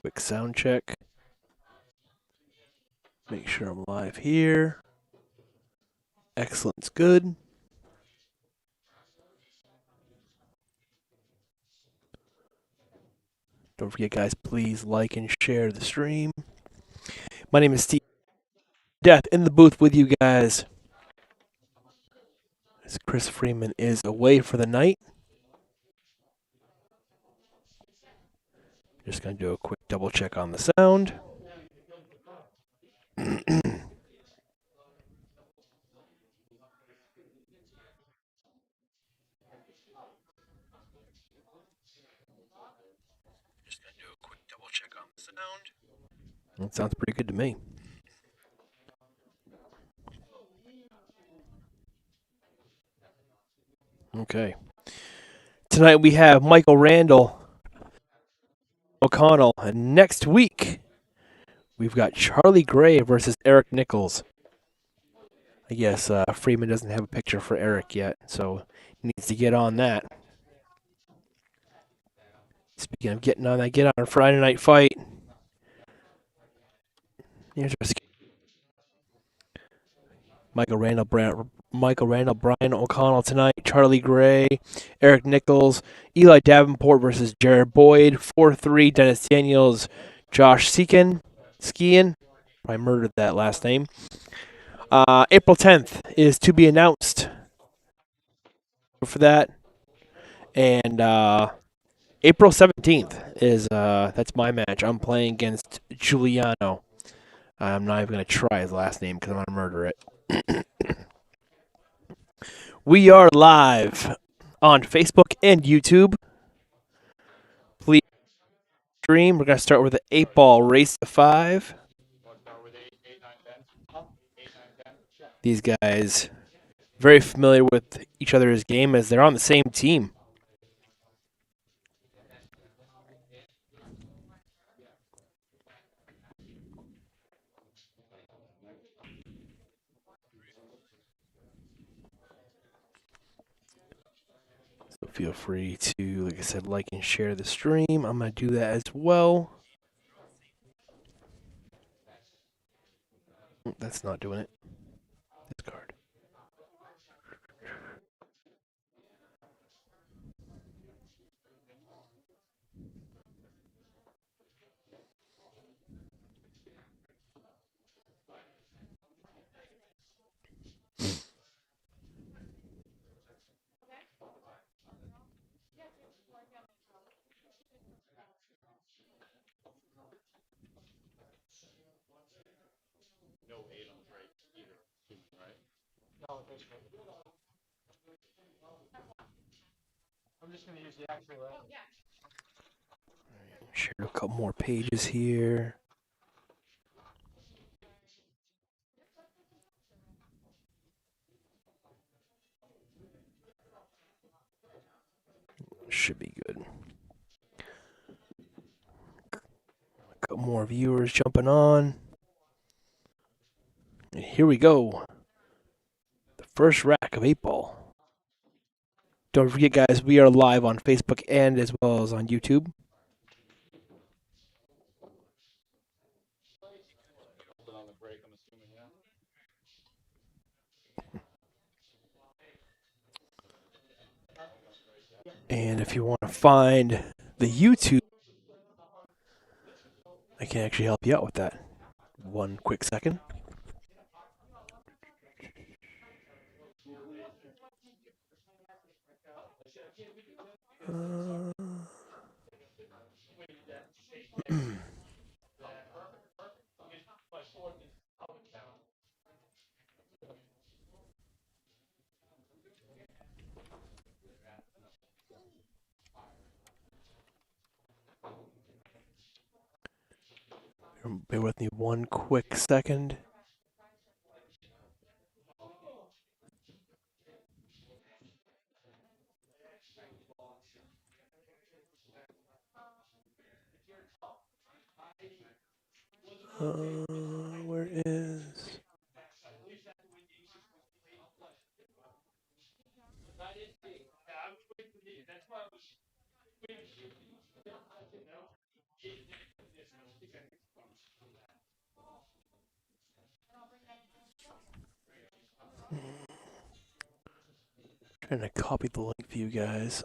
Quick sound check. Make sure I'm live here. Excellent's good. Don't forget, guys, please like and share the stream. My name is Steve Death in the booth with you guys. As Chris Freeman is away for the night. Just going to do a quick double check on the sound. That sounds pretty good to me. Okay. Tonight we have Michael Randall, O'Connell, and next week we've got Charlie Gray versus Eric Nichols. I guess Freeman doesn't have a picture for Eric yet, so he needs to get on that. Speaking of getting on that, get on Friday Night Fight. Here's our Michael Randall, Brian O'Connell tonight. Charlie Gray, Eric Nichols, Eli Davenport versus Jared Boyd. 4-3, Dennis Daniels, Josh Skian. I murdered that last name. April 10th is to be announced for that. And April 17th is that's my match. I'm playing against Giuliano. I'm not even going to try his last name because I'm going to murder it. We are live on Facebook and YouTube. Please stream. We're going to start with the 8-ball race to 5. These guys very familiar with each other's game as they're on the same team. So feel free to, like I said, like and share the stream. I'm going to do that as well. That's not doing it. This card. Share a couple more pages here. Should be good. A couple more viewers jumping on. And here we go. The first rack of 8-ball. Don't forget, guys, we are live on Facebook and as well as on YouTube. And if you want to find the YouTube, I can actually help you out with that. One quick second. Bear with me one quick second. Where is... Trying to copy the link for you guys.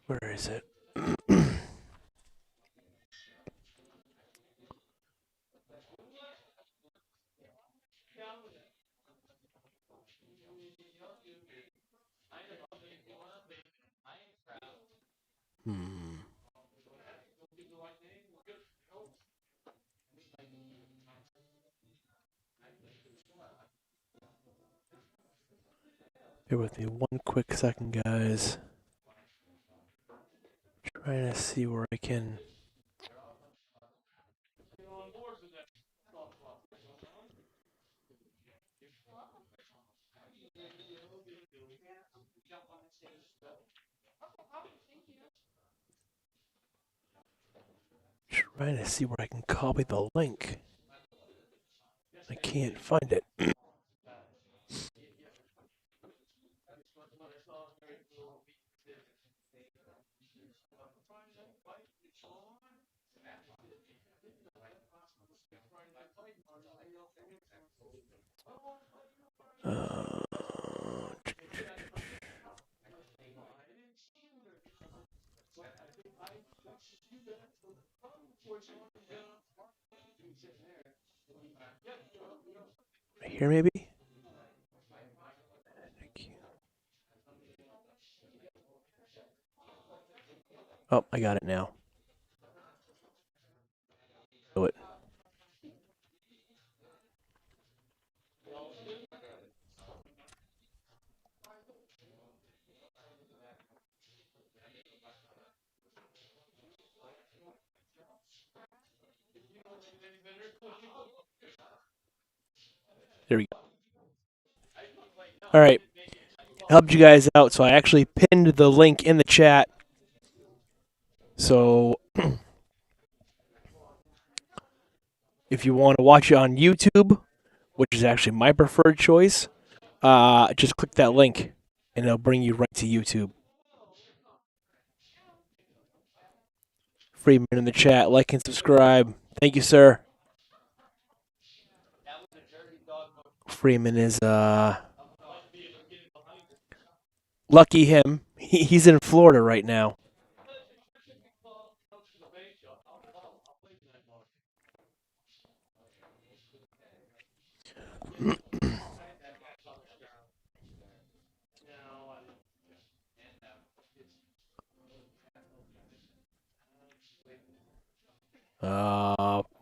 Where is it? Bear with me one quick second, guys. Trying to see where I can. Trying to see where I can copy the link. I can't find it. Uh, here, maybe? Oh, I got it now. Do it. There we go. All right. Helped you guys out, so I actually pinned the link in the chat. So if you want to watch it on YouTube, which is actually my preferred choice, just click that link, and it'll bring you right to YouTube. Freeman in the chat, like and subscribe. Thank you, sir. Freeman is lucky him. He's in Florida right now.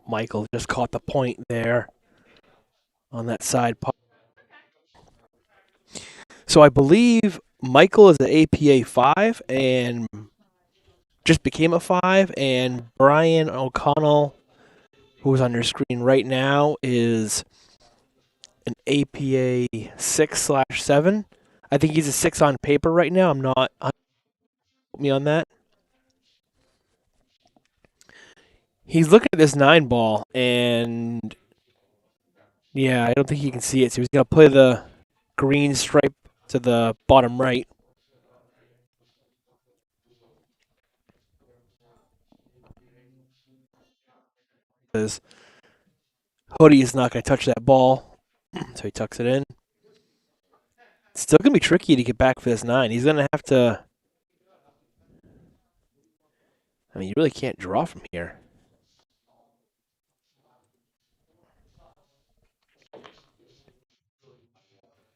Michael just caught the point there on that side pot. So I believe Michael is an APA 5 and just became a 5, and Brian O'Connell, who's on your screen right now, is an APA 6/7. I think he's a 6 on paper right now. I'm not. Me on that. He's looking at this 9 ball, and yeah, I don't think he can see it. So he's going to play the green stripe to the bottom right. Because Hoodie is not going to touch that ball, so he tucks it in. It's still going to be tricky to get back for this 9. He's going to have to. I mean, you really can't draw from here.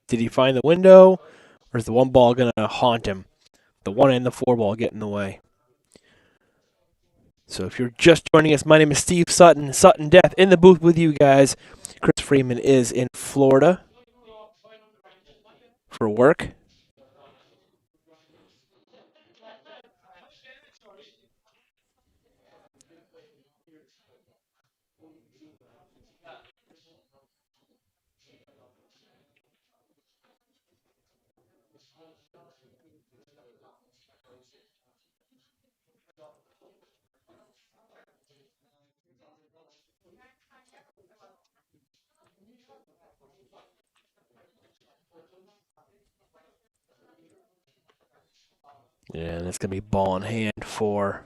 Did he find the window, or is the 1 ball going to haunt him? The 1 and the 4 ball get in the way. So if you're just joining us, my name is Steve Sutton, Sutton Death, in the booth with you guys. Chris Freeman is in Florida for work. And it's going to be ball in hand for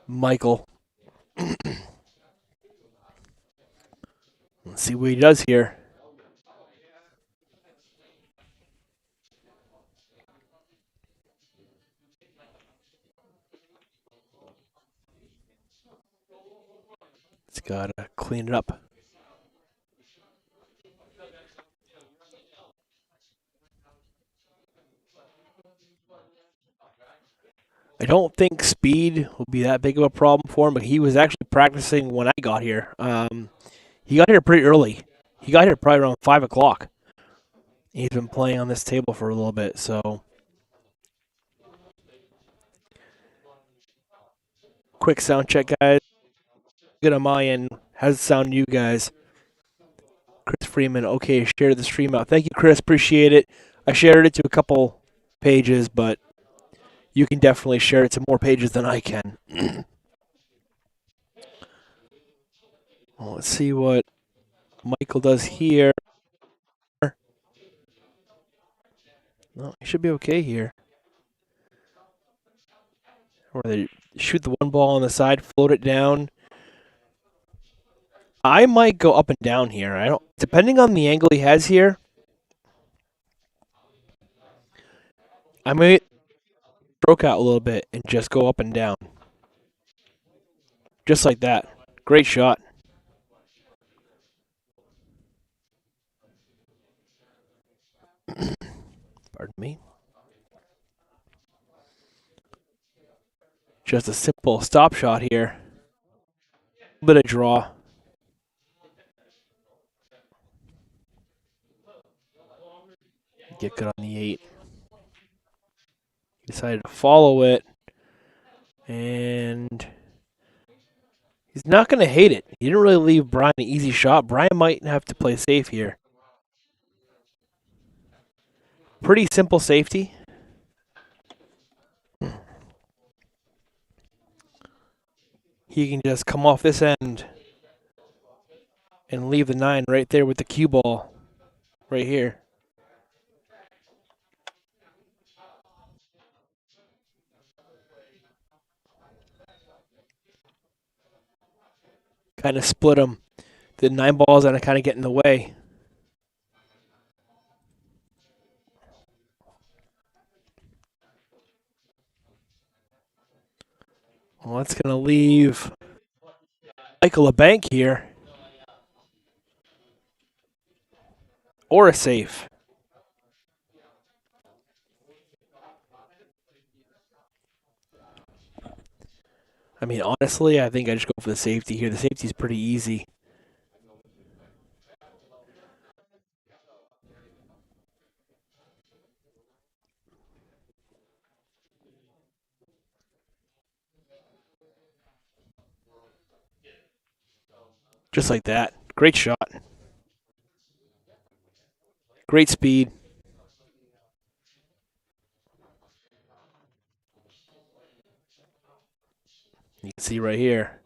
Michael. Let's see what he does here. He's got to clean it up. I don't think speed will be that big of a problem for him, but he was actually practicing when I got here. He got here pretty early. He got here probably around 5 o'clock. He's been playing on this table for a little bit, so quick sound check, guys. Good on my end. How's it sound to you guys? Chris Freeman, okay, shared the stream out. Thank you, Chris. Appreciate it. I shared it to a couple pages, but you can definitely share it to more pages than I can. Well, let's see what Michael does here. No, he should be okay here. Or they shoot the one ball on the side, float it down. I might go up and down here. I don't. Depending on the angle he has here, I might stroke out a little bit and just go up and down, just like that. Great shot. Pardon me. Just a simple stop shot here. A bit of draw. Get good on the 8. Decided to follow it, and he's not going to hate it. He didn't really leave Brian an easy shot. Brian might have to play safe here. Pretty simple safety. He can just come off this end and leave the 9 right there with the cue ball right here. Kind of split him. The 9 balls and kind of get in the way. Well, that's going to leave Michael a bank here. Or a safe. I mean, honestly, I think I just go for the safety here. The safety is pretty easy. Just like that. Great shot. Great speed. You can see right here,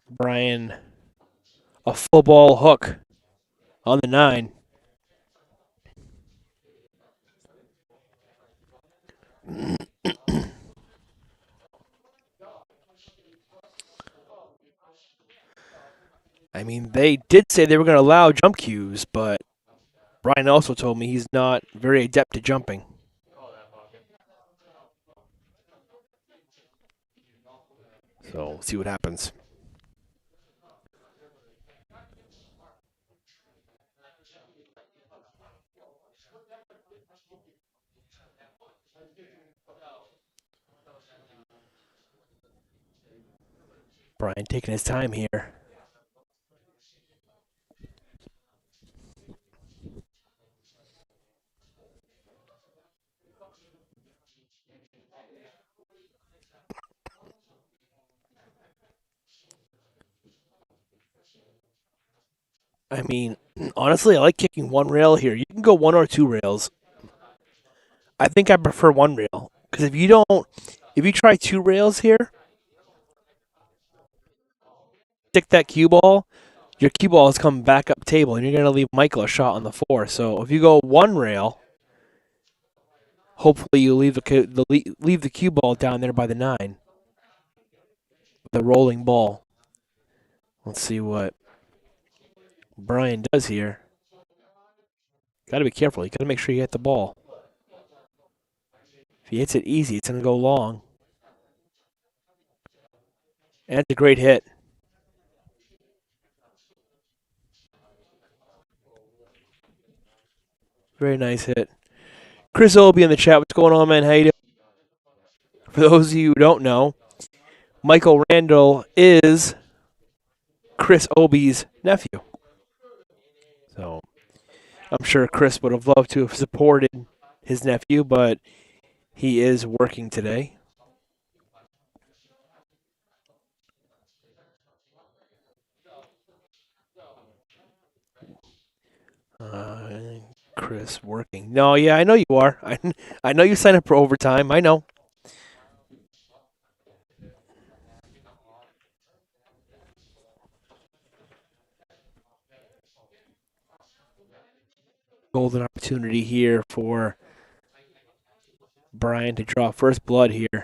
Brian, a full ball hook on the 9. I mean, they did say they were going to allow jump cues, but Brian also told me he's not very adept at jumping. So we'll see what happens. Brian taking his time here. I mean, honestly, I like kicking one rail here. You can go one or two rails. I think I prefer one rail because if you try two rails here, stick that cue ball, your cue ball is coming back up table, and you're gonna leave Michael a shot on the four. So if you go one rail, hopefully you leave the cue ball down there by the nine, the rolling ball. Let's see what Brian does here. Got to be careful. You got to make sure you hit the ball. If he hits it easy, it's gonna go long. And that's a great hit. Very nice hit. Chris Obie in the chat. What's going on, man? How you doing? For those of you who don't know, Michael Randall is Chris Obie's nephew. So I'm sure Chris would have loved to have supported his nephew, but he is working today. Chris working. No, yeah, I know you are. I know you signed up for overtime. I know. Golden opportunity here for Brian to draw first blood here. I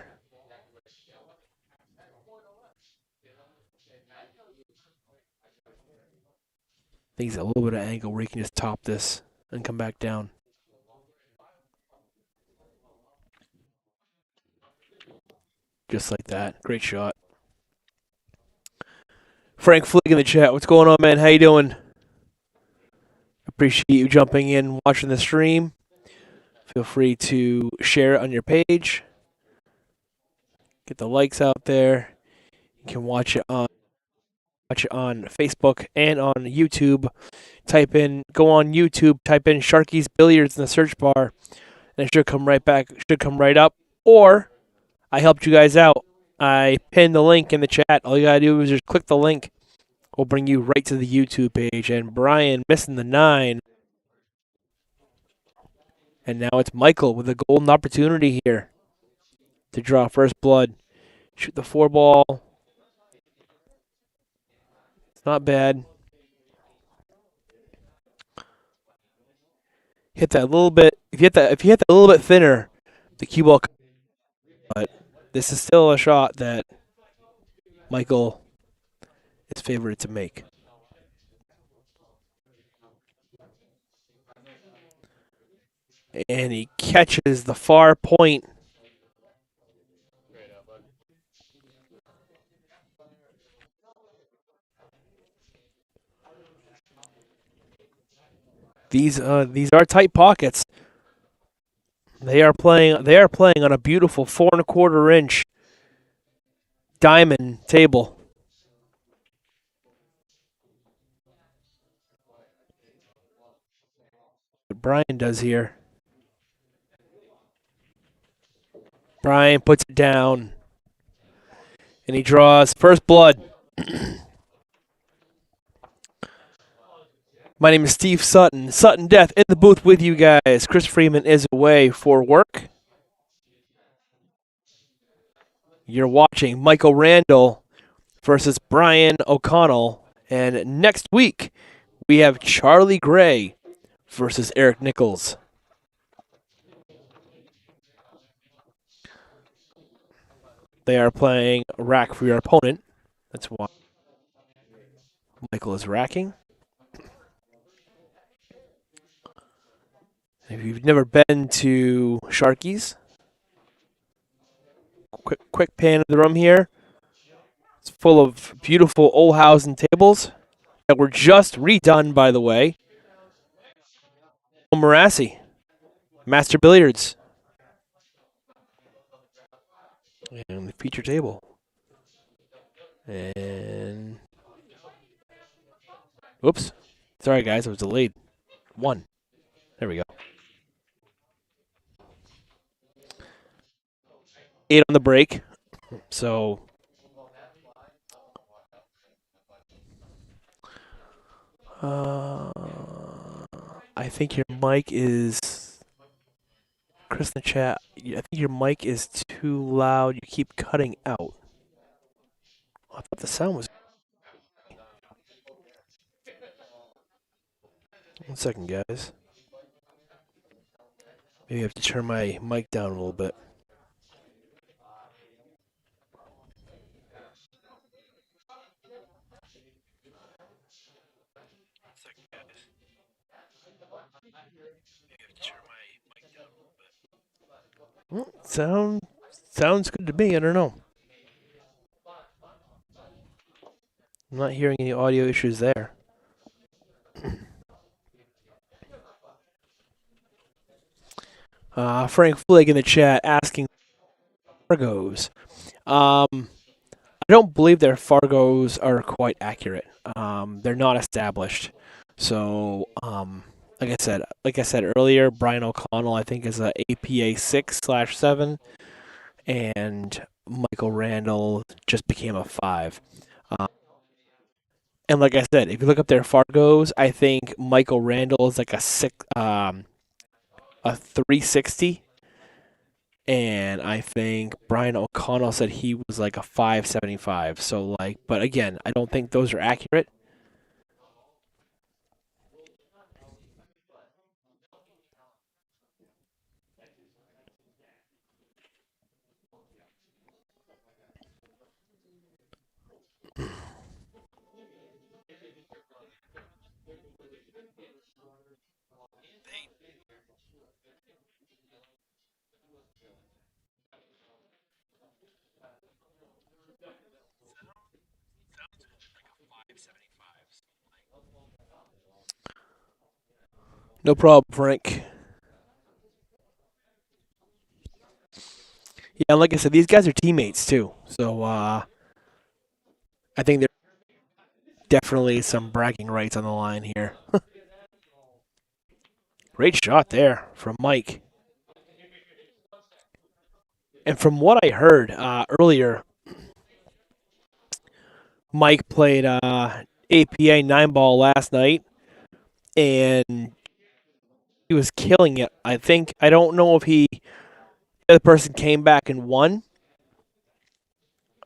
think he's a little bit of angle where he can just top this and come back down. Just like that. Great shot. Frank Flick in the chat. What's going on, man? How you doing? Appreciate you jumping in, watching the stream. Feel free to share it on your page. Get the likes out there. You can watch it on Facebook and on YouTube. Go on YouTube, type in Sharkys Billiards in the search bar, and it should come right back. Should come right up. Or I helped you guys out. I pinned the link in the chat. All you gotta do is just click the link. We'll bring you right to the YouTube page. And Brian missing the 9. And now it's Michael with a golden opportunity here to draw first blood. Shoot the 4 ball. It's not bad. Hit that a little bit. If you hit that a little bit thinner, the cue ball. But this is still a shot that Michael is favored to make. And he catches the far point. These are tight pockets. They are playing on a beautiful 4 1/4 inch diamond table. What Brian does here. Brian puts it down. And he draws first blood. My name is Steve Sutton. Sutton Death in the booth with you guys. Chris Freeman is away for work. You're watching Michael Randall versus Brian O'Connell. And next week, we have Charlie Gray versus Eric Nichols. They are playing rack for your opponent. That's why Michael is racking. If you've never been to Sharkys, quick pan of the room here. It's full of beautiful old housing tables that were just redone, by the way. Marassi, Master Billiards. And the feature table. And oops. Sorry guys, I was delayed. 1. There we go. 8 on the break. So Uh, I think your mic is Chris in the chat. I think your mic is too loud. You keep cutting out. I thought the sound was. 1 second, guys. Maybe I have to turn my mic down a little bit. Well, sounds good to me. I don't know. I'm not hearing any audio issues there. Frank Flig in the chat asking Fargos. I don't believe their Fargos are quite accurate. They're not established. So, like I said earlier, Brian O'Connell I think is a APA 6/7, and Michael Randall just became a 5. And like I said, if you look up their Fargos, I think Michael Randall is like a 360, and I think Brian O'Connell said he was like a 575. So like, but again, I don't think those are accurate. No problem, Frank. Yeah, and like I said, these guys are teammates too. So I think there's definitely some bragging rights on the line here. Great shot there from Mike. And from what I heard earlier, Mike played APA 9-ball last night, and he was killing it. I don't know if the other person came back and won,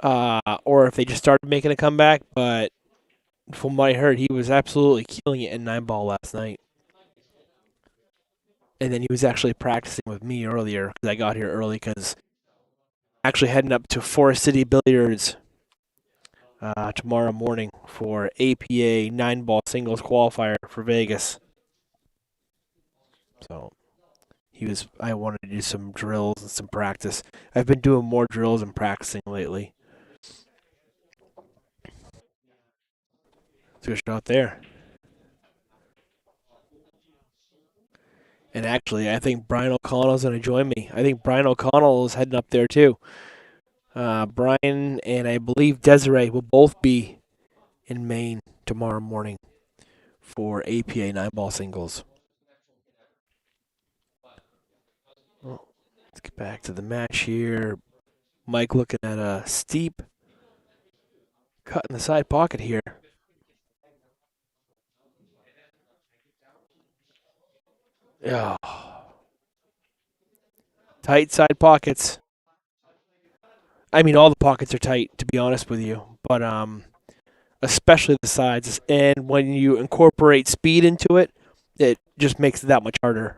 or if they just started making a comeback. But from what I heard, he was absolutely killing it in 9-ball last night. And then he was actually practicing with me earlier because I got here early because I'm actually heading up to Forest City Billiards tomorrow morning for APA 9-ball singles qualifier for Vegas. So I wanted to do some drills and some practice. I've been doing more drills and practicing lately. It's a good shot there. And actually, I think Brian O'Connell's going to join me. I think Brian O'Connell is heading up there too. Brian and I believe Desiree will both be in Maine tomorrow morning for APA 9-ball singles. Well, let's get back to the match here. Mike looking at a steep cut in the side pocket here. Oh. Tight side pockets. I mean, all the pockets are tight, to be honest with you. But especially the sides. And when you incorporate speed into it, it just makes it that much harder.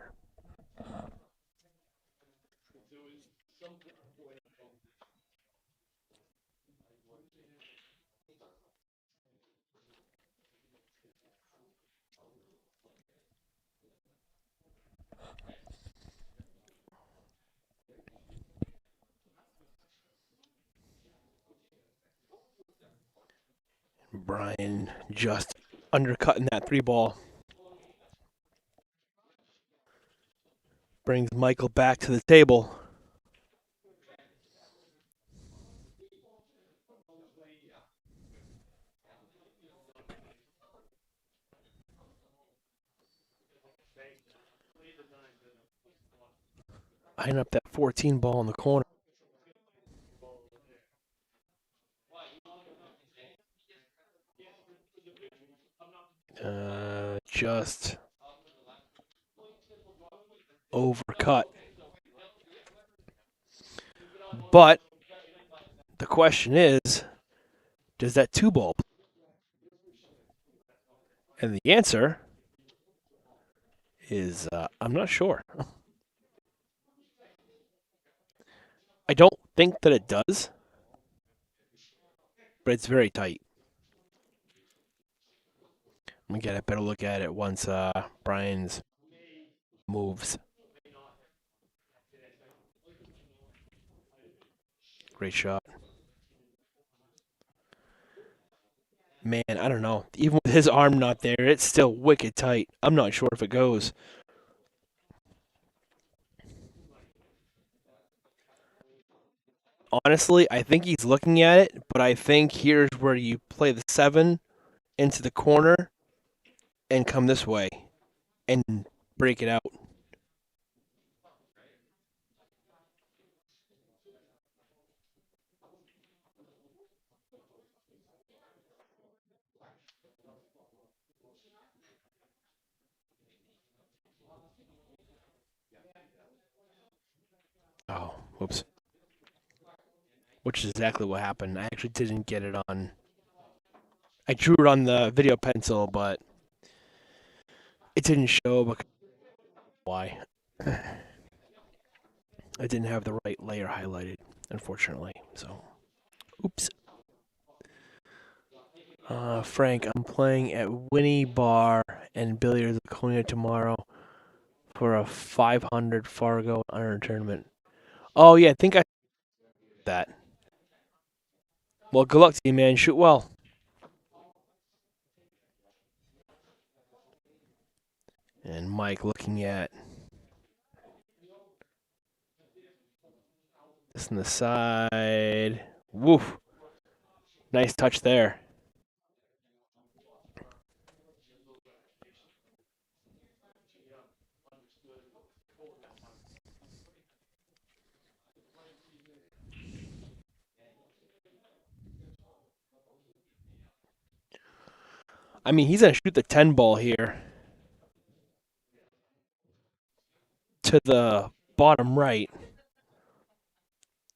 Brian just undercutting that 3-ball. Brings Michael back to the table. Eyeing up that 14-ball in the corner. just overcut. But the question is, does that two ball? And the answer is I'm not sure. I don't think that it does, but it's very tight. Let me get a better look at it once Brian's moves. Great shot. Man, I don't know. Even with his arm not there, it's still wicked tight. I'm not sure if it goes. Honestly, I think he's looking at it, but I think here's where you play the 7 into the corner and come this way and break it out. Oh, whoops. Which is exactly what happened. I actually didn't get it on. I drew it on the video pencil, but it didn't show because why. I didn't have the right layer highlighted, unfortunately. So, oops. Frank, I'm playing at Winnie Bar and Billiards Laconia tomorrow for a 500 Fargo Iron Tournament. Oh, yeah, I think I that. Well, good luck to you, man. Shoot well. And Mike looking at this on the side. Woof. Nice touch there. I mean, he's going to shoot the 10 ball here to the bottom right.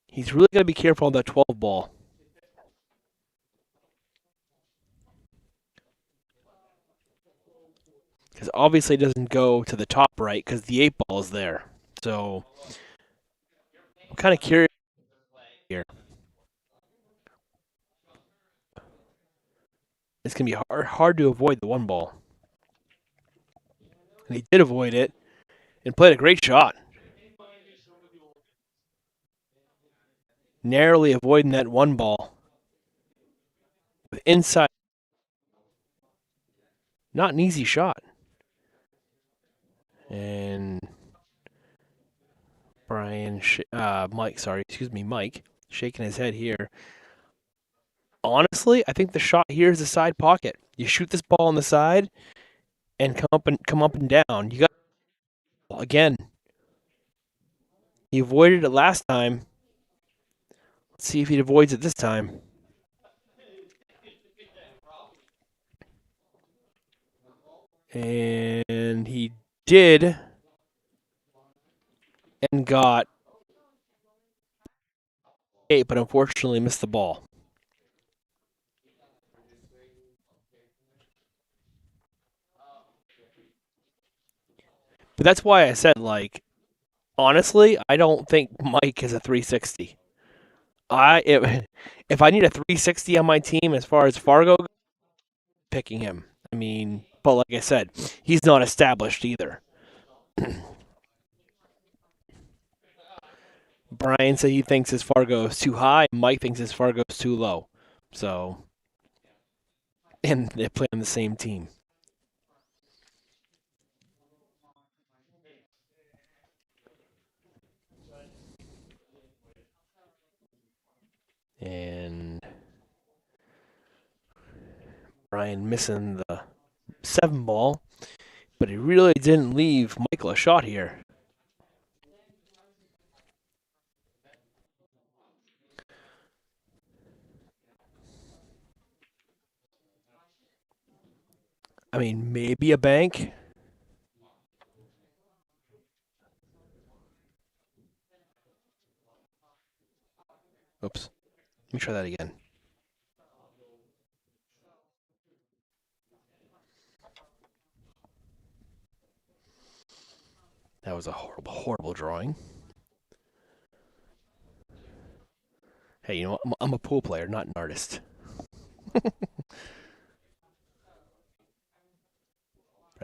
He's really going to be careful on that 12 ball. Because obviously it doesn't go to the top right because the 8 ball is there. So I'm kind of curious here. It's going to be hard to avoid the 1 ball. And he did avoid it and played a great shot. Narrowly avoiding that 1 ball. With inside. Not an easy shot. And Mike, shaking his head here. Honestly, I think the shot here is the side pocket. You shoot this ball on the side and come up and down. You got again. He avoided it last time. Let's see if he avoids it this time. And he did and got 8, but unfortunately missed the ball. But that's why I said, like, honestly, I don't think Mike is a 360. If I need a 360 on my team as far as Fargo, picking him. I mean, but like I said, he's not established either. Brian said he thinks his Fargo is too high. Mike thinks his Fargo is too low. So, and they play on the same team. And Brian missing the 7 ball, but he really didn't leave Michael a shot here. I mean, maybe a bank. Oops. Let me try that again. That was a horrible, horrible drawing. Hey, you know what? I'm a pool player, not an artist. I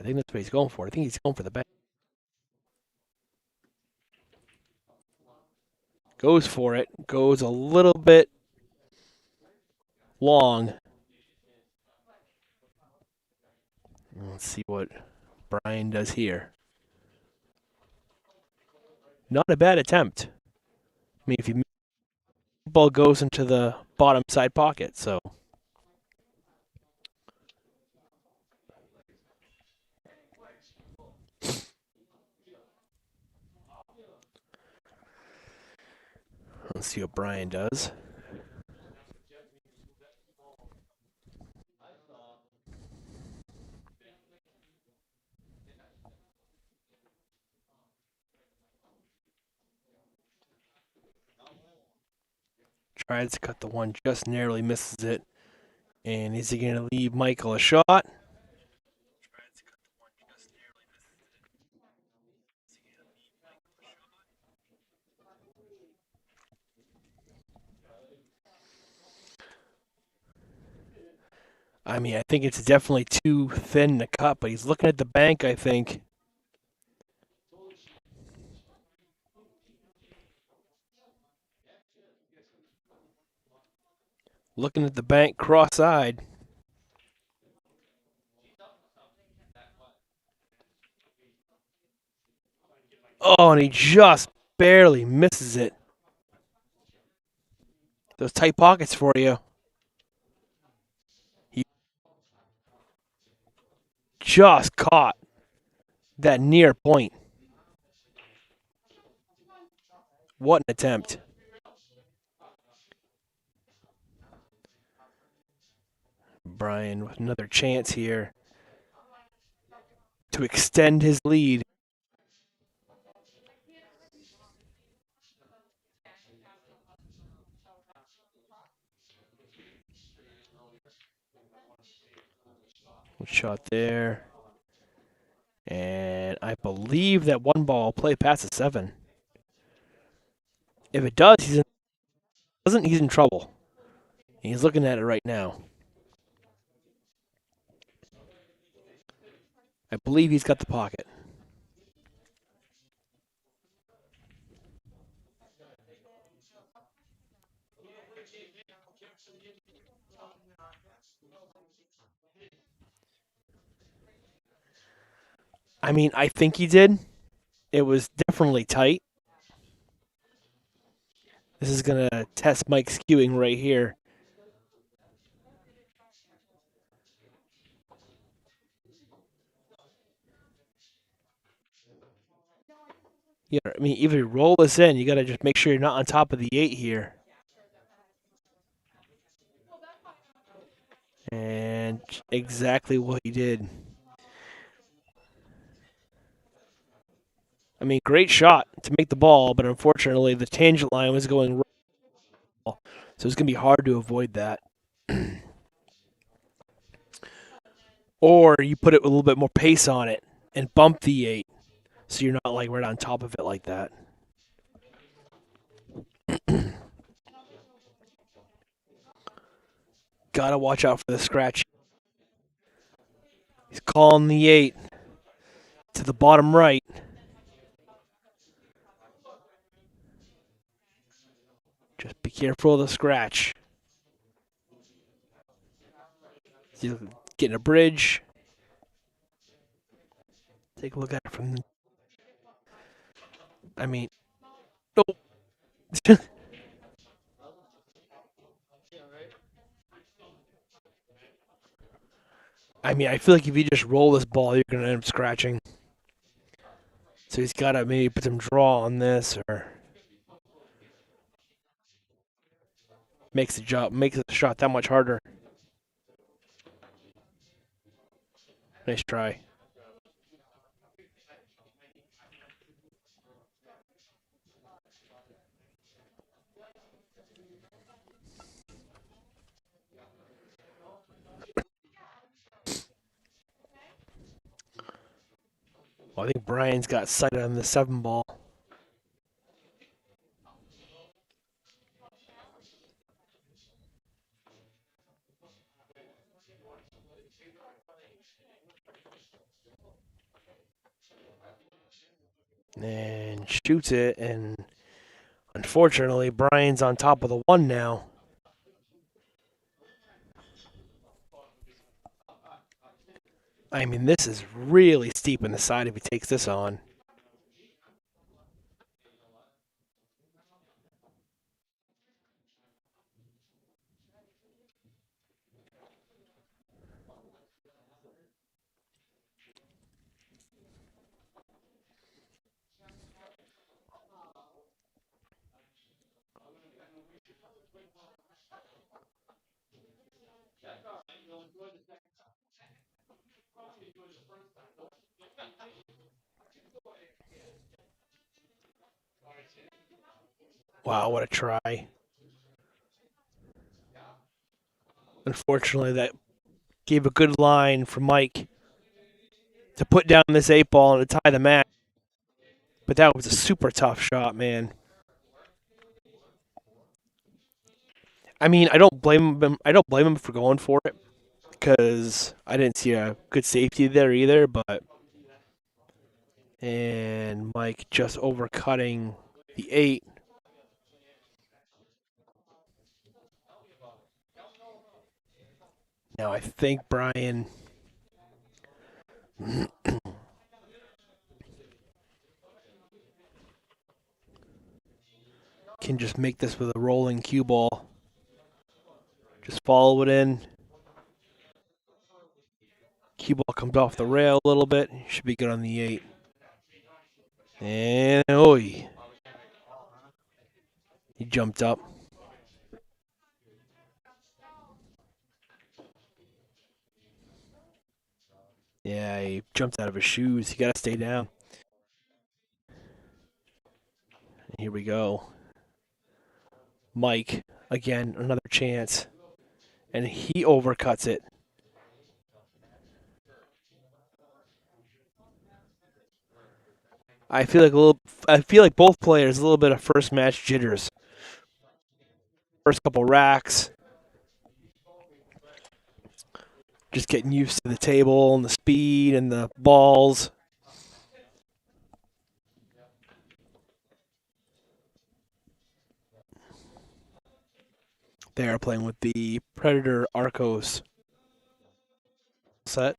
think that's what he's going for. I think he's going for the bank. Goes for it. Goes a little bit long. Let's see what Brian does here. Not a bad attempt. I mean, if you the ball goes into the bottom side pocket, so let's see what Brian does. Tries to cut the one, just narrowly misses it. And is he going to leave Michael a shot? I mean, I think it's definitely too thin to cut, but he's looking at the bank, I think. Looking at the bank cross-eyed. Oh, and he just barely misses it. Those tight pockets for you. He just caught that near point. What an attempt. Brian with another chance here to extend his lead. Good shot there. And I believe that one ball will play past the 7. If it does, he's in trouble. He's looking at it right now. I believe he's got the pocket. I mean, I think he did. It was definitely tight. This is going to test Mike's skewing right here. Yeah, I mean, if you roll this in, you got to just make sure you're not on top of the 8 here. And exactly what he did. I mean, great shot to make the ball, but unfortunately the tangent line was going wrong. So it's going to be hard to avoid that. Or you put it with a little bit more pace on it and bump the 8 so you're not like right on top of it like that. Gotta watch out for the scratch. He's calling the 8 to the bottom right. Just be careful of the scratch. He's getting a bridge. Take a look at it from. I mean, nope. I mean, I feel like if you just roll this ball, you're gonna end up scratching. So he's gotta maybe put some draw on this, or makes the shot that much harder. Nice try. Well, I think Brian's got sight on the 7 ball. And shoots it, and unfortunately, Brian's on top of the 1 now. I mean, this is really steep in the side if he takes this on. Wow, what a try. Unfortunately, that gave a good line for Mike to put down this 8 ball and to tie the match. But that was a super tough shot, man. I mean, I don't blame him. I don't blame him for going for it because I didn't see a good safety there either. But and Mike just overcutting the 8. Now I think Brian can just make this with a rolling cue ball. Just follow it in. Cue ball comes off the rail a little bit. Should be good on the 8. And oi, he jumped up. Yeah, he jumped out of his shoes. He got to stay down. Here we go. Mike, again, another chance. And he overcuts it. I feel like both players a little bit of first match jitters. First couple racks. Just getting used to the table and the speed and the balls. They are playing with the Predator Arcos set.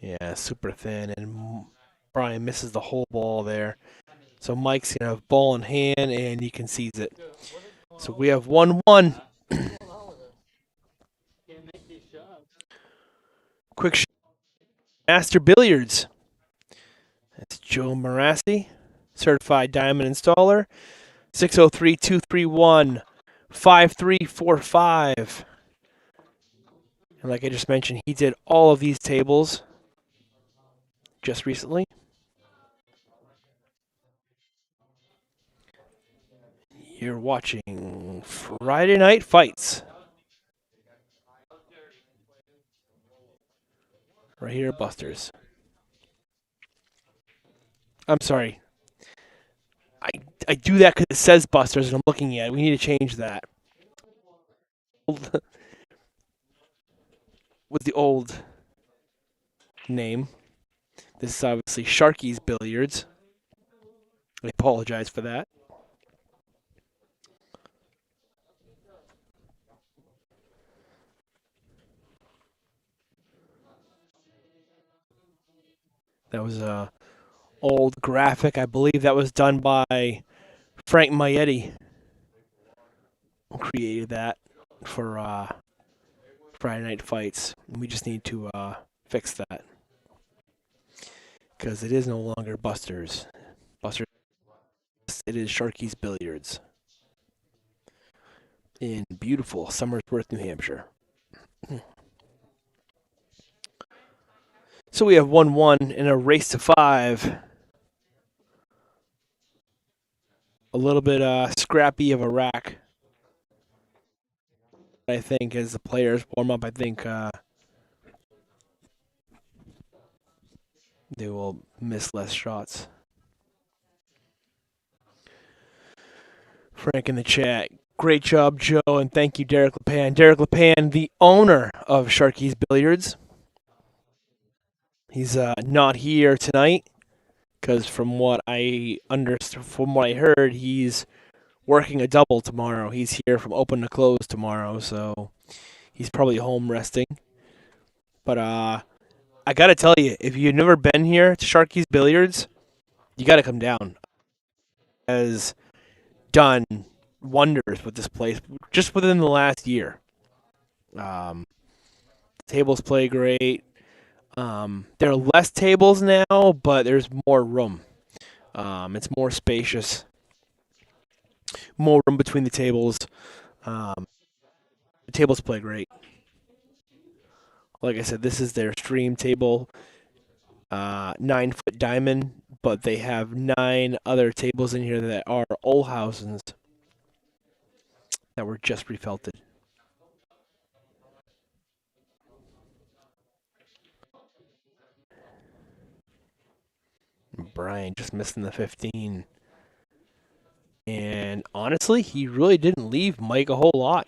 Yeah, super thin, and Brian misses the whole ball there. So Mike's going to have ball in hand, and he concedes it. So we have 1-1. Quick shot. Master Billiards. That's Joe Marassi, certified diamond installer. 603-231-5345. And like I just mentioned, he did all of these tables just recently. You're watching Friday Night Fights. Right here at Buster's. I'm sorry. I do that because it says Buster's and I'm looking at it. We need to change that. With the old name. This is obviously Sharkys Billiards. I apologize for that. That was a old graphic. I believe that was done by Frank Maietti. Who created that for Friday Night Fights. We just need to fix that because it is no longer Buster's. It is Sharkys Billiards in beautiful Somersworth, New Hampshire. So we have 1-1 in a race to 5. A little bit scrappy of a rack, I think, as the players warm up. I think they will miss less shots. Frank in the chat. Great job, Joe, and thank you, Derek LePan. Derek LePan, the owner of Sharkys Billiards. He's not here tonight because from what I understood, from what I heard, he's working a double tomorrow. He's here from open to close tomorrow, so he's probably home resting. But I gotta tell you, if you've never been here to Sharkys Billiards, you gotta come down. Has done wonders with this place just within the last year. Um, tables play great. There are less tables now, but there's more room. It's more spacious, more room between the tables. The tables play great. Like I said, this is their stream table, 9-foot diamond, but they have 9 other tables in here that are Olhausens that were just refelted. Brian just missing the 15. And honestly, he really didn't leave Mike a whole lot.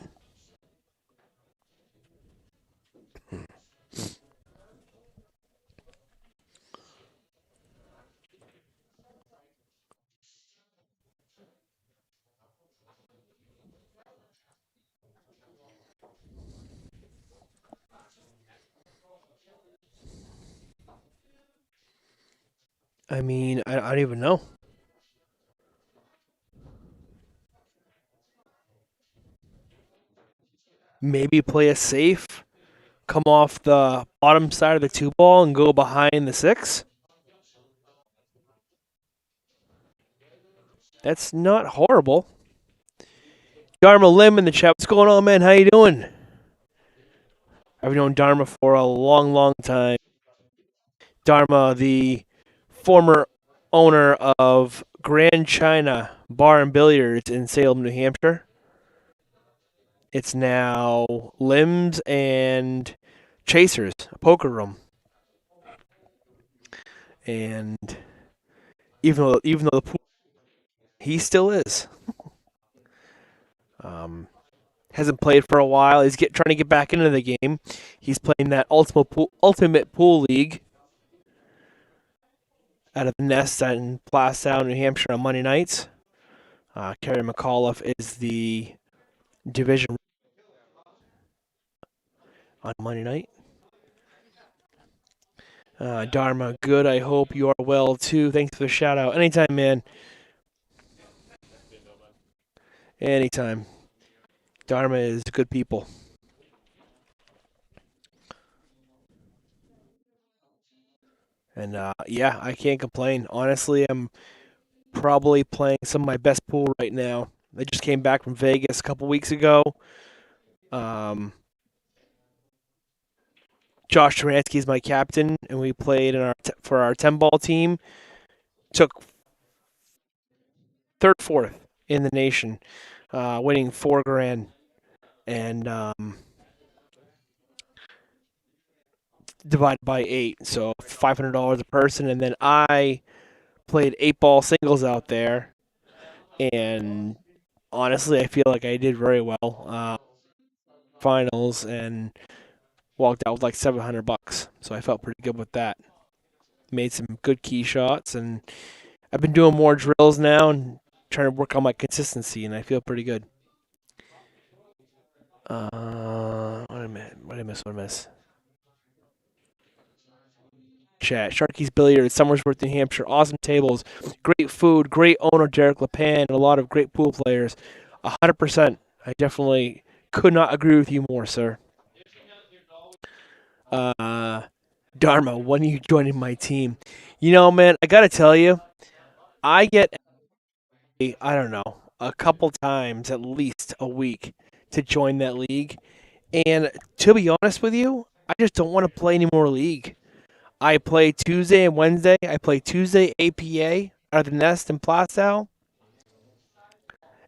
I mean, I don't even know. Maybe play a safe, come off the bottom side of the 2 ball and go behind the 6. That's not horrible. Dharma Lim in the chat. What's going on, man? How you doing? I've known Dharma for a long, long time. Dharma, the former owner of Grand China Bar and Billiards in Salem, New Hampshire. It's now Limbs and Chasers, a poker room. And even though the pool, he still is. Hasn't played for a while. He's trying to get back into the game. He's playing that Ultimate Pool League out of the Nest in Plastown, New Hampshire on Monday nights. Kerry McAuliffe is the division on Monday night. Dharma, good. I hope you are well too. Thanks for the shout out. Anytime, man. Anytime. Dharma is good people. And yeah, I can't complain. Honestly, I'm probably playing some of my best pool right now. I just came back from Vegas a couple weeks ago. Josh Taransky is my captain, and we played for our 10-ball team. Took third, fourth in the nation, winning $4,000, and divided by 8, so $500 a person. And then I played 8-ball singles out there, and honestly, I feel like I did very well. Finals and walked out with like $700, so I felt pretty good with that. Made some good key shots, and I've been doing more drills now and trying to work on my consistency, and I feel pretty good. What did I miss? Chat. Sharky's Billiards, Somersworth, New Hampshire. Awesome tables, great food, great owner Derek LePan, and a lot of great pool players. 100%. I definitely could not agree with you more, sir. Dharma, when are you joining my team? You know, man, I gotta tell you, I get, I don't know, a couple times at least a week to join that league, And to be honest with you, I just don't want to play any more League. I play Tuesday and Wednesday. I play Tuesday APA out of the Nest in Plastow,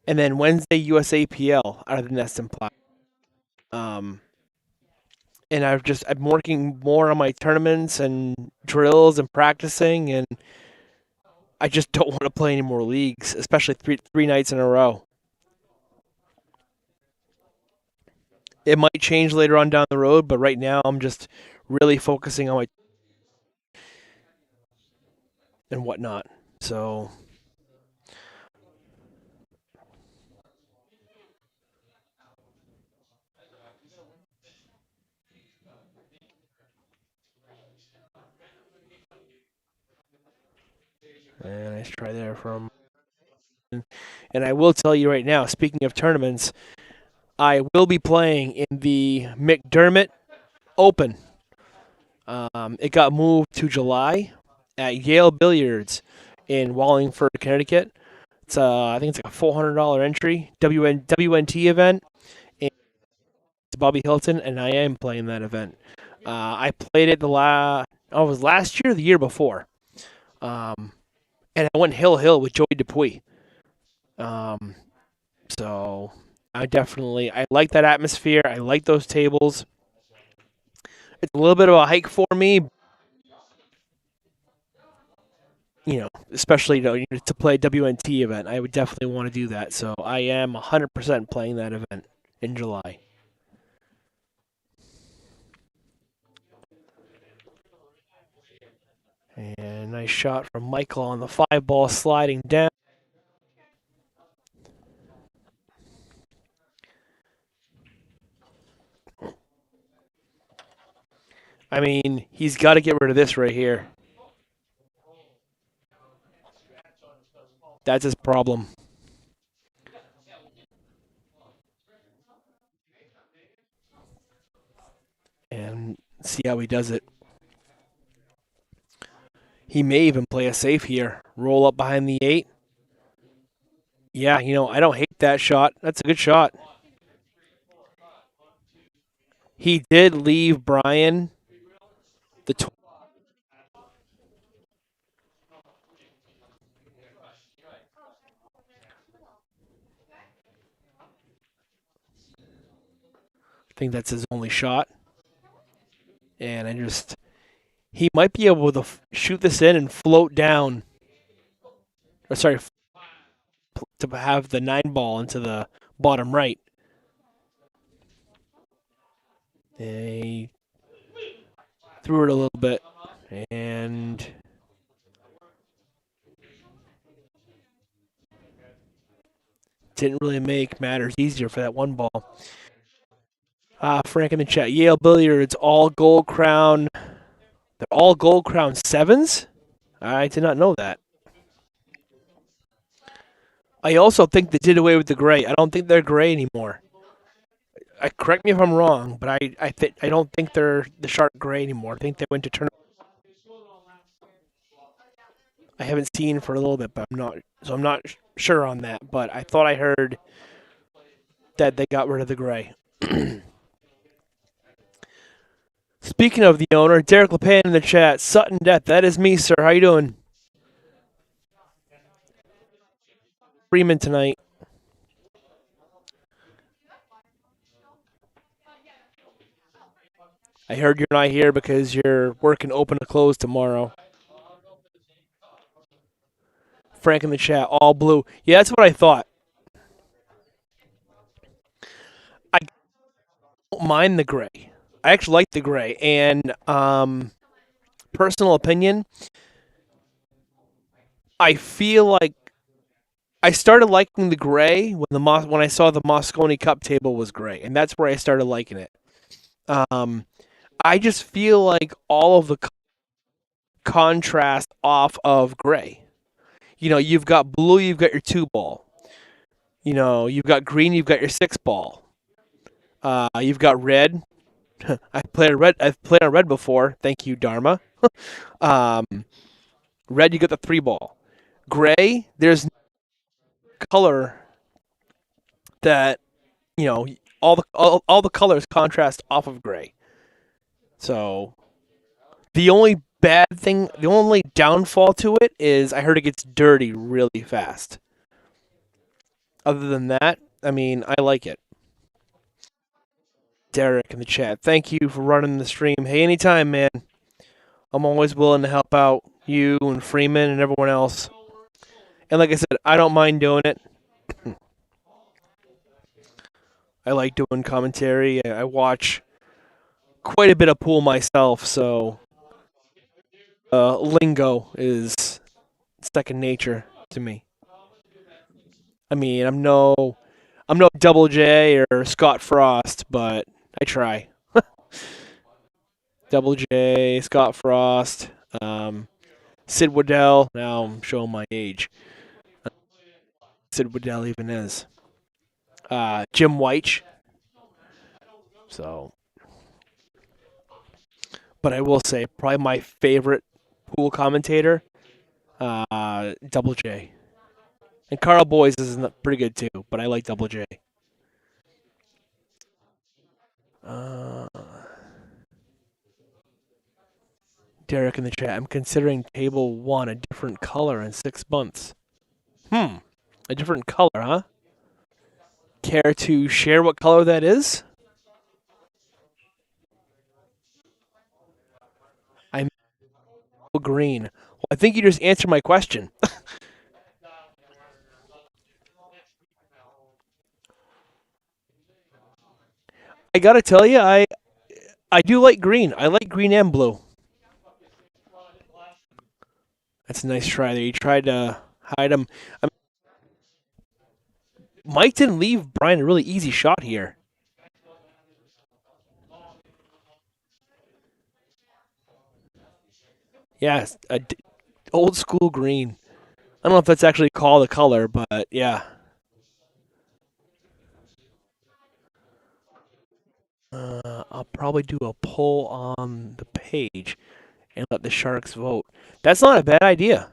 and then Wednesday USAPL out of the Nest in Plastow. Um, and I'm working more on my tournaments and drills and practicing, and I just don't want to play any more leagues, especially three nights in a row. It might change later on down the road, but right now I'm just really focusing on my and whatnot. So, and nice try there from. And I will tell you right now, speaking of tournaments, I will be playing in the McDermott Open. It got moved to July at Yale Billiards in Wallingford, Connecticut. It's I think it's like a $400 entry WNT event. And it's Bobby Hilton, and I am playing that event. I played it it was last year, or the year before, and I went hill with Joey Dupuy. Um, so I like that atmosphere. I like those tables. It's a little bit of a hike for me, especially to play a WNT event. I would definitely want to do that. So I am 100% playing that event in July. And nice shot from Michael on the 5 ball sliding down. I mean, he's got to get rid of this right here. That's his problem. And see how he does it. He may even play a safe here. Roll up behind the 8. Yeah, I don't hate that shot. That's a good shot. He did leave Brian the I think that's his only shot. And he might be able to shoot this in and float down. Or sorry, to have the 9 ball into the bottom right. And he threw it a little bit. And didn't really make matters easier for that 1 ball. Frank in the chat. Yale Billiards, all gold crown. They're all gold crown 7s? I did not know that. I also think they did away with the gray. I don't think they're gray anymore. Correct me if I'm wrong, but I don't think they're the shark gray anymore. I think they went to turn. I haven't seen for a little bit, but I'm not sure on that. But I thought I heard that they got rid of the gray. Speaking of the owner, Derek LePan in the chat. Sutton Death, that is me, sir. How you doing? Freeman tonight. I heard you're not here because you're working open to close tomorrow. Frank in the chat, all blue. Yeah, that's what I thought. I don't mind the gray. I actually like the gray. And personal opinion, I feel like I started liking the gray when I saw the Moscone Cup table was gray, and that's where I started liking it. I just feel like all of the contrast off of gray. You've got blue, you've got your 2 ball. You've got green, you've got your 6 ball. You've got red. I've played on red before. Thank you, Dharma. um, red, you got the 3 ball. Gray, there's color that all the colors contrast off of gray. So the only bad thing, the only downfall to it is I heard it gets dirty really fast. Other than that, I mean, I like it. Derek in the chat, thank you for running the stream. Hey, anytime, man. I'm always willing to help out you and Freeman and everyone else. And like I said, I don't mind doing it. I like doing commentary. I watch quite a bit of pool myself, so lingo is second nature to me. I mean, I'm no Double J or Scott Frost, but I try. Double J, Scott Frost, Sid Waddell. Now I'm showing my age. Sid Waddell even is. Jim White. So, but I will say, probably my favorite pool commentator, Double J. And Carl Boys is pretty good too, but I like Double J. Uh, Derek in the chat, I'm considering table 1 a different color in 6 months. A different color, huh? Care to share what color that is? I'm green. Well, I think you just answered my question. I gotta tell you, I do like green. I like green and blue. That's a nice try there. You tried to hide him. Mike didn't leave Brian a really easy shot here. Yes, old school green. I don't know if that's actually called a color, but yeah. I'll probably do a poll on the page and let the Sharks vote. That's not a bad idea.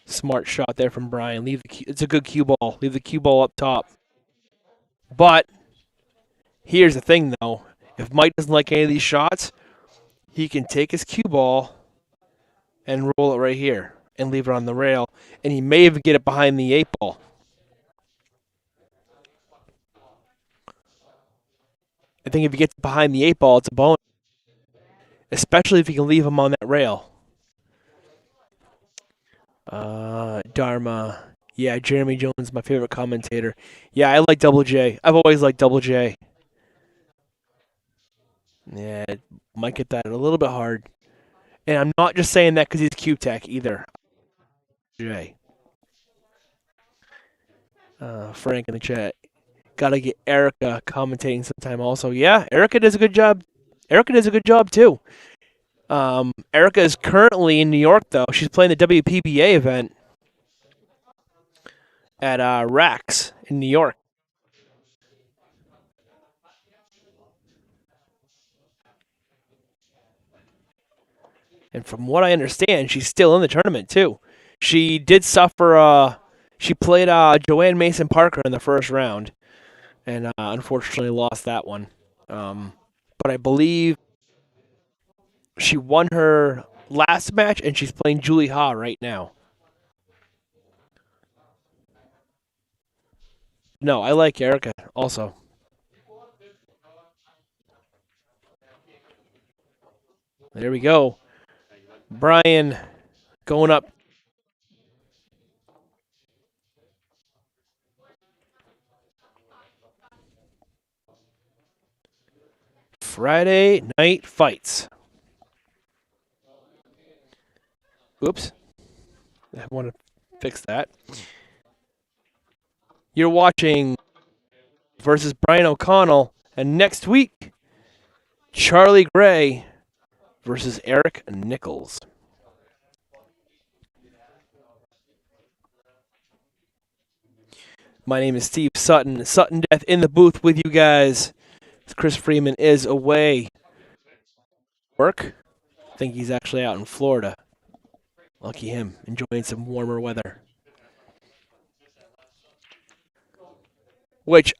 Smart shot there from Brian. It's a good cue ball. Leave the cue ball up top. But here's the thing, though. If Mike doesn't like any of these shots, he can take his cue ball and roll it right here and leave it on the rail, and he may even get it behind the 8 ball. I think if he gets behind the 8 ball, it's a bonus, especially if he can leave him on that rail. Dharma. Yeah, Jeremy Jones, my favorite commentator. Yeah, I like Double J. I've always liked Double J. Yeah, might get that a little bit hard. And I'm not just saying that because he's Q-Tech either. J. Frank in the chat. Gotta get Erica commentating sometime also. Yeah, Erica does a good job. Erica does a good job too. Erica is currently in New York though. She's playing the WPBA event at Rax in New York. And from what I understand, she's still in the tournament too. She did suffer. She played Joanne Mason Parker in the first round, and unfortunately lost that one. But I believe she won her last match, and she's playing Julie Ha right now. No, I like Erica also. There we go. Brian going up. Friday night fights. Oops. I want to fix that. You're watching versus Brian O'Connell, and next week, Charlie Gray versus Eric Nichols. My name is Steve Sutton. Sutton Death in the booth with you guys. Chris Freeman is away. Work. I think he's actually out in Florida. Lucky him, enjoying some warmer weather. Which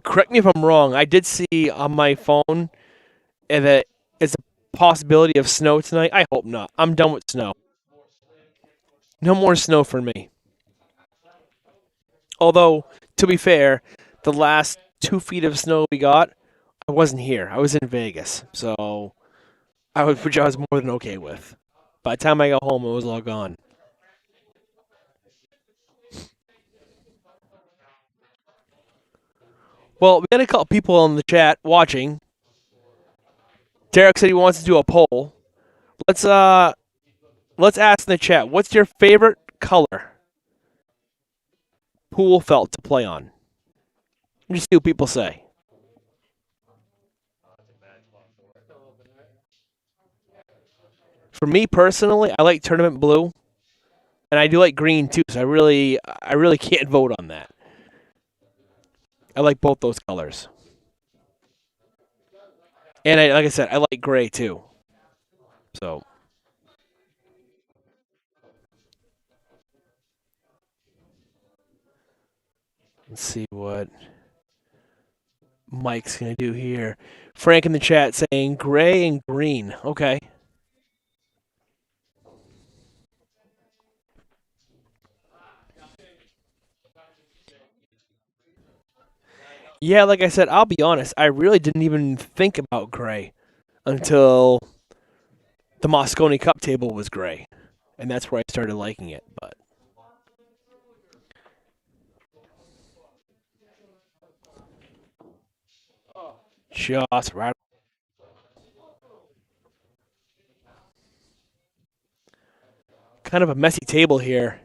correct me if I'm wrong, I did see on my phone that it's a possibility of snow tonight. I hope not. I'm done with snow. No more snow for me. Although, to be fair, the last 2 feet of snow we got, I wasn't here. I was in Vegas, so which I was more than okay with. By the time I got home, it was all gone. Well, we had a couple people in the chat watching. Derek said he wants to do a poll. Let's uh let's ask in the chat, what's your favorite color pool felt to play on? Just see what people say. For me personally, I like tournament blue, and I do like green too. So I really can't vote on that. I like both those colors, and like I said, I like gray too. So let's see what Mike's gonna do here. Frank in the chat saying gray and green. Okay. Yeah, like I said, I'll be honest. I really didn't even think about gray until the Moscone Cup table was gray, and that's where I started liking it. But just right, kind of a messy table here.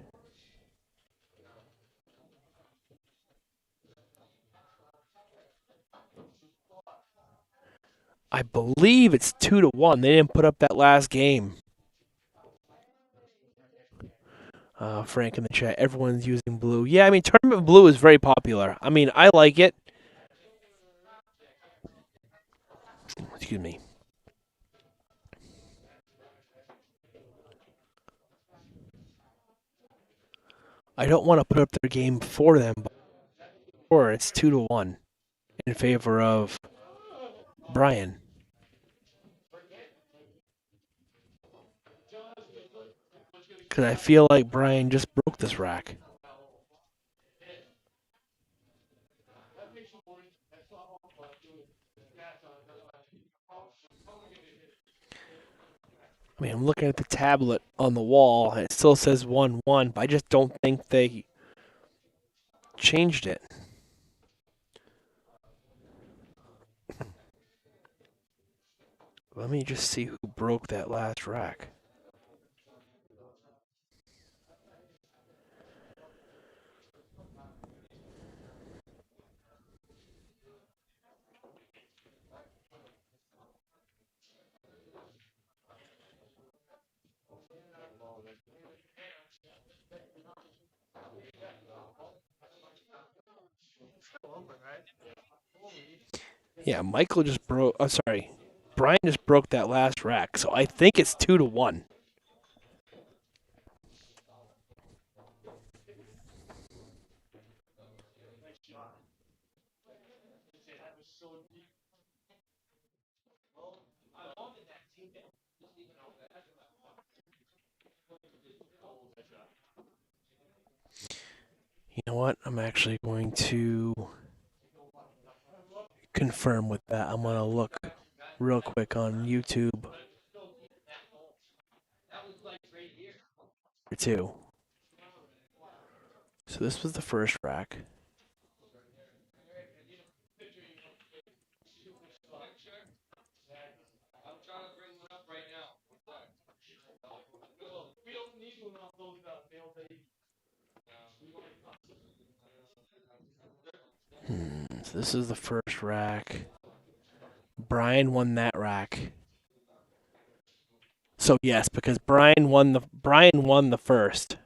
I believe it's 2-1. They didn't put up that last game. Frank in the chat. Everyone's using blue. Yeah, I mean tournament blue is very popular. I mean I like it. Excuse me. I don't want to put up their game for them, but it's 2-1 in favor of Brian. Because I feel like Brian just broke this rack. I mean, I'm looking at the tablet on the wall, and it still says 1-1, but I just don't think they changed it. Let me just see who broke that last rack. Yeah, Michael just broke. I'm sorry, Brian just broke that last rack, so I think it's 2-1. You know what? I'm actually going to confirm with that. I'm gonna look real quick on YouTube too. So this was the first rack. So this is the first rack. Brian won that rack. So yes, because Brian won the first,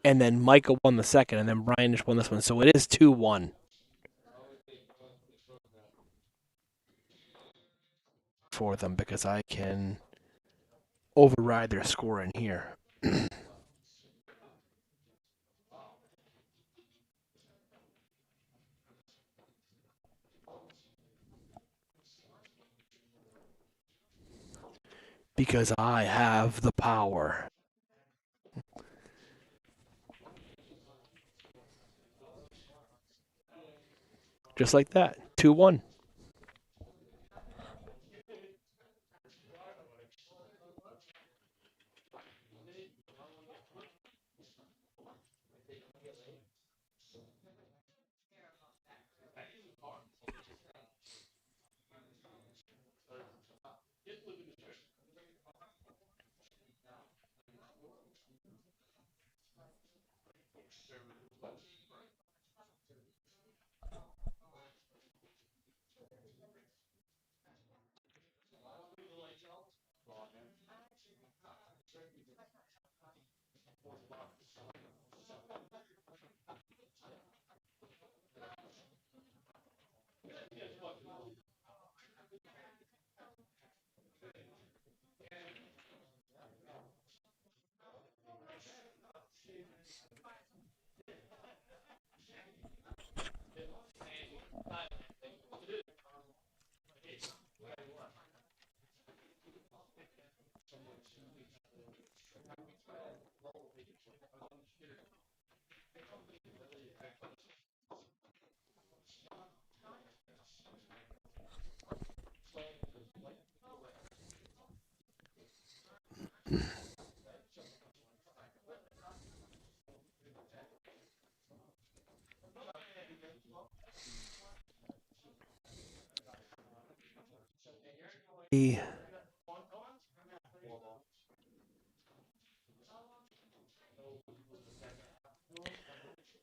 and then Michael won the second, and then Brian just won this one. So it is 2-1 for them because I can override their score in here. Because I have the power. Just like that. 2-1.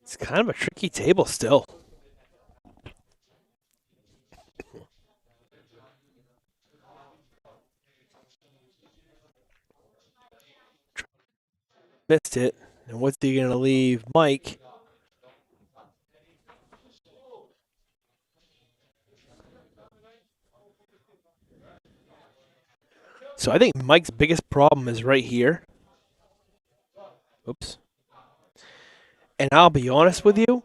It's kind of a tricky table still. Missed it. And what's he going to leave? Mike. So I think Mike's biggest problem is right here. Oops. And I'll be honest with you,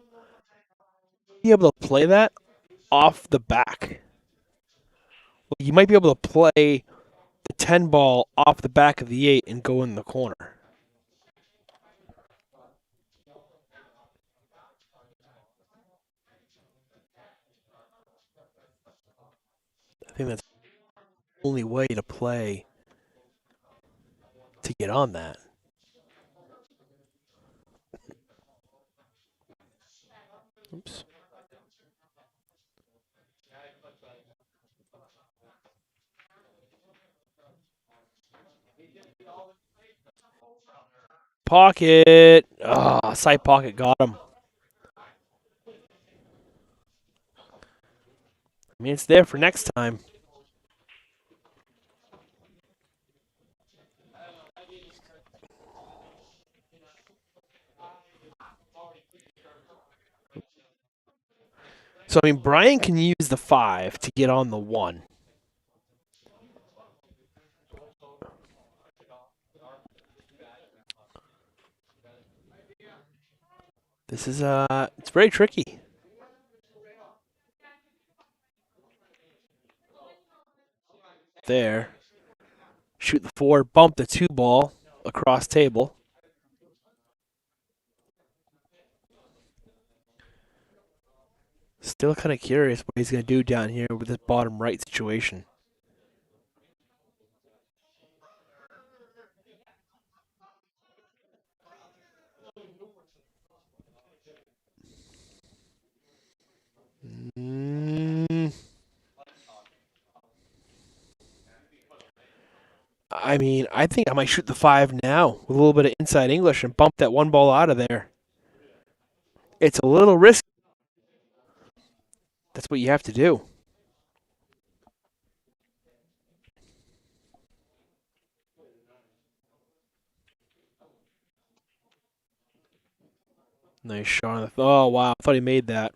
be able to play that off the back. You might be able to play the 10 ball off the back of the 8 and go in the corner. I think that's the only way to play to get on that. Oops. Pocket. Ah, side pocket got him. I mean, it's there for next time. So, I mean, Brian can use the 5 to get on the 1. This is, it's very tricky. There. Shoot the 4, bump the 2 ball across table. Still kind of curious what he's going to do down here with this bottom right situation. I mean, I think I might shoot the 5 now with a little bit of inside English and bump that 1 ball out of there. It's a little risky. That's what you have to do. Nice shot on the. Oh, wow. I thought he made that.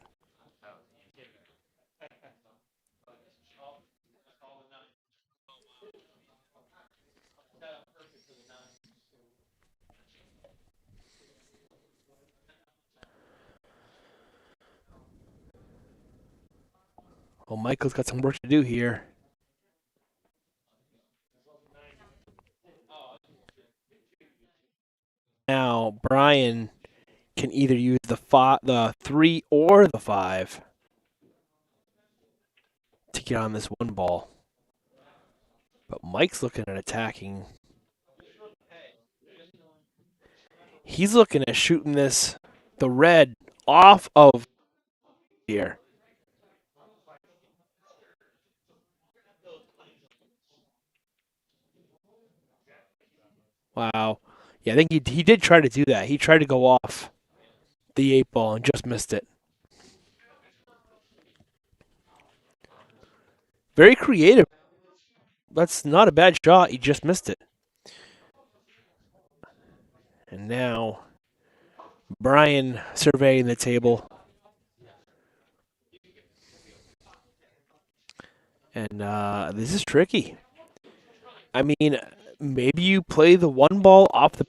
Well, Michael's got some work to do here. Now, Brian can either use the 3 or the 5 to get on this one ball. But Mike's looking at attacking. He's looking at shooting the red, off of here. Wow. Yeah, I think he did try to do that. He tried to go off the 8 ball and just missed it. Very creative. That's not a bad shot. He just missed it. And now Brian surveying the table. And this is tricky. I mean, maybe you play the 1 ball off the.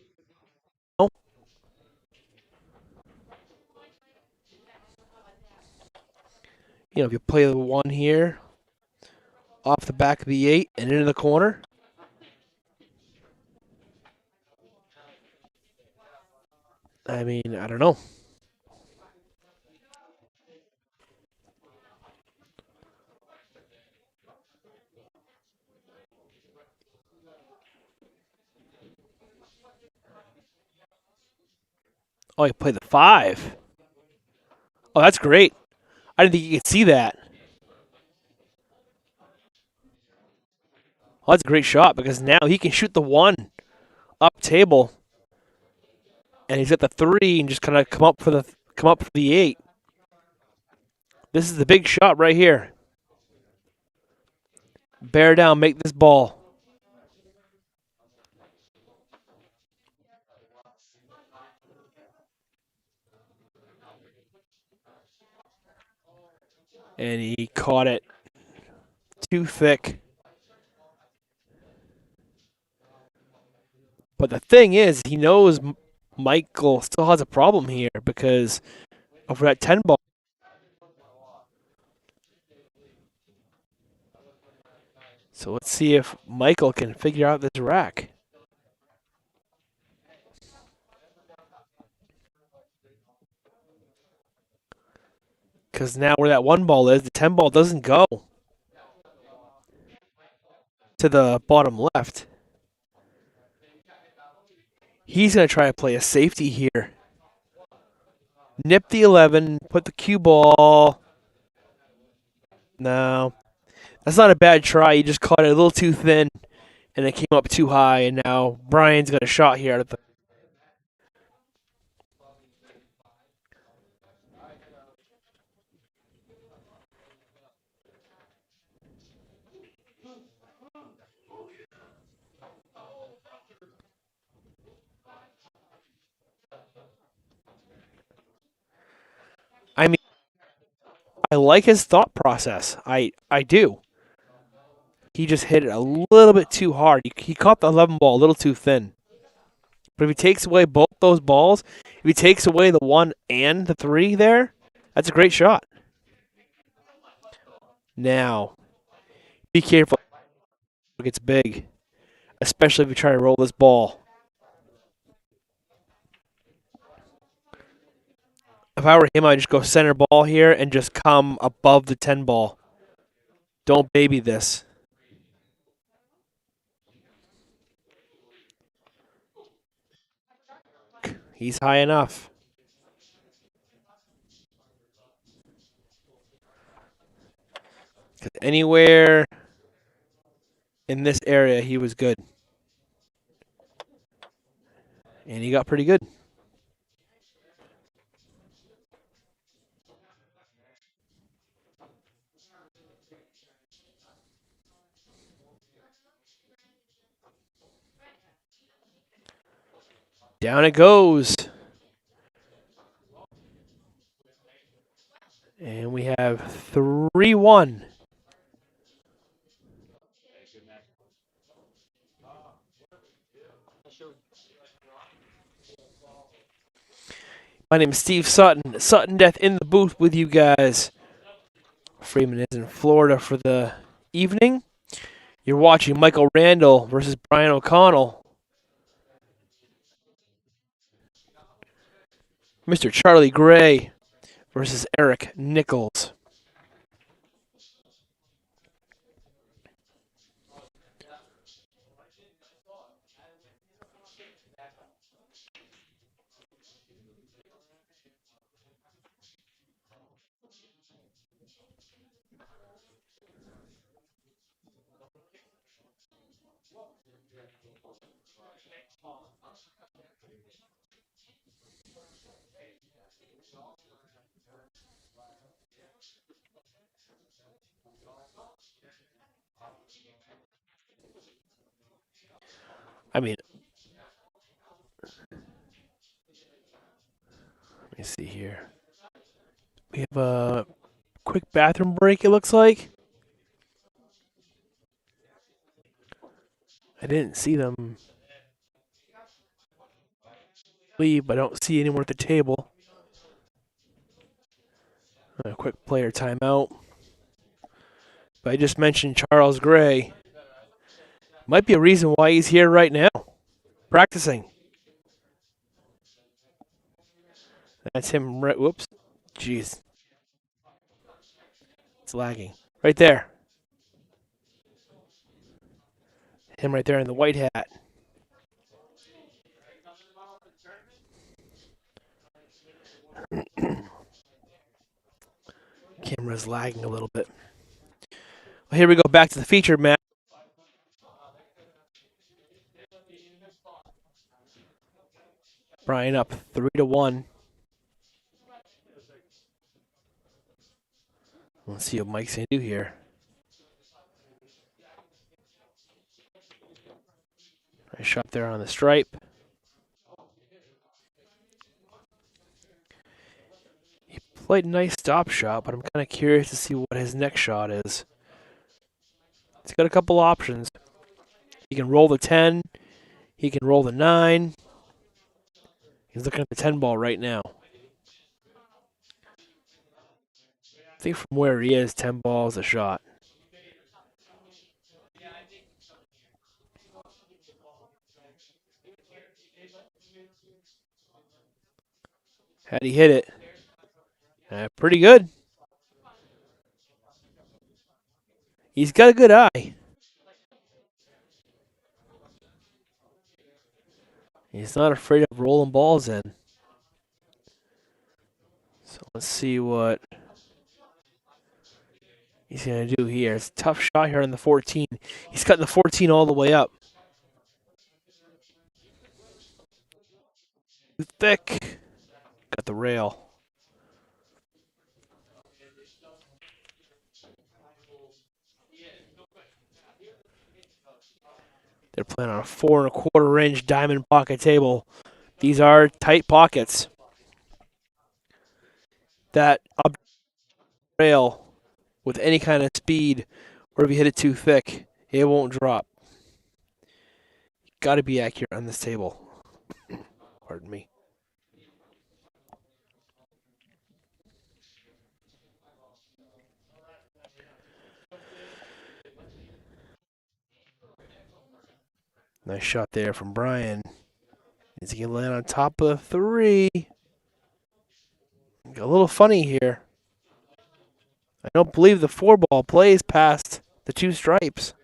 If you play the 1 here, off the back of the 8 and into the corner. I mean, I don't know. Oh, you play the 5. Oh, that's great. I didn't think you could see that. Oh, that's a great shot because now he can shoot the 1 up table, and he's at the 3 and just kind of come up for the 8. This is the big shot right here. Bear down, make this ball. And he caught it too thick. But the thing is, he knows Michael still has a problem here because of that 10 ball. So let's see if Michael can figure out this rack. Because now where that 1 ball is, the 10 ball doesn't go to the bottom left. He's going to try to play a safety here. Nip the 11, put the cue ball. No, that's not a bad try. He just caught it a little too thin, and it came up too high, and now Brian's got a shot here out of the. I mean, I like his thought process. I do. He just hit it a little bit too hard. He caught the 11 ball a little too thin. But if he takes away both those balls, if he takes away the 1 and the 3 there, that's a great shot. Now, be careful. It gets big, especially if you try to roll this ball. If I were him, I'd just go center ball here and just come above the 10 ball. Don't baby this. He's high enough. Anywhere in this area, he was good. And he got pretty good. Down it goes. And we have 3-1. My name is Steve Sutton. Sutton Death in the booth with you guys. Freeman is in Florida for the evening. You're watching Michael Randall versus Brian O'Connell. Mr. Charlie Gray versus Eric Nichols. I mean, let me see here. We have a quick bathroom break, it looks like. I didn't see them leave, but I don't see anyone at the table. A quick player timeout. But I just mentioned Charles Gray. Might be a reason why he's here right now, practicing. That's him. Whoops. Jeez. It's lagging. Right there. Him right there in the white hat. Camera's lagging a little bit. Well, here we go back to the featured match. Brian up 3-1. Let's see what Mike's going to do here. Nice shot there on the stripe. He played a nice stop shot, but I'm kind of curious to see what his next shot is. He's got a couple options. He can roll the 10. He can roll the 9. He's looking at the 10 ball right now. I think from where he is, 10 balls a shot. Had he hit it? Pretty good. He's got a good eye. He's not afraid of rolling balls in. So let's see what he's going to do here. It's a tough shot here on the 14. He's cutting the 14 all the way up. Too thick. Got the rail. They're playing on a 4.25-inch diamond pocket table. These are tight pockets. That up rail with any kind of speed, or if you hit it too thick, it won't drop. Got to be accurate on this table. Pardon me. Nice shot there from Brian. Is he going to land on top of the 3? A little funny here. I don't believe the 4 ball plays past the 2 stripes.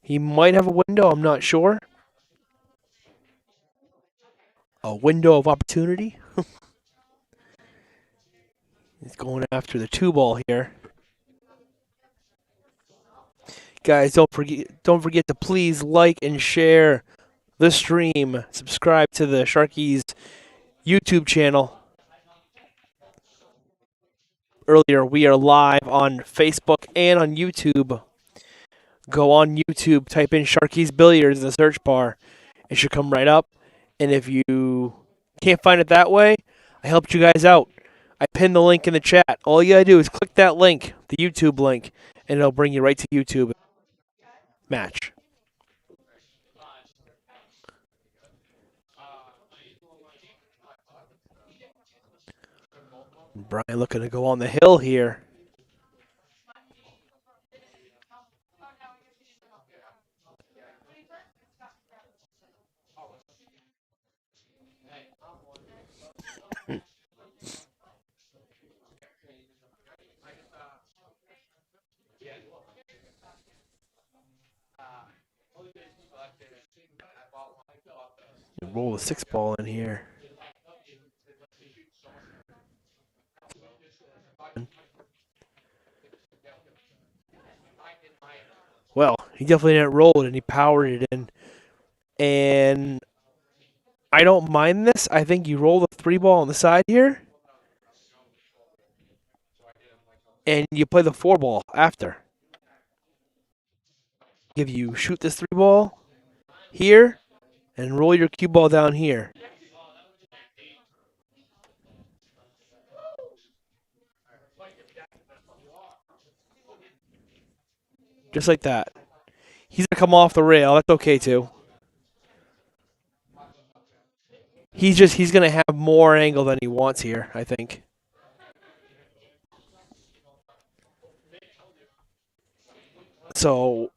He might have a window, I'm not sure. A window of opportunity. He's going after the 2 ball here. Guys, don't forget to please like and share the stream. Subscribe to the Sharkys YouTube channel. Earlier, we are live on Facebook and on YouTube. Go on YouTube, type in Sharkys Billiards in the search bar. It should come right up. And if you can't find it that way, I helped you guys out. I pinned the link in the chat. All you gotta do is click that link, the YouTube link, and it'll bring you right to YouTube match. Brian looking to go on the hill here. You roll the 6 ball in here. Well, he definitely didn't roll it, and he powered it in. And I don't mind this. I think you roll the 3 ball on the side here, and you play the 4 ball after. If you shoot this 3 ball here and roll your cue ball down here. Just like that. He's going to come off the rail. That's okay, too. He's going to have more angle than he wants here, I think. So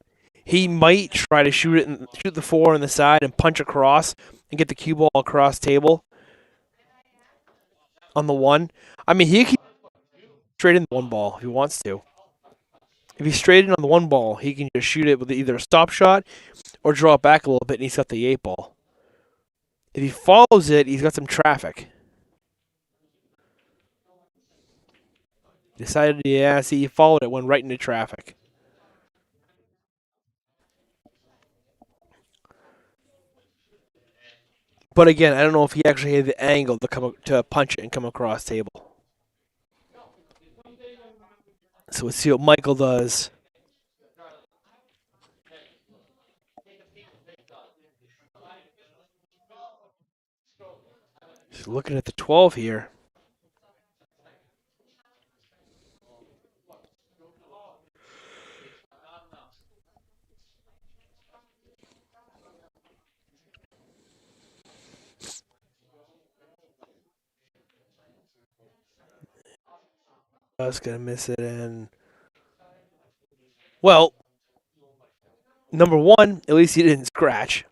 he might try to shoot the 4 on the side and punch across and get the cue ball across table on the 1. I mean, he can straight in the 1 ball if he wants to. If he's straight in on the 1 ball, he can just shoot it with either a stop shot or draw it back a little bit, and he's got the 8 ball. If he follows it, he's got some traffic. Decided, yeah, see, he followed it, went right into traffic. But again, I don't know if he actually had the angle to punch it and come across table. So let's see what Michael does. Just looking at the 12 here. I was going to miss it. And, well, number 1, at least he didn't scratch.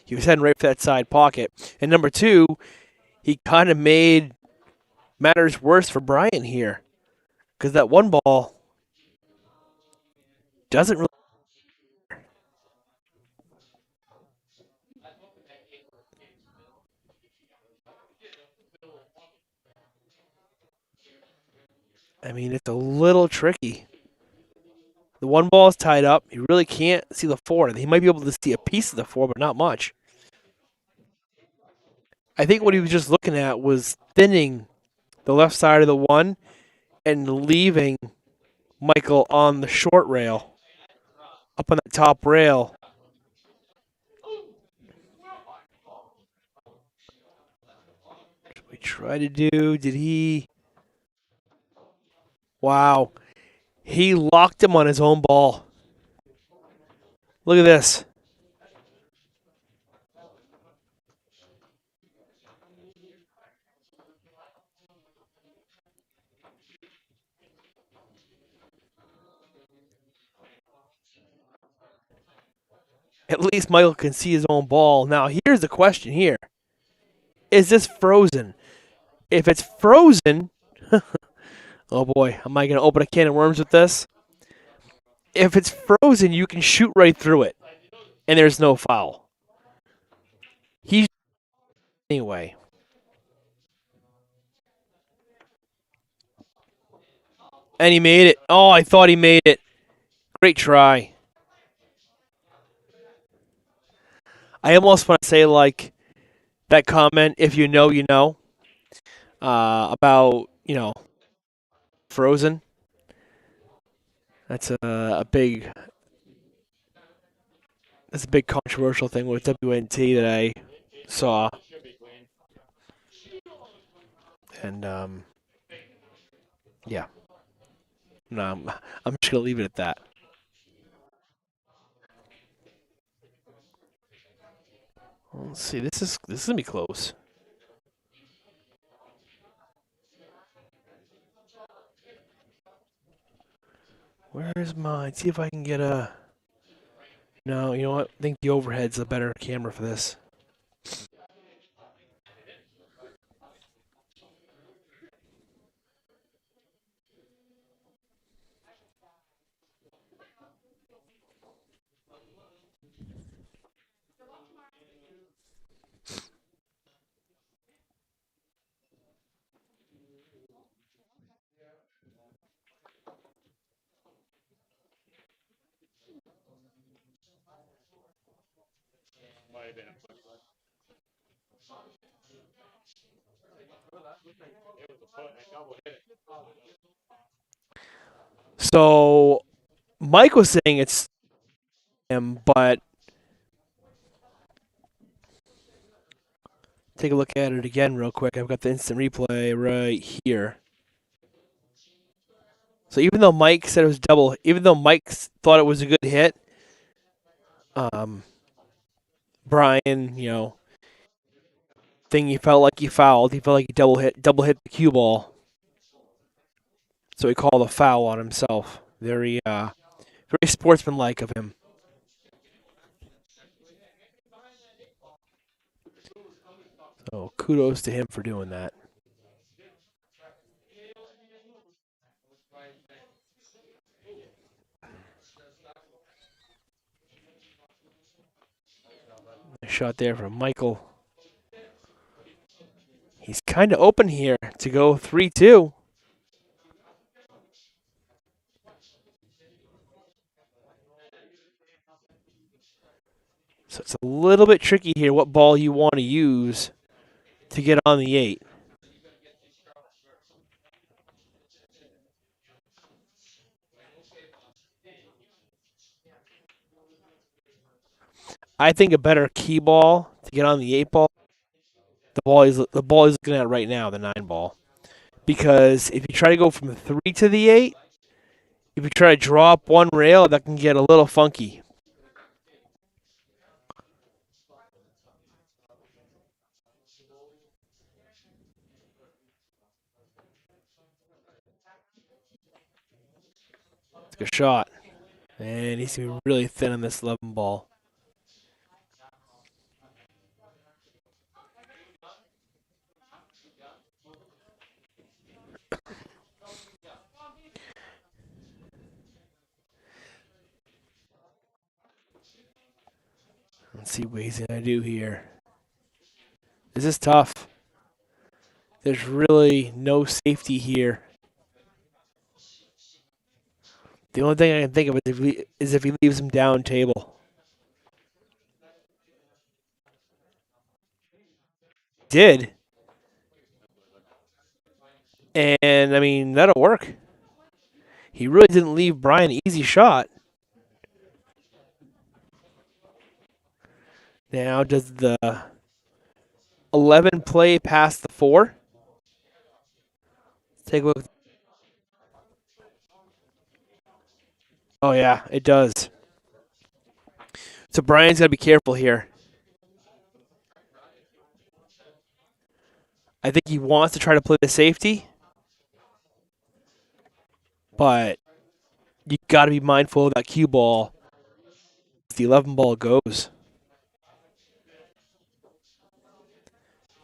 He was heading right for that side pocket. And number 2, he kind of made matters worse for Brian here. Because that 1 ball doesn't really. I mean, it's a little tricky. The 1 ball is tied up. He really can't see the 4. He might be able to see a piece of the 4, but not much. I think what he was just looking at was thinning the left side of the 1 and leaving Michael on the short rail, up on the top rail. What we try to do? Did he? Wow. He locked him on his own ball. Look at this. At least Michael can see his own ball. Now, here's the question here. Is this frozen? If it's frozen, oh boy, am I going to open a can of worms with this? If it's frozen, you can shoot right through it, and there's no foul. He's anyway. And he made it. Oh, I thought he made it. Great try. I almost want to say, like, that comment, if you know, you know, about, Frozen. That's that's a big controversial thing with WNT that I saw. And, yeah. No, I'm just going to leave it at that. Let's see. This is going to be close. Where's mine? See if I can get a. No, you know what? I think the overhead's a better camera for this. So Mike was saying it's him, but take a look at it again real quick. I've got the instant replay right here. So even though Mike said it was double, even though Mike thought it was a good hit, Brian, thing he felt like he fouled. He felt like he double hit the cue ball. So he called a foul on himself. Very sportsmanlike of him. So kudos to him for doing that. Nice shot there from Michael. He's kind of open here to go 3-2. So it's a little bit tricky here what ball you want to use to get on the 8. I think a better key ball to get on the 8 ball, the ball he's looking at right now, the 9 ball. Because if you try to go from the 3 to the 8, if you try to draw up one rail, that can get a little funky. It's a good shot. And he's going to be really thin on this 11 ball. Let's see what he's going to do here. This is tough. There's really no safety here. The only thing I can think of is if he leaves him down table. Did. And, I mean, that'll work. He really didn't leave Brian an easy shot. Now, does the 11 play past the 4? Take a look. Oh, yeah, it does. So Brian's got to be careful here. I think he wants to try to play the safety, but you got to be mindful of that cue ball. If the 11 ball goes,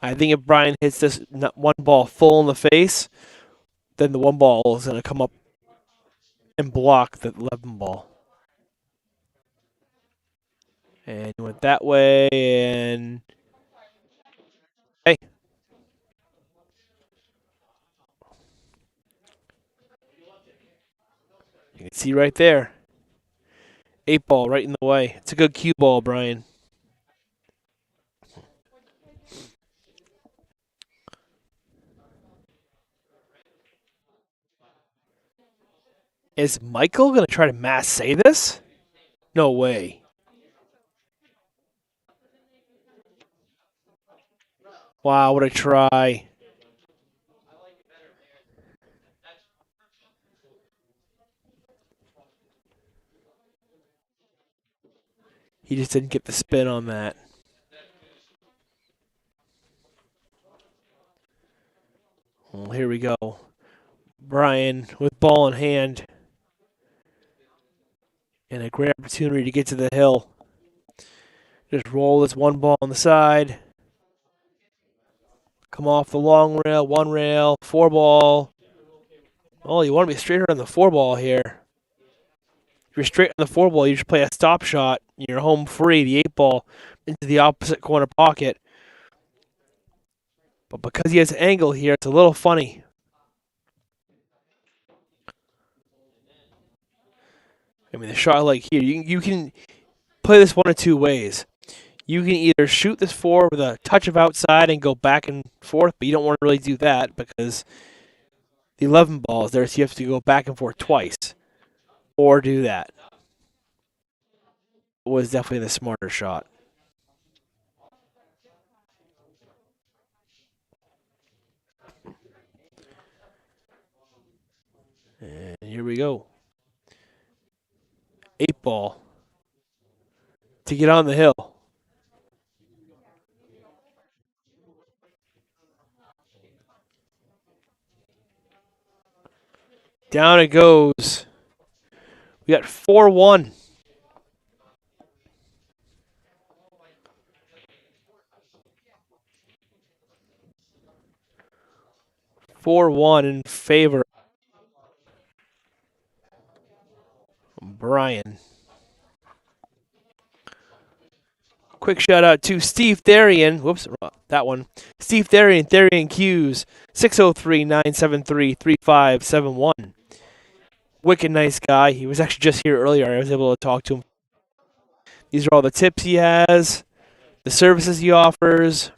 I think if Brian hits this one ball full in the face, then the 1 ball is going to come up and block the 11 ball. And he went that way, and hey. You can see right there. 8 ball right in the way. It's a good cue ball, Brian. Is Michael going to try to mass say this? No way. Wow, what a try. He just didn't get the spin on that. Well, here we go. Brian with ball in hand. And a great opportunity to get to the hill. Just roll this 1 ball on the side. Come off the long rail, 1 rail, 4 ball. Oh, you want to be straighter on the 4 ball here. If you're straight on the 4 ball, you just play a stop shot. You're home free, the 8 ball, into the opposite corner pocket. But because he has an angle here, it's a little funny. I mean, the shot like here, you can play this one of 2 ways. You can either shoot this 4 with a touch of outside and go back and forth, but you don't want to really do that because the 11 ball is there, so you have to go back and forth twice. Or do that. It was definitely the smarter shot. And here we go. 8 ball to get on the hill. Down it goes. We got 4-1. 4-1 in favor of Brian. Quick shout out to Steve Therian. Whoops, that one. Steve Therian, Therian Q's, 603-973-3571. Wicked nice guy. He was actually just here earlier. I was able to talk to him. These are all the tips he has, the services he offers.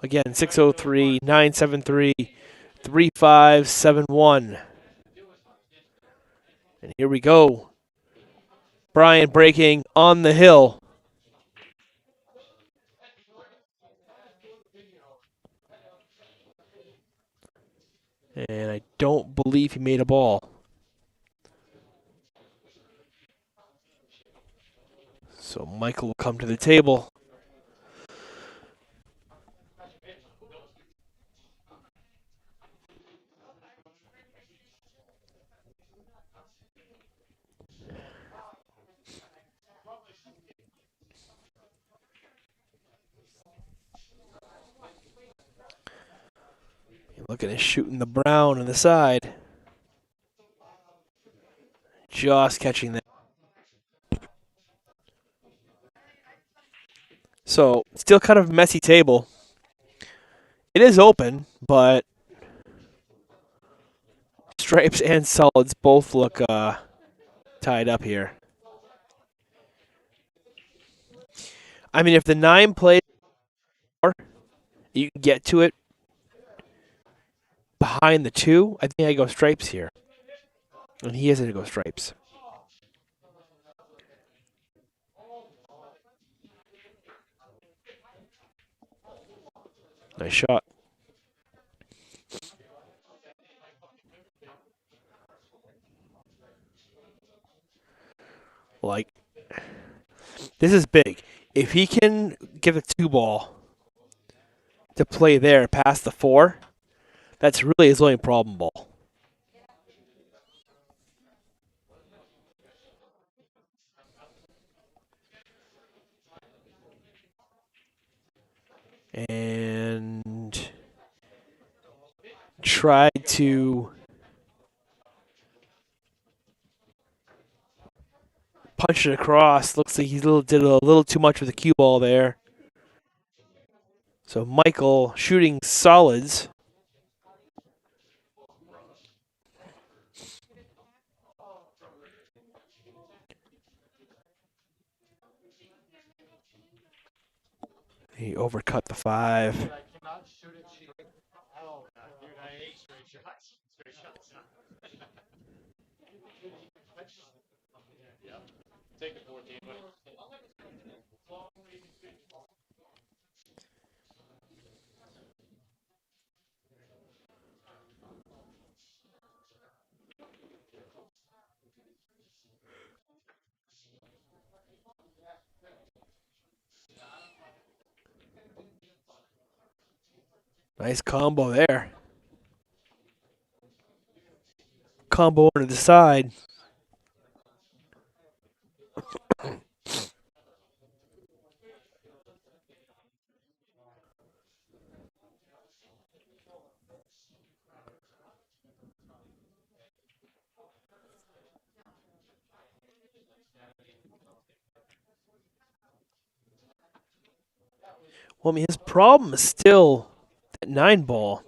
Again, 603-973-3571. And here we go. Brian breaking on the hill. And I don't believe he made a ball. So Michael will come to the table. Looking at shooting the brown on the side. Just catching that. So, still kind of a messy table. It is open, but stripes and solids both look tied up here. I mean, if the 9 plays, you can get to it behind the 2. I think I go stripes here. And he is going to go stripes. Nice shot. Like, this is big. If he can give a 2 ball to play there past the 4, that's really his only problem ball. And tried to punch it across. Looks like he did a little too much with the cue ball there. So Michael shooting solids. He overcut the 5. Nice combo there. Combo to the side. Well, I mean, his problem is still that 9 ball.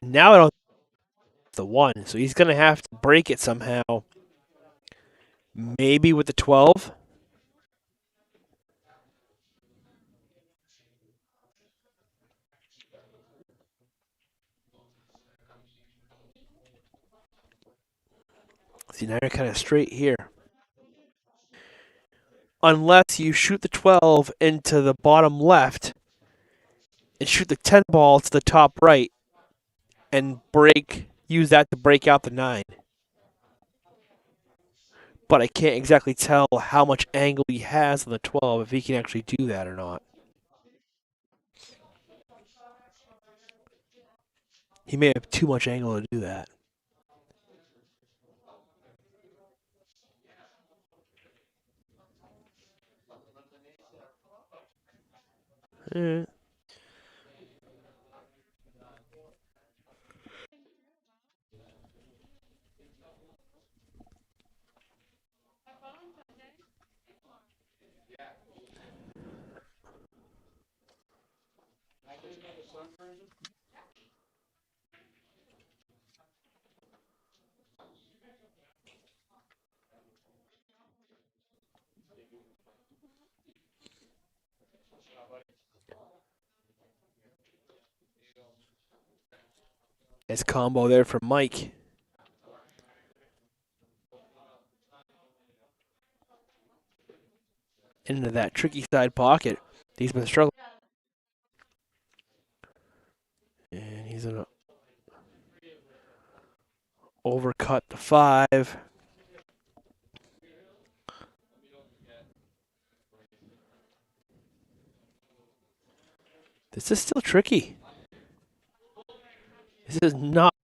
And now I don't the 1, so he's going to have to break it somehow. Maybe with the 12. See, now you're kind of straight here. Unless you shoot the 12 into the bottom left and shoot the 10 ball to the top right and use that to break out the 9. But I can't exactly tell how much angle he has on the 12, if he can actually do that or not. He may have too much angle to do that. Eh. Nice combo there from Mike. Into that tricky side pocket. He's been struggling. And he's going to overcut the 5. This is still tricky. This is not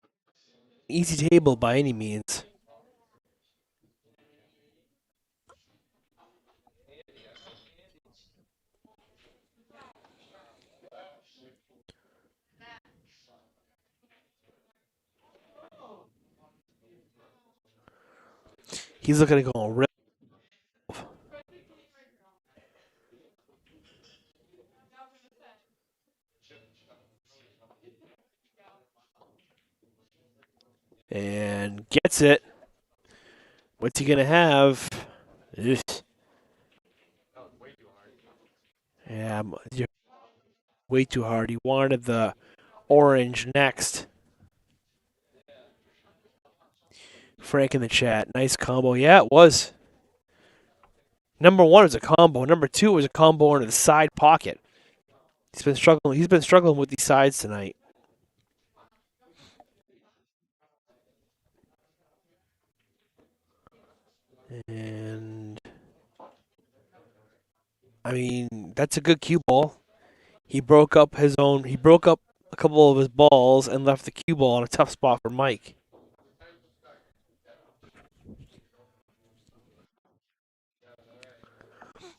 an easy table by any means. He's looking to go real. And gets it. What's he going to have? Ugh. Yeah, you're way too hard. He wanted the orange next. Frank in the chat. Nice combo. Yeah, it was. Number 1 was a combo. Number 2 was a combo into the side pocket. He's been struggling. He's been struggling with these sides tonight. And I mean, that's a good cue ball. He broke up his own. He broke up a couple of his balls and left the cue ball in a tough spot for Mike.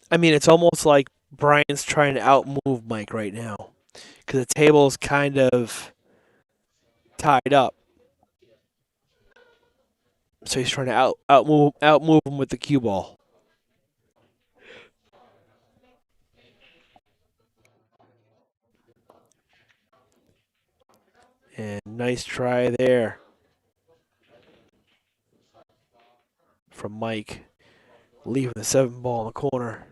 I mean, it's almost like Brian's trying to outmove Mike right now because the table's kind of tied up. So he's trying to outmove him with the cue ball. And nice try there from Mike, leaving the 7 ball in the corner.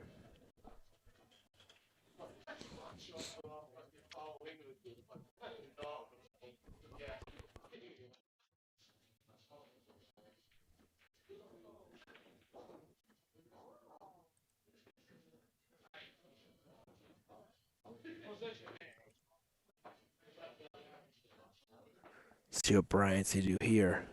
Let's see what Brian's to do here.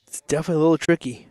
It's definitely a little tricky.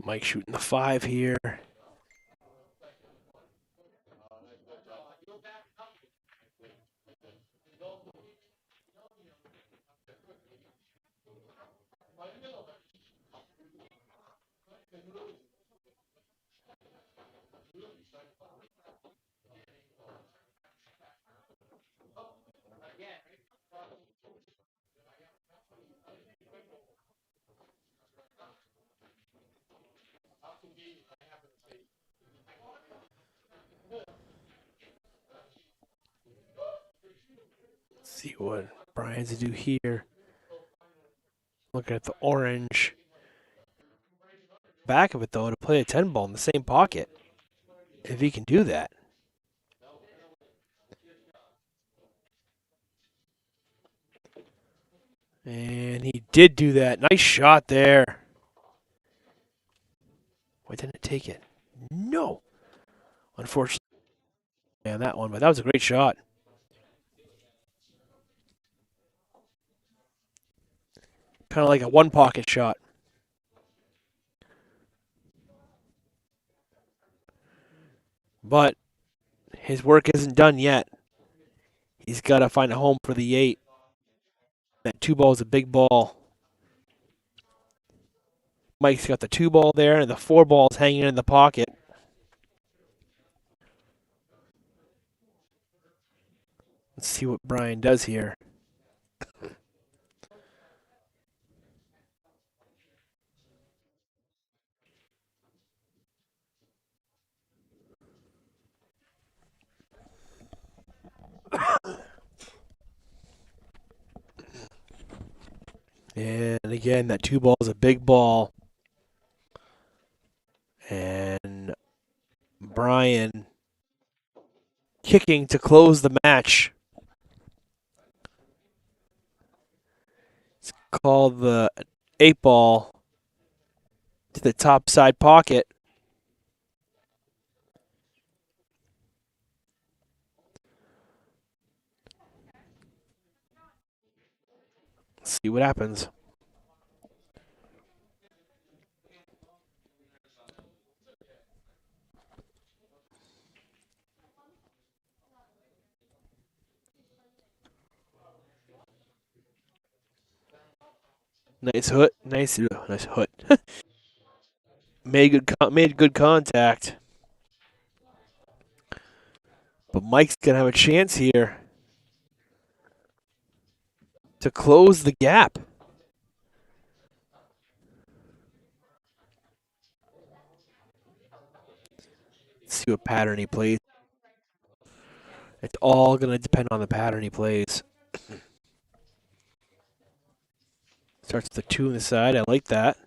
Mike shooting the 5 here. Let's see what Brian's to do here. Looking at the orange. Back of it, though, to play a 10 ball in the same pocket. If he can do that. And he did do that. Nice shot there. Why didn't it take it? No. Unfortunately, on that one, but that was a great shot. Kind of like a one pocket shot. But his work isn't done yet. He's got to find a home for the 8. That 2 ball is a big ball. Mike's got the 2 ball there, and the 4 ball is hanging in the pocket. Let's see what Brian does here. And again, that 2 ball is a big ball. And Brian kicking to close the match. It's called the 8 ball to the top side pocket. Let's see what happens. Nice hook. Nice hook. made good contact. But Mike's gonna have a chance here to close the gap. Let's see what pattern he plays. It's all gonna depend on the pattern he plays. Starts with the 2 on the side. I like that.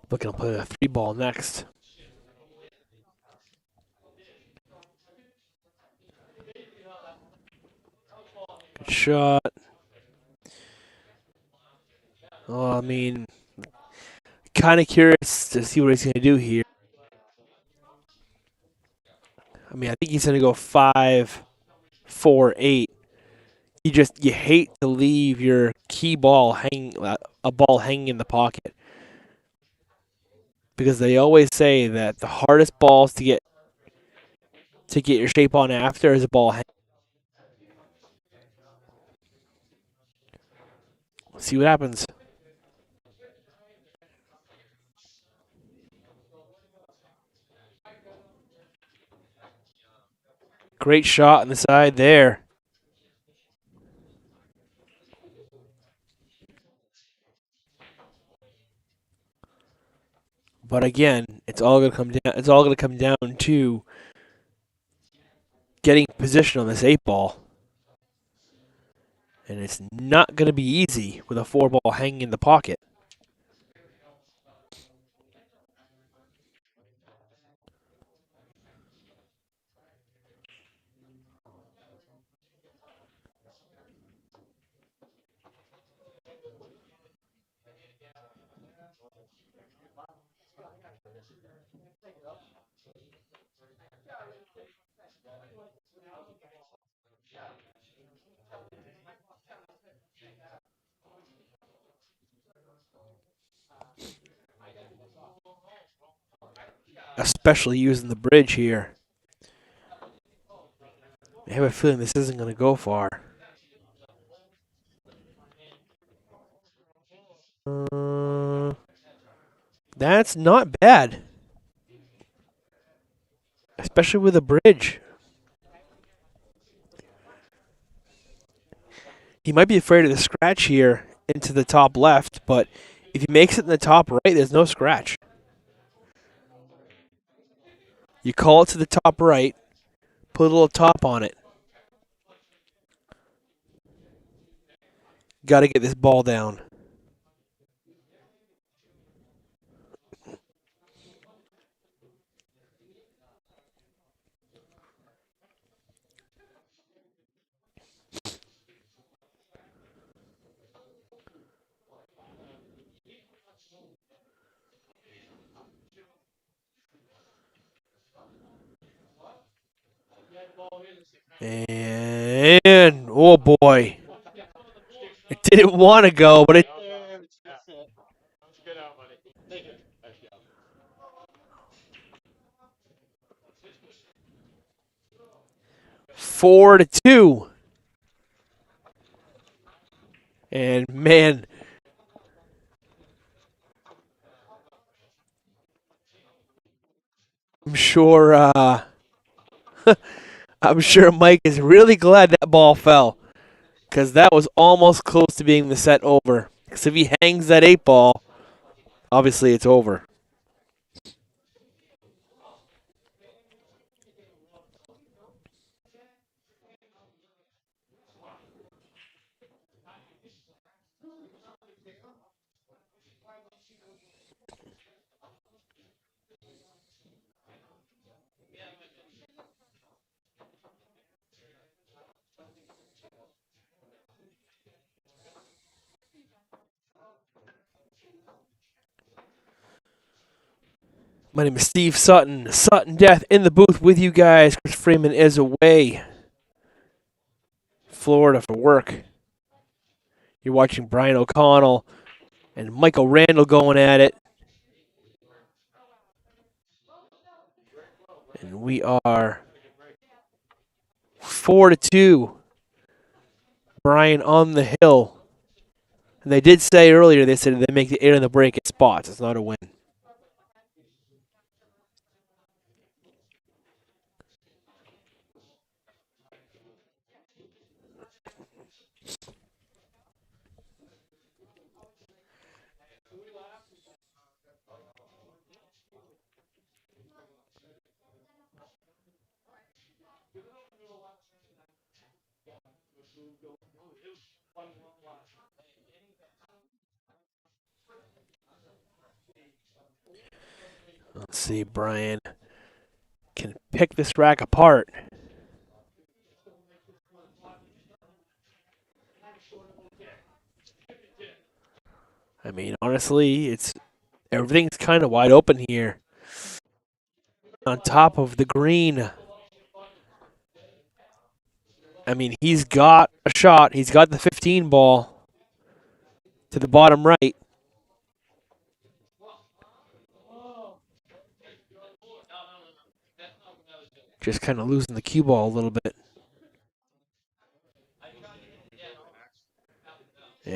Looking to play a 3 ball next. Good shot. Oh, I mean, kind of curious to see what he's going to do here. I mean, I think he's going to go 5, 4, 8. You hate to leave your key ball a ball hanging in the pocket, because they always say that the hardest balls to get your shape on after is a ball hanging. See what happens. Great shot on the side there. But again, it's all gonna come down. It's all gonna come down to getting position on this 8 ball, and it's not gonna be easy with a 4 ball hanging in the pocket. Especially using the bridge here. I have a feeling this isn't gonna go far. Uh, that's not bad, especially with a bridge. He might be afraid of the scratch here into the top left, but if he makes it in the top right, there's no scratch. You call it to the top right, put a little top on it. Got to get this ball down. And, oh boy. It didn't want to go, but it. 4-2. And man, I'm sure. I'm sure Mike is really glad that ball fell, because that was almost close to being the set over. Because if he hangs that 8 ball, obviously it's over. My name is Steve Sutton. Sutton Death in the booth with you guys. Chris Freeman is away, Florida for work. You're watching Brian O'Connell and Michael Randall going at it. And we are 4-2. Brian on the hill. And they did say earlier, they said they make the 8 on the break at spots. It's not a win. Let's see, Brian can pick this rack apart. I mean, honestly, everything's kind of wide open here. On top of the green. I mean, he's got a shot. He's got the 15 ball to the bottom right. Just kind of losing the cue ball a little bit.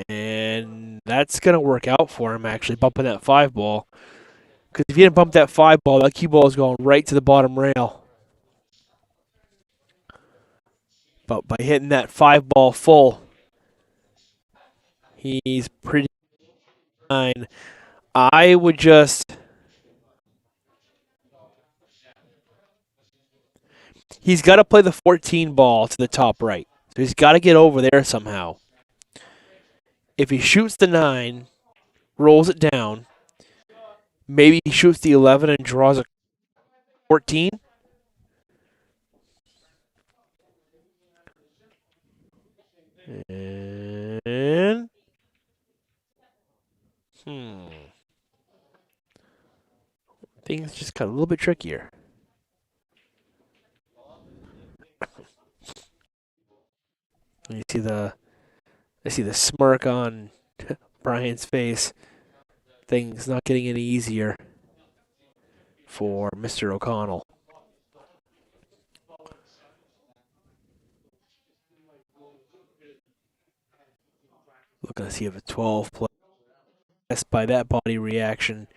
And that's going to work out for him, actually, bumping that 5 ball. Because if he didn't bump that 5 ball, that cue ball is going right to the bottom rail. But by hitting that 5 ball full, he's pretty fine. I would just... He's got to play the 14 ball to the top right. So he's got to get over there somehow. If he shoots the 9, rolls it down, maybe he shoots the 11 and draws a 14. And... Things just got a little bit trickier. You see I see the smirk on Brian's face. Things not getting any easier for Mr. O'Connell. Looking to see if a 12 play. By that body reaction,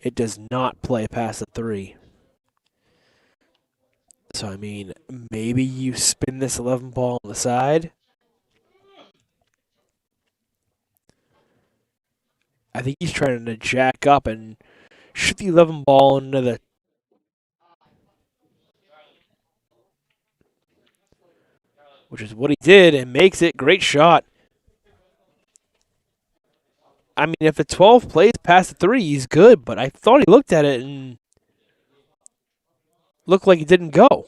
it does not play past the 3. So, I mean, maybe you spin this 11 ball on the side. I think he's trying to jack up and shoot the 11 ball into the... Which is what he did and makes it. Great shot. I mean, if the 12 plays past the 3, he's good, but I thought he looked at it and looked like it didn't go.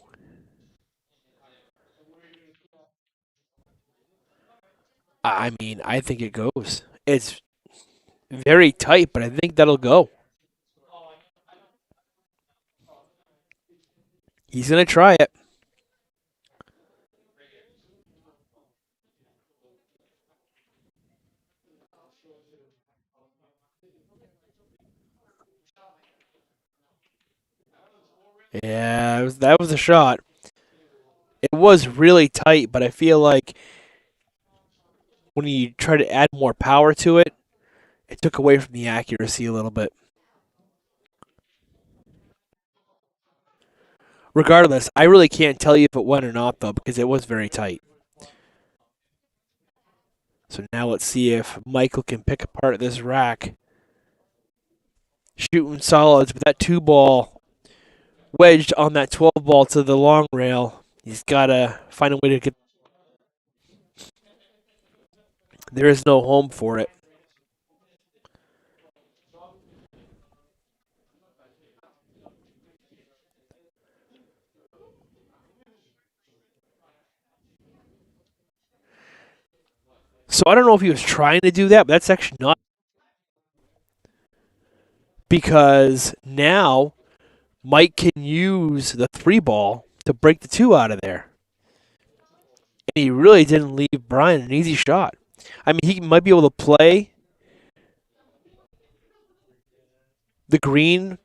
I mean, I think it goes. It's very tight, but I think that'll go. He's going to try it. Yeah, that was a shot. It was really tight, but I feel like when you try to add more power to it, it took away from the accuracy a little bit. Regardless, I really can't tell you if it went or not, though, because it was very tight. So now let's see if Michael can pick apart this rack. Shooting solids with that 2 ball wedged on that 12 ball to the long rail. He's got to find a way to get... There is no home for it. So I don't know if he was trying to do that, but that's actually not. Because now Mike can use the 3 ball to break the 2 out of there. And he really didn't leave Brian an easy shot. I mean, he might be able to play the green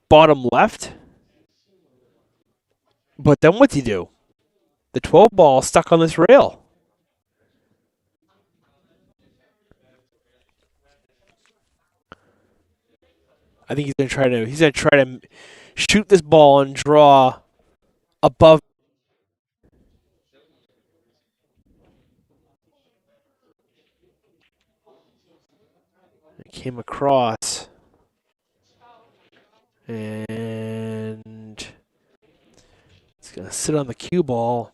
bottom left. But then what's he do? The 12 ball stuck on this rail. I think he's gonna try to shoot this ball and draw above. It came across. And it's gonna sit on the cue ball.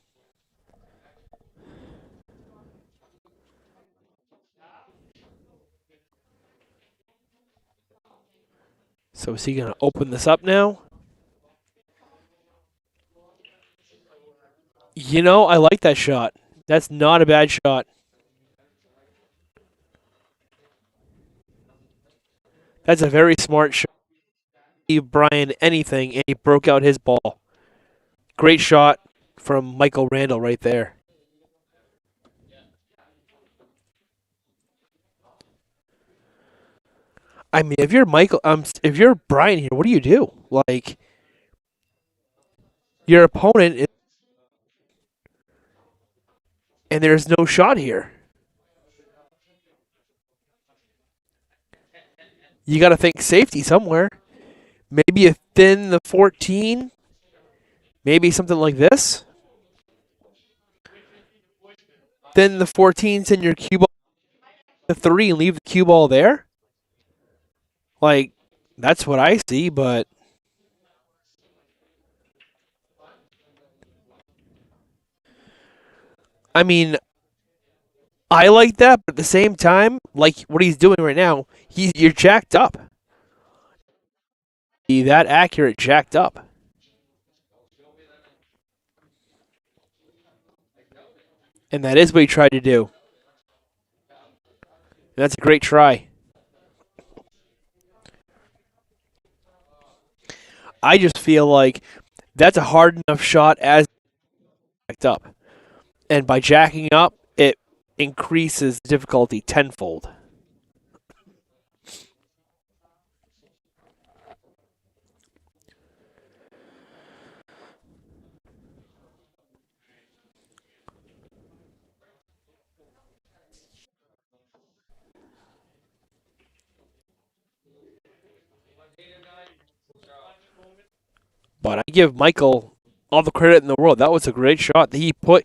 So is he going to open this up now? You know, I like that shot. That's not a bad shot. That's a very smart shot. Give Brian anything, and he broke out his ball. Great shot from Michael Randall right there. I mean, if you're Brian here, what do you do? Like, your opponent is And there's no shot here. You got to think safety somewhere. Maybe you thin the 14. Maybe something like this. Thin the 14, send your cue ball to 3 and leave the cue ball there. Like, that's what I see, but I mean, I like that, but at the same time, like what he's doing right now, you're jacked up. That accurate, jacked up. And that is what he tried to do. And that's a great try. I just feel like that's a hard enough shot as jacked up. And by jacking up, it increases difficulty tenfold. But I give Michael all the credit in the world. That was a great shot. He put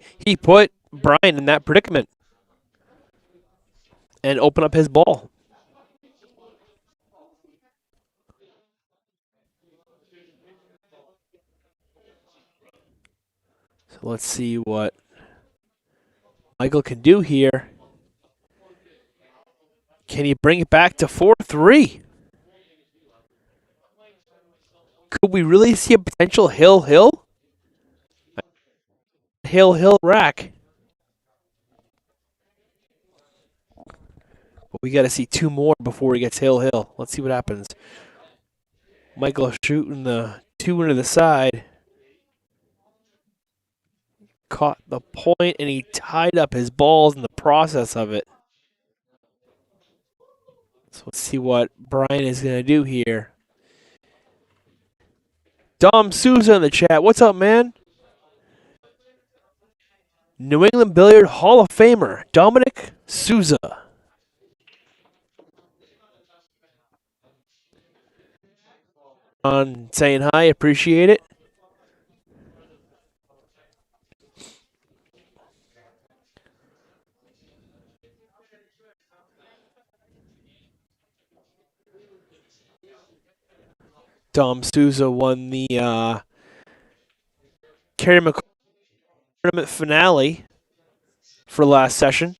Brian in that predicament and opened up his ball. So let's see what Michael can do here. Can he bring it back to 4-3? Could we really see a potential Hill rack? But we got to see 2 more before he gets Hill. Let's see what happens. Michael shooting the 2 into the side. Caught the point, and he tied up his balls in the process of it. So let's see what Brian is going to do here. Dom Souza in the chat. What's up, man? New England Billiard Hall of Famer, Dominic Souza. On saying hi, appreciate it. Dom Souza won the Kerry McCall tournament finale for last session.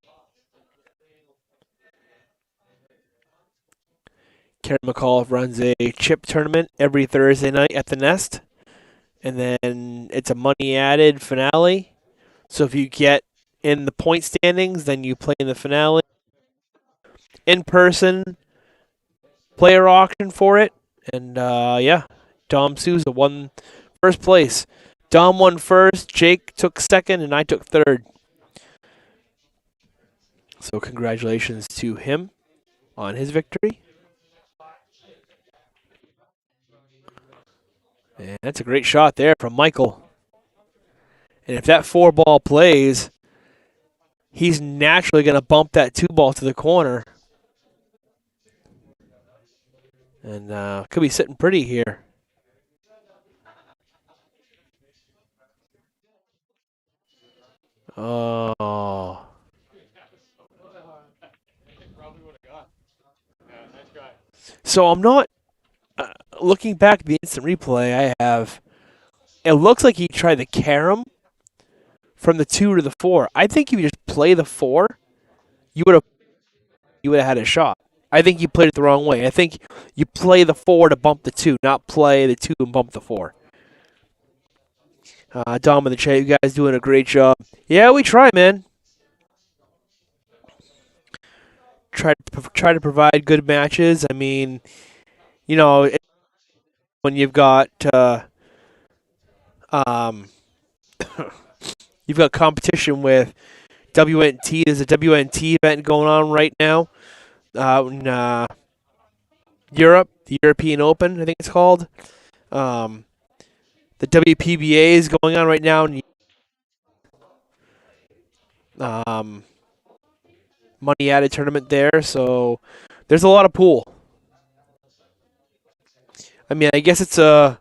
Kerry McCall runs a chip tournament every Thursday night at the Nest. And then it's a money added finale. So if you get in the point standings, then you play in the finale. In person player auction for it. And yeah, Dom Souza won first place. Dom won first, Jake took second, and I took third. So congratulations to him on his victory. And that's a great shot there from Michael. And if that 4-ball plays, he's naturally going to bump that 2-ball to the corner. And could be sitting pretty here. Oh. So I'm not looking back at the instant replay I have. It looks like he tried the carom from the 2 to the 4. I think if you just play the 4, you would have had a shot. I think you played it the wrong way. I think you play the 4 to bump the 2, not play the 2 and bump the 4. Dom in the chat, you guys doing a great job. Yeah, we try, man. Try to provide good matches. I mean, you know, when you've got you've got competition with WNT. There's a WNT event going on right now in Europe, the European Open, I think it's called. The WPBA is going on right now. um, money added tournament there, so there's a lot of pool. I mean, I guess it's a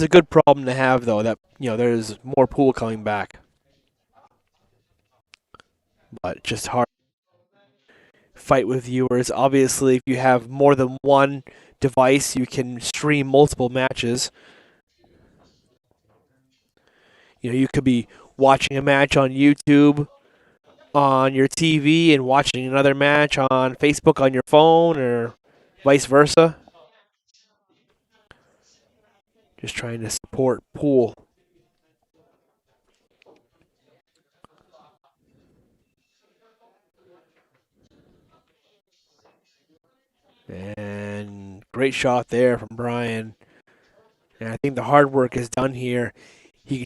good problem to have though that there's more pool coming back, but just hard to fight with viewers. Obviously, if you have more than one device, you can stream multiple matches. You could be watching a match on YouTube on your TV and watching another match on Facebook on your phone or vice versa. Just trying to support pool. And great shot there from Brian. And I think the hard work is done here. He can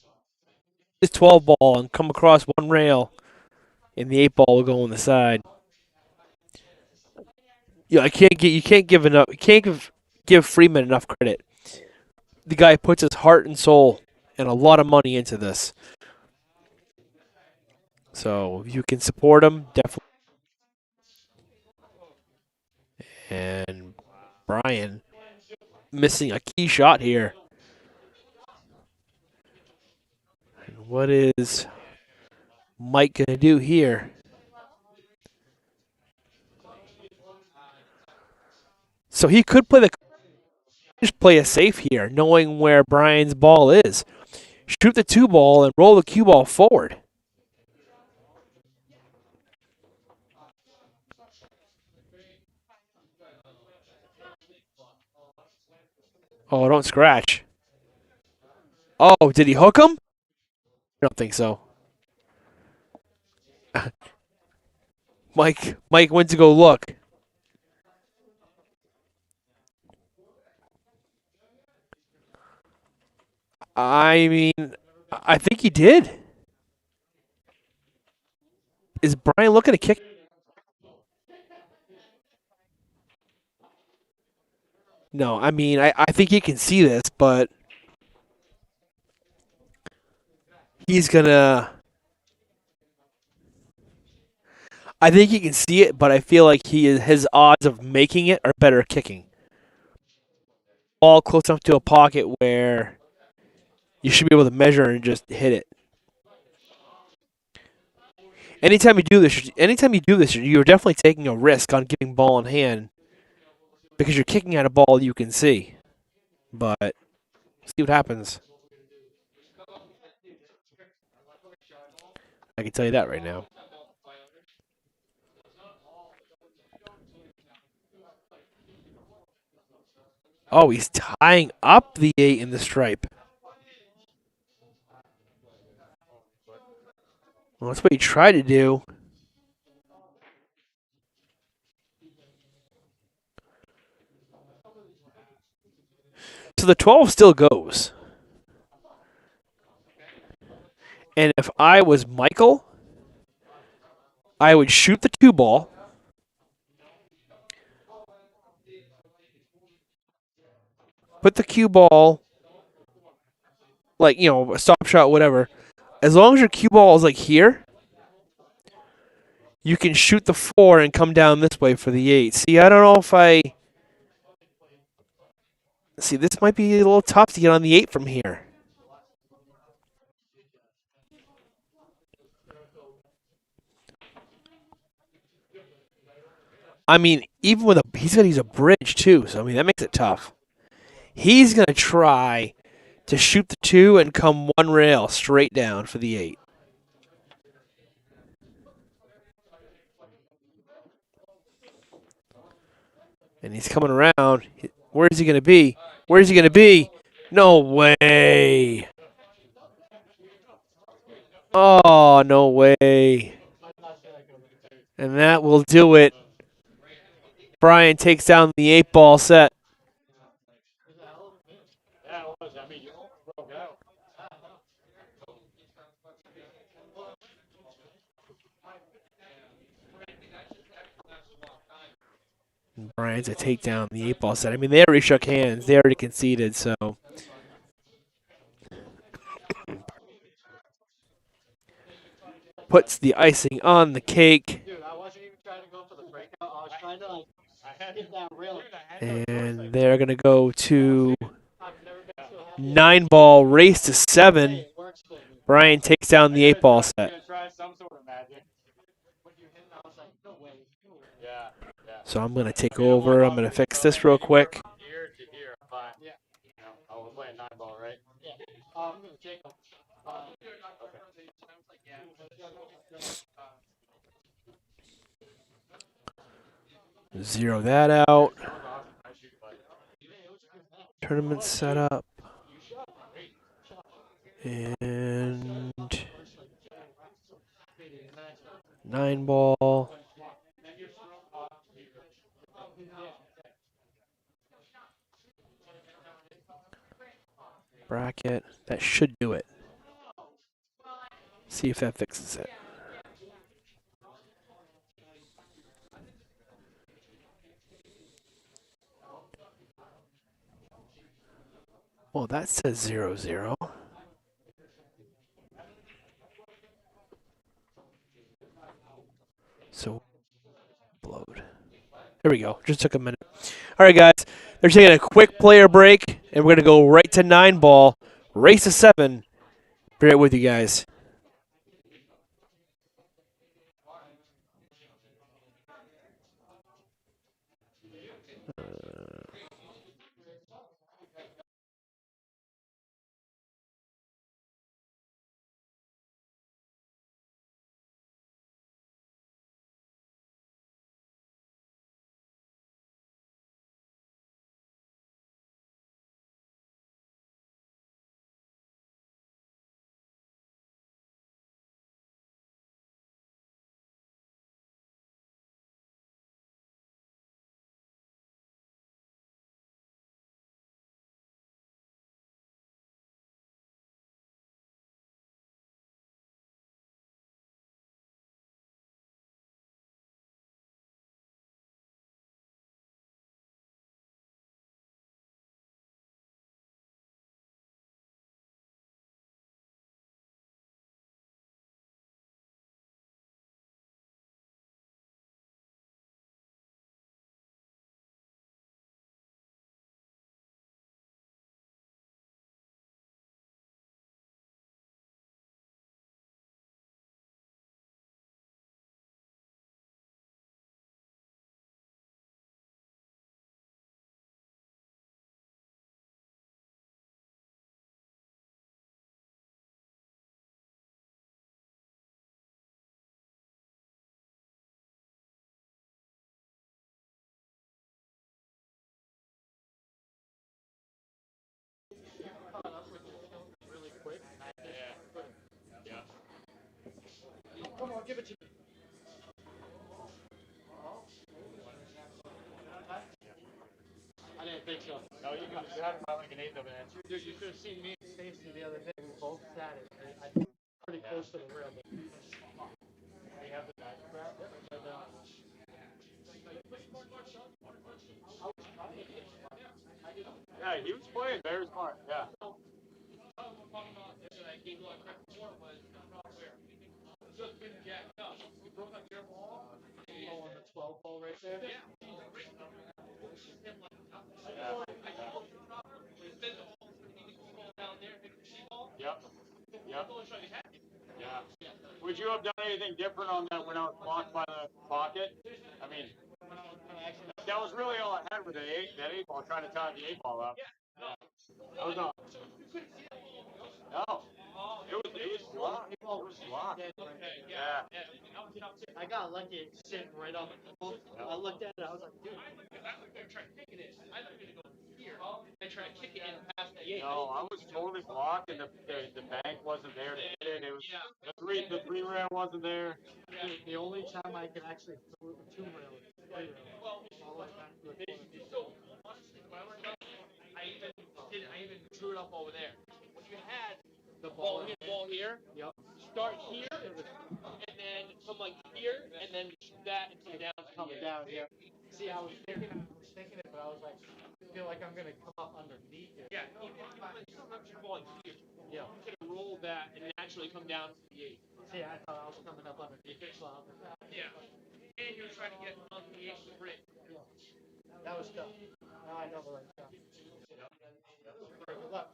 his 12 ball and come across one rail, and the 8 ball will go on the side. I can't get you can't give enough. You can't give Freeman enough credit. The guy puts his heart and soul and a lot of money into this. So if you can support him, definitely. And Brian missing a key shot here. And what is Mike gonna do here? So he could just play it safe here, knowing where Brian's ball is. Shoot the 2 ball and roll the cue ball forward. Oh, don't scratch. Oh, did he hook him? I don't think so. Mike went to go look. I mean, I think he did. Is Brian looking to kick? No, I mean, I think he can see this, but he's gonna. I think he can see it, but I feel like his odds of making it are better kicking. Ball close enough to a pocket where you should be able to measure and just hit it. Anytime you do this, you're definitely taking a risk on getting ball in hand because you're kicking at a ball you can see. But see what happens. I can tell you that right now. Oh, he's tying up the 8 in the stripe. Well, that's what he tried to do. So the 12 still goes. And if I was Michael, I would shoot the 2 ball. Put the cue ball, like, a stop shot, whatever. As long as your cue ball is like here, you can shoot the 4 and come down this way for the 8. See, I don't know if I. See, this might be a little tough to get on the 8 from here. I mean, even with he's gonna use a bridge too, so I mean that makes it tough. He's gonna try to shoot the 2 and come one rail straight down for the 8. And he's coming around. Where is he gonna be? Where is he gonna be? No way. Oh, no way. And that will do it. Brian takes down the 8 ball set. Brian's a takedown the 8 ball set. I mean, they already shook hands. They already conceded, so. puts the icing on the cake. Dude, I wasn't even trying to go for the breakout. I was trying to like get that real. And they're going to go to 9-ball race to 7. Brian takes down the 8-ball set. So I'm going to take over. I'm going to fix this real quick. Here to here, but yeah. I was playing 9-ball, right? Yeah. Jacob. Zero that out. Tournament set up. And 9-ball. Bracket. That should do it. See if that fixes it. Well, that says 0-0. So, load. There we go. Just took a minute. All right, guys. They're taking a quick player break, and we're going to go right to 9-ball. Race to 7. Be right with you guys. I didn't think so. No, you had about like an 8 of an inch. Dude, you should have seen me and Stacy the other day. We both sat it. I think pretty close to the rim. We have the back grab. Yeah, he was playing very smart. Yeah. On the 12 ball right there. Yeah. Yep. Yep. Yeah. Would you have done anything different on that when I was blocked by the pocket? I mean, that was really all I had with that 8-ball, trying to tie the 8-ball up. That was all. No. It was blocked. It was blocked. Yeah. I got lucky sitting right on the pool. I looked at it. I was like, dude. No, I was totally blocked, and the bank wasn't there to hit it. It was the three rail wasn't there. The only time I could actually throw the 2 rail, 3 rail. All the way back to the I even drew it up over there. When you had the ball here, yep. Start here, and then come like here, and then that and come down. Come down, yeah. See, I was thinking it, but I was like, I feel like I'm gonna come up underneath it. Yeah, even when sometimes you're going here. Yeah. roll that and naturally come down to the 8. Yeah, I thought I was coming up on the slab. Yeah. And you're trying to get on the 8 break. Yeah. That was tough. Now I know the right stuff. Good luck.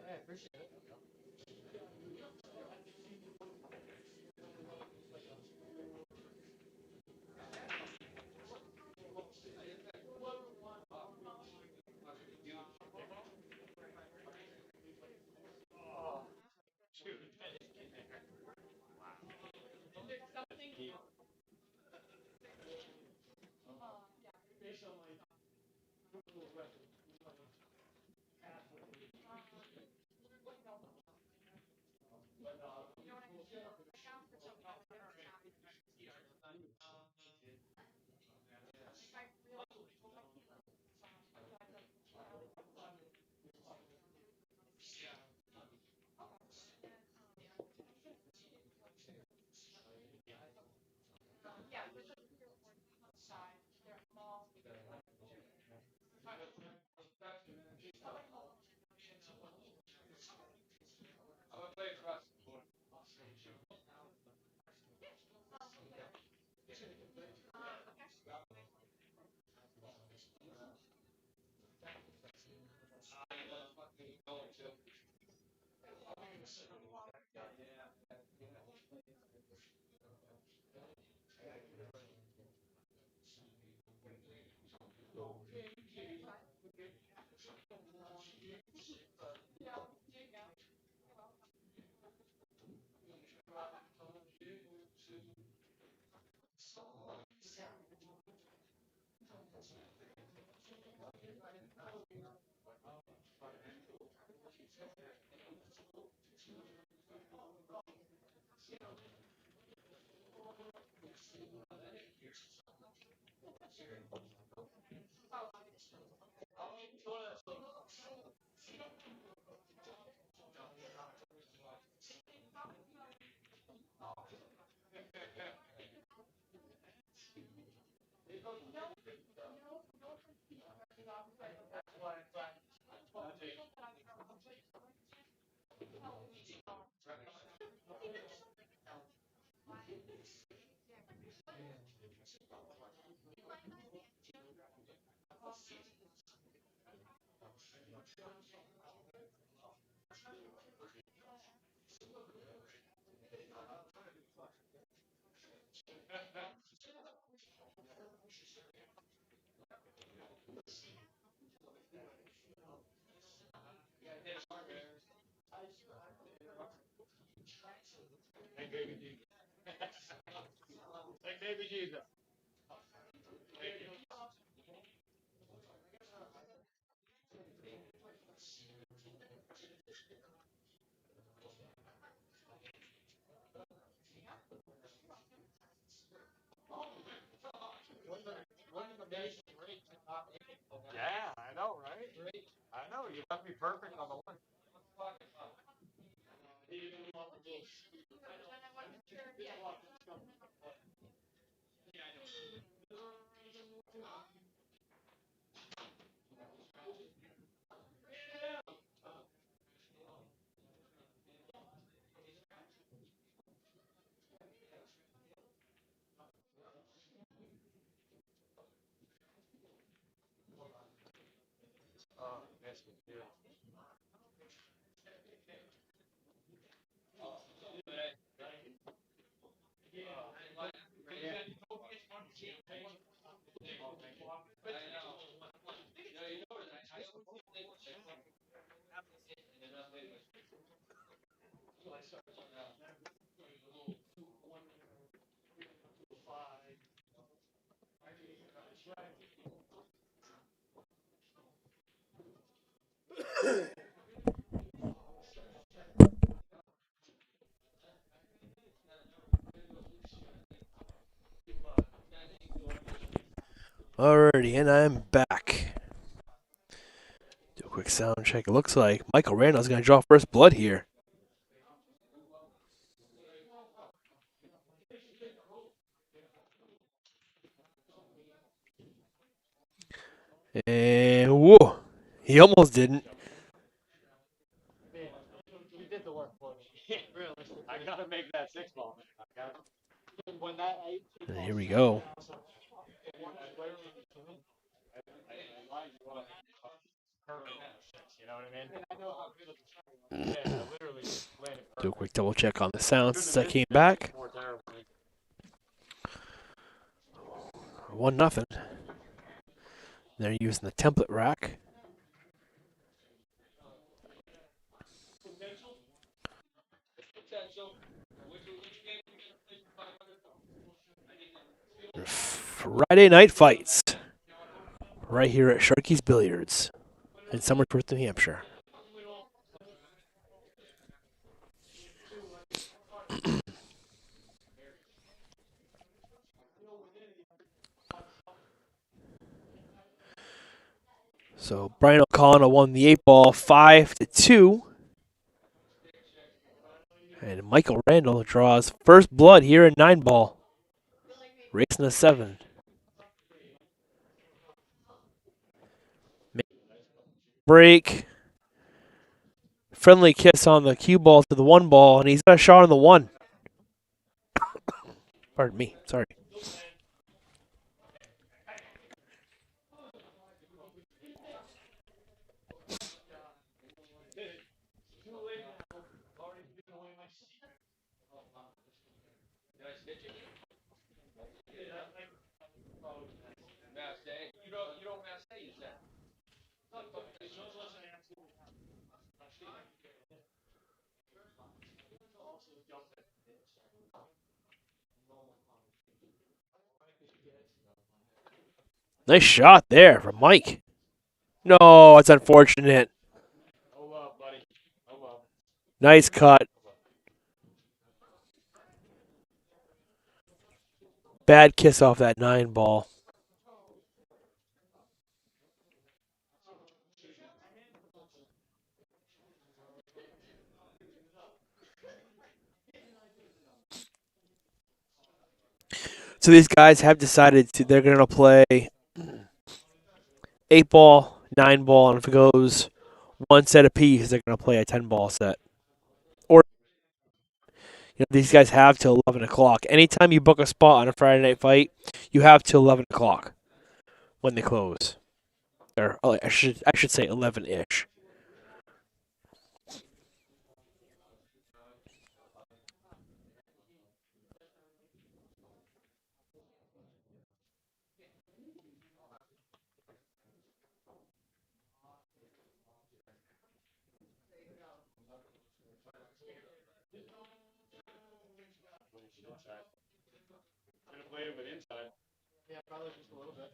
I appreciate it. Like baby Jesus. Like baby Jesus. Yeah, I know, right? I know. You left me perfect on the one. Oh, that's good. Alrighty, and I'm back. Do a quick sound check. It looks like Michael Randall's going to draw first blood here. And whoa, he almost didn't. 6 ball. And here we go. You know what I mean? Yeah, literally just landed Do a perfect. quick double check on the sound since I came back. 1-0. They're using the template rack. Friday night fights right here at Sharkys Billiards in Somersworth, New Hampshire. So Brian O'Connell won the 8-ball 5-2. And Michael Randall draws first blood here in 9-ball. Racing a 7. Break. Friendly kiss on the cue ball to the 1-ball, and he's got a shot on the 1. Pardon me, sorry. Nice shot there from Mike. No, it's unfortunate. No love, buddy. No love. Nice cut. Bad kiss off that 9-ball. So these guys have decided they're going to play 8-ball, 9-ball, and if it goes one set apiece, they're going to play a 10-ball set. Or these guys have till 11 o'clock. Anytime you book a spot on a Friday night fight, you have till 11 o'clock when they close. Or I should say 11-ish. Could have played it with inside. Yeah, probably just a little bit.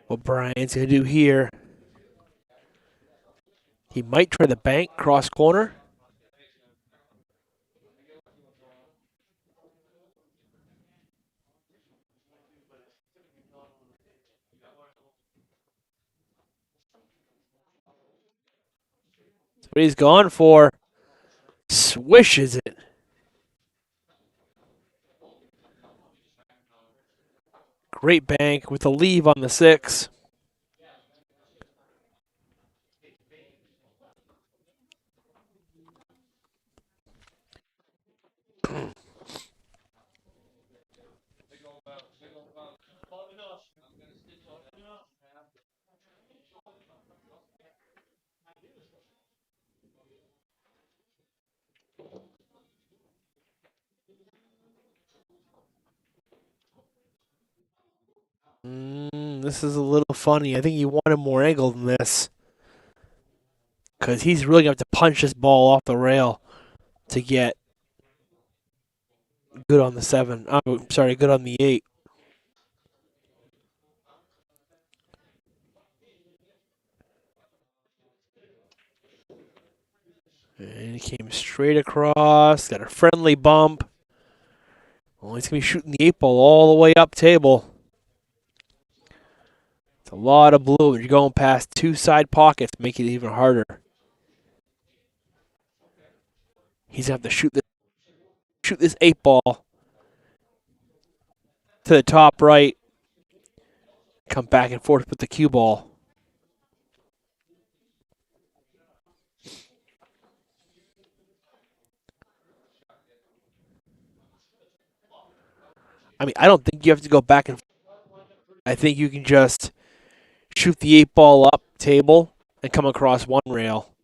What Brian's going to do here, he might try the bank cross corner. That's what he's gone for. Swishes it. Great bank with a leave on the 6. This is a little funny. I think he wanted more angle than this. Because he's really going to have to punch this ball off the rail to get good on the 7. Oh, sorry, good on the 8. And he came straight across. Got a friendly bump. Well, he's going to be shooting the 8-ball all the way up table. It's a lot of blue. You're going past 2 side pockets, make it even harder. He's going to have to shoot this 8-ball to the top right. Come back and forth with the cue ball. I mean, I don't think you have to go back and. I think you can just shoot the 8 ball up table and come across one rail,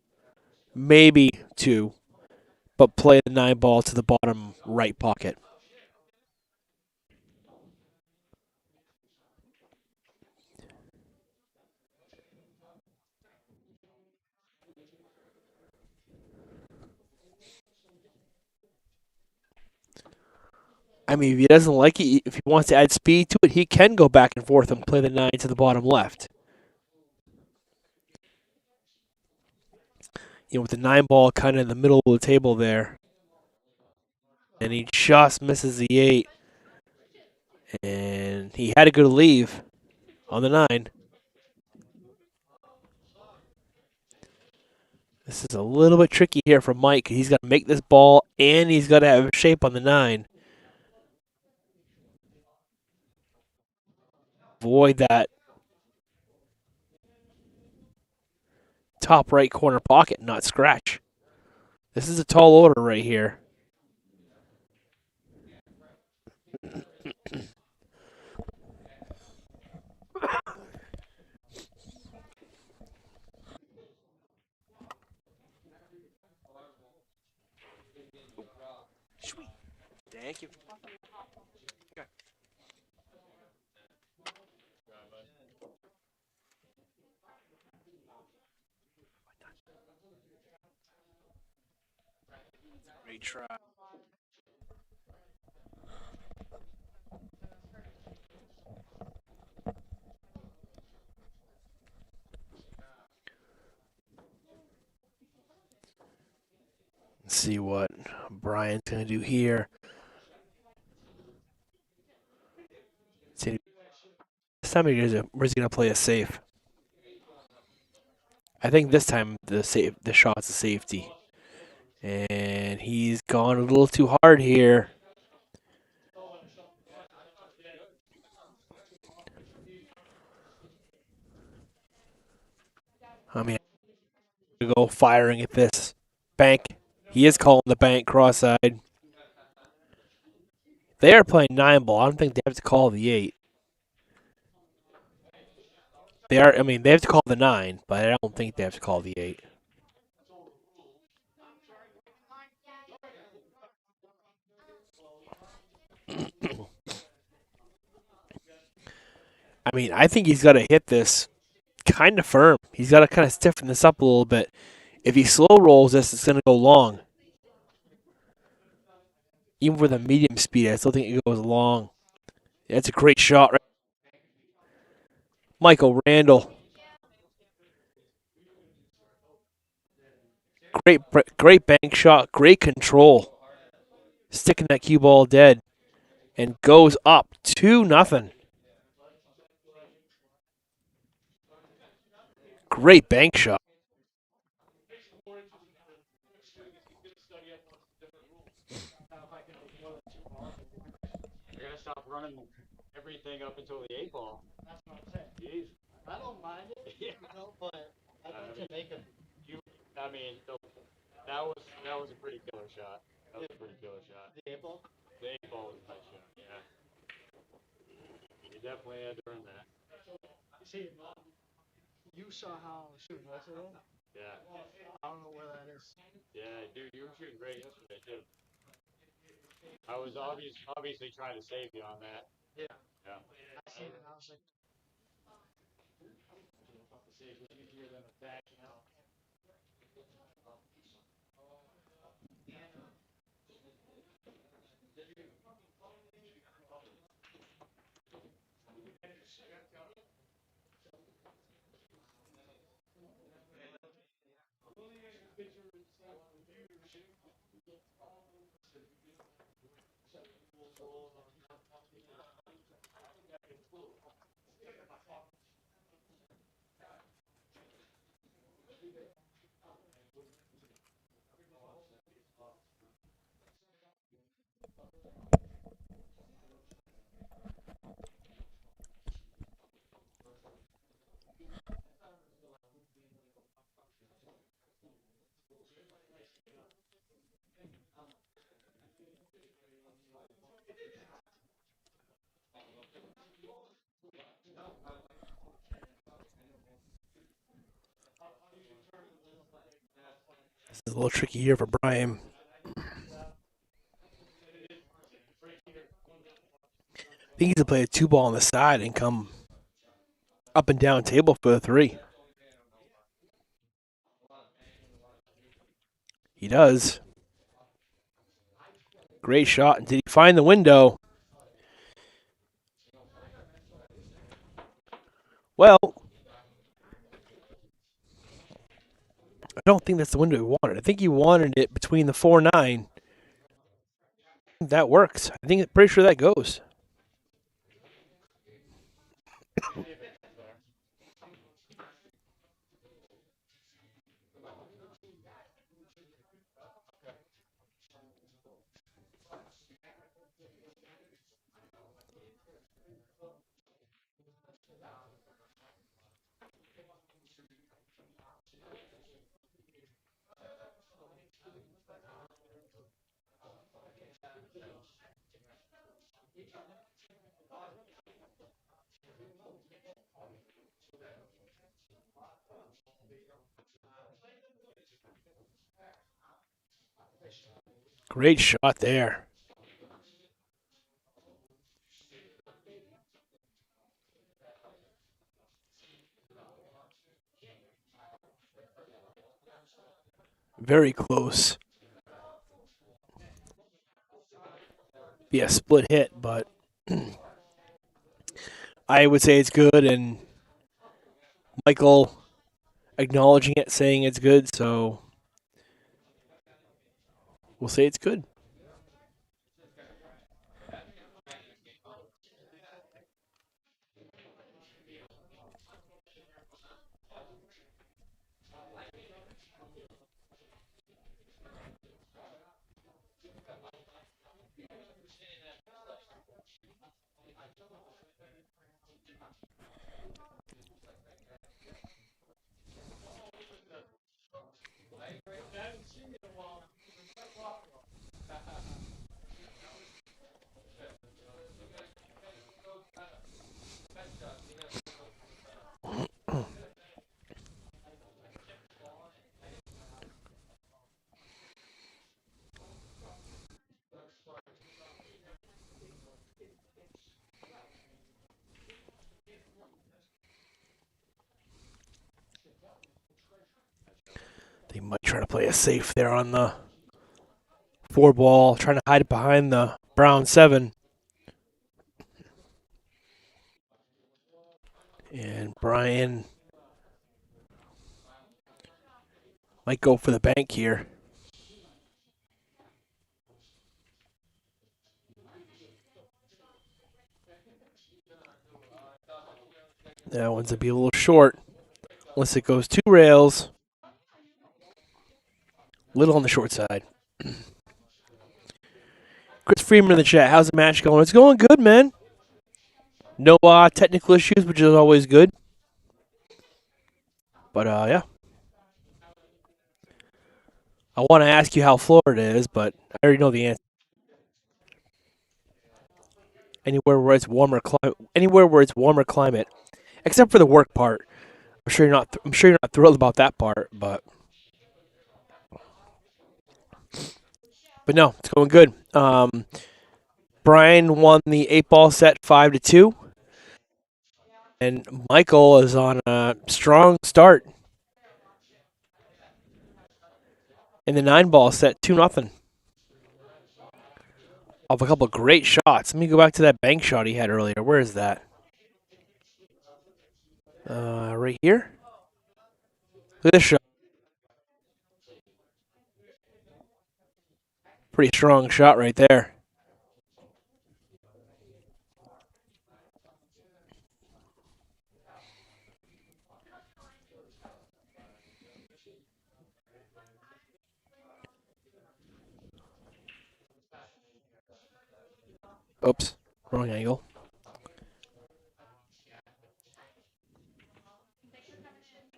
maybe two, but play the 9 ball to the bottom right pocket. I mean, if he doesn't like it, if he wants to add speed to it, he can go back and forth and play the 9 to the bottom left. With the 9 ball kind of in the middle of the table there. And he just misses the 8. And he had a good leave on the 9. This is a little bit tricky here for Mike. He's got to make this ball, and he's got to have shape on the 9. Avoid that top right corner pocket, not scratch. This is a tall order right here. Sweet. Thank you. Okay. Great try. Let's see what Brian's going to do here. See, this time he's going to play a safe. I think this time the shot's a safety. And he's gone a little too hard here. I mean, I'm going to go firing at this. Bank. He is calling the bank cross-side. They are playing 9 ball. I don't think they have to call the 8. They are. I mean, they have to call the 9, but I don't think they have to call the 8. I mean, I think he's got to hit this kind of firm. He's got to kind of stiffen this up a little bit. If he slow rolls this, it's going to go long. Even with a medium speed, I still think it goes long. That's a great shot. Right? Michael Randall. Great bank shot. Great control. Sticking that cue ball dead. And goes up 2-0. Great bank shot. You're gonna stop running everything up until the 8 ball. That's what I'm saying. Jeez. I don't mind it, Yeah. but I'd like to make a. I mean, that was a pretty killer shot. That was a pretty killer shot. The 8 ball? The 8 ball was a nice shot. Yeah. You definitely had to earn that. See, you saw how I was shooting yesterday. Yeah. I don't know where that is. Yeah, dude, you were shooting great yesterday too. I was obviously trying to save you on that. Yeah. Yeah. I seen it. I was like, Save was easier than attacking out. This is a little tricky here for Brian. I think he's to play a 2-ball on the side and come up and down table for the 3. He does. Great shot. And did he find the window? Well, I don't think that's the window he wanted. I think he wanted it between the 4-9. That works. I think pretty sure that goes. Great shot there. Very close. Be a split hit, but I would say it's good, and Michael acknowledging it, saying it's good, so we'll say it's good. They might try to play a safe there on the 4-ball, trying to hide it behind the brown 7. And Brian might go for the bank here. That one's to be a little short. Unless it goes 2 rails. Little on the short side. Chris Freeman in the chat. How's the match going? It's going good, man. No technical issues, which is always good. But, yeah. I want to ask you how Florida is, but I already know the answer. Anywhere where it's warmer climate, except for the work part. I'm sure you're not thrilled about that part, but no, it's going good. Brian won the 8-ball set 5-2, and Michael is on a strong start in the 9-ball set 2-0. Off a couple of great shots. Let me go back to that bank shot he had earlier. Where is that? Right here. Look at this shot. Pretty strong shot right there. Oops, wrong angle.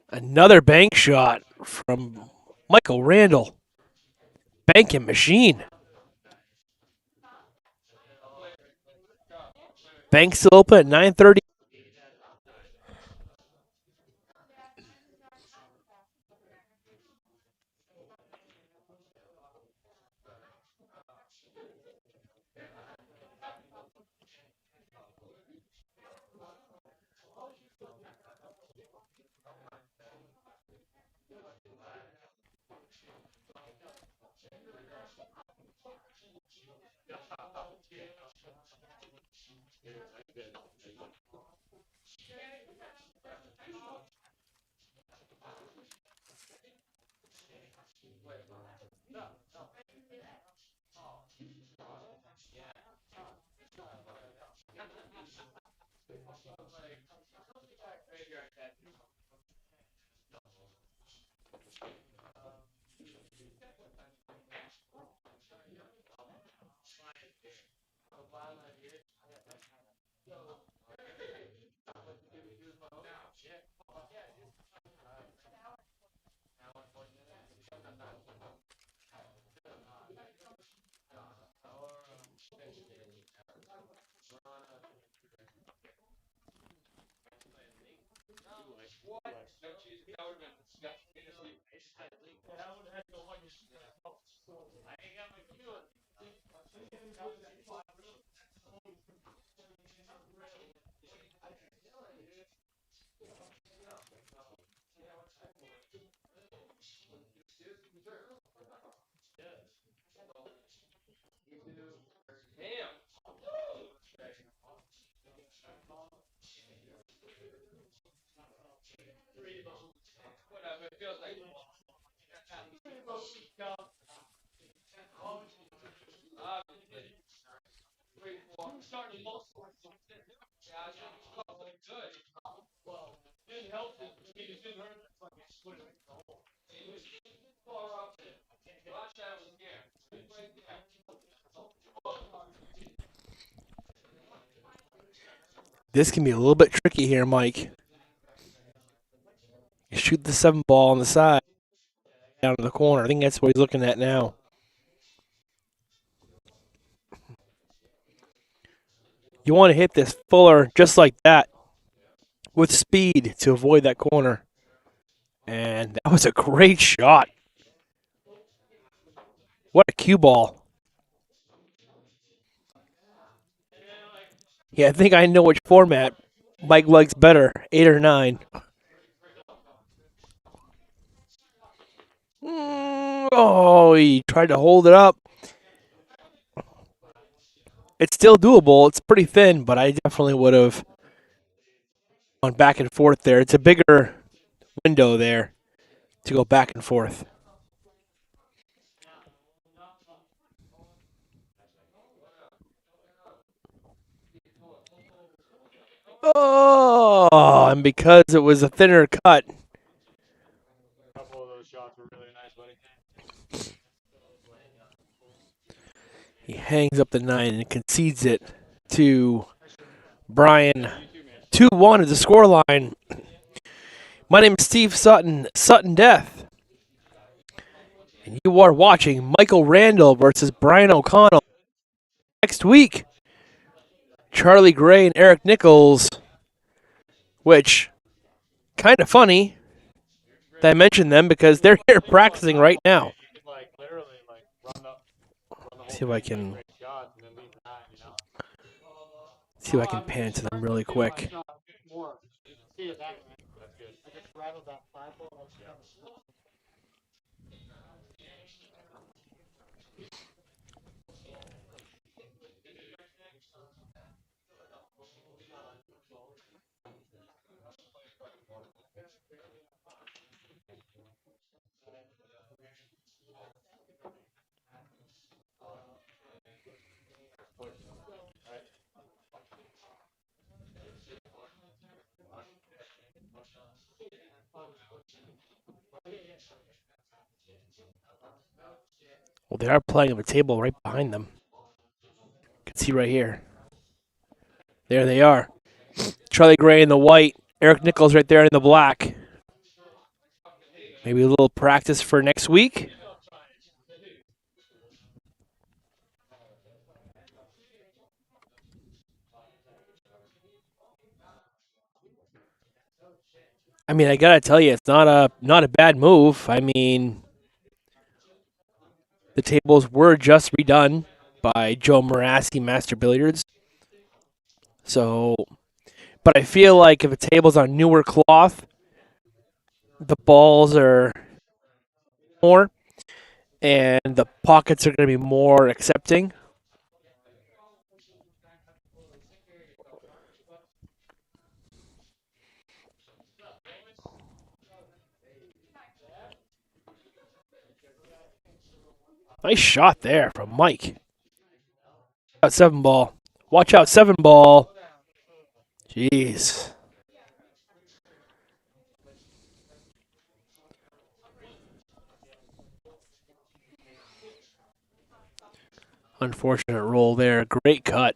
Another bank shot from Michael Randall. Banking machine. Bank still open at 9:30. This can be a little bit tricky here, Mike. You shoot the 7 ball on the side down to the corner. I think that's what he's looking at now. You want to hit this fuller just like that with speed to avoid that corner. And that was a great shot. What a cue ball. Yeah, I think I know which format Mike likes better, 8 or 9. Oh, he tried to hold it up. It's still doable. It's pretty thin, but I definitely would have gone back and forth there. It's a bigger window there to go back and forth. Oh, and because it was a thinner cut, A couple of those shots were really nice, buddy. he hangs up the 9 and concedes it to Brian. 2-1 is the scoreline. My name is Steve Sutton, Sutton Death. And you are watching Michael Randall versus Brian O'Connell. Next week, Charlie Gray and Eric Nichols, which, kind of funny that I mentioned them because they're here practicing right now. You could like literally like run the whole See if I can great shots and then leave the 9, you know. see if I can pan to them really quick. More. See it that way. That's good. I just rattled that 5 ball. Well, they are playing on a table right behind them. You can see right here. There they are. Charlie Gray in the white, Eric Nichols right there in the black. Maybe a little practice for next week. I mean, I gotta tell you, it's not a bad move. I mean, the tables were just redone by Joe Marassi, Master Billiards. So, but I feel like if a table's on newer cloth, the balls are more, and the pockets are going to be more accepting. Nice shot there from Mike. Out 7-ball. Watch out, 7-ball. Jeez. Unfortunate roll there. Great cut.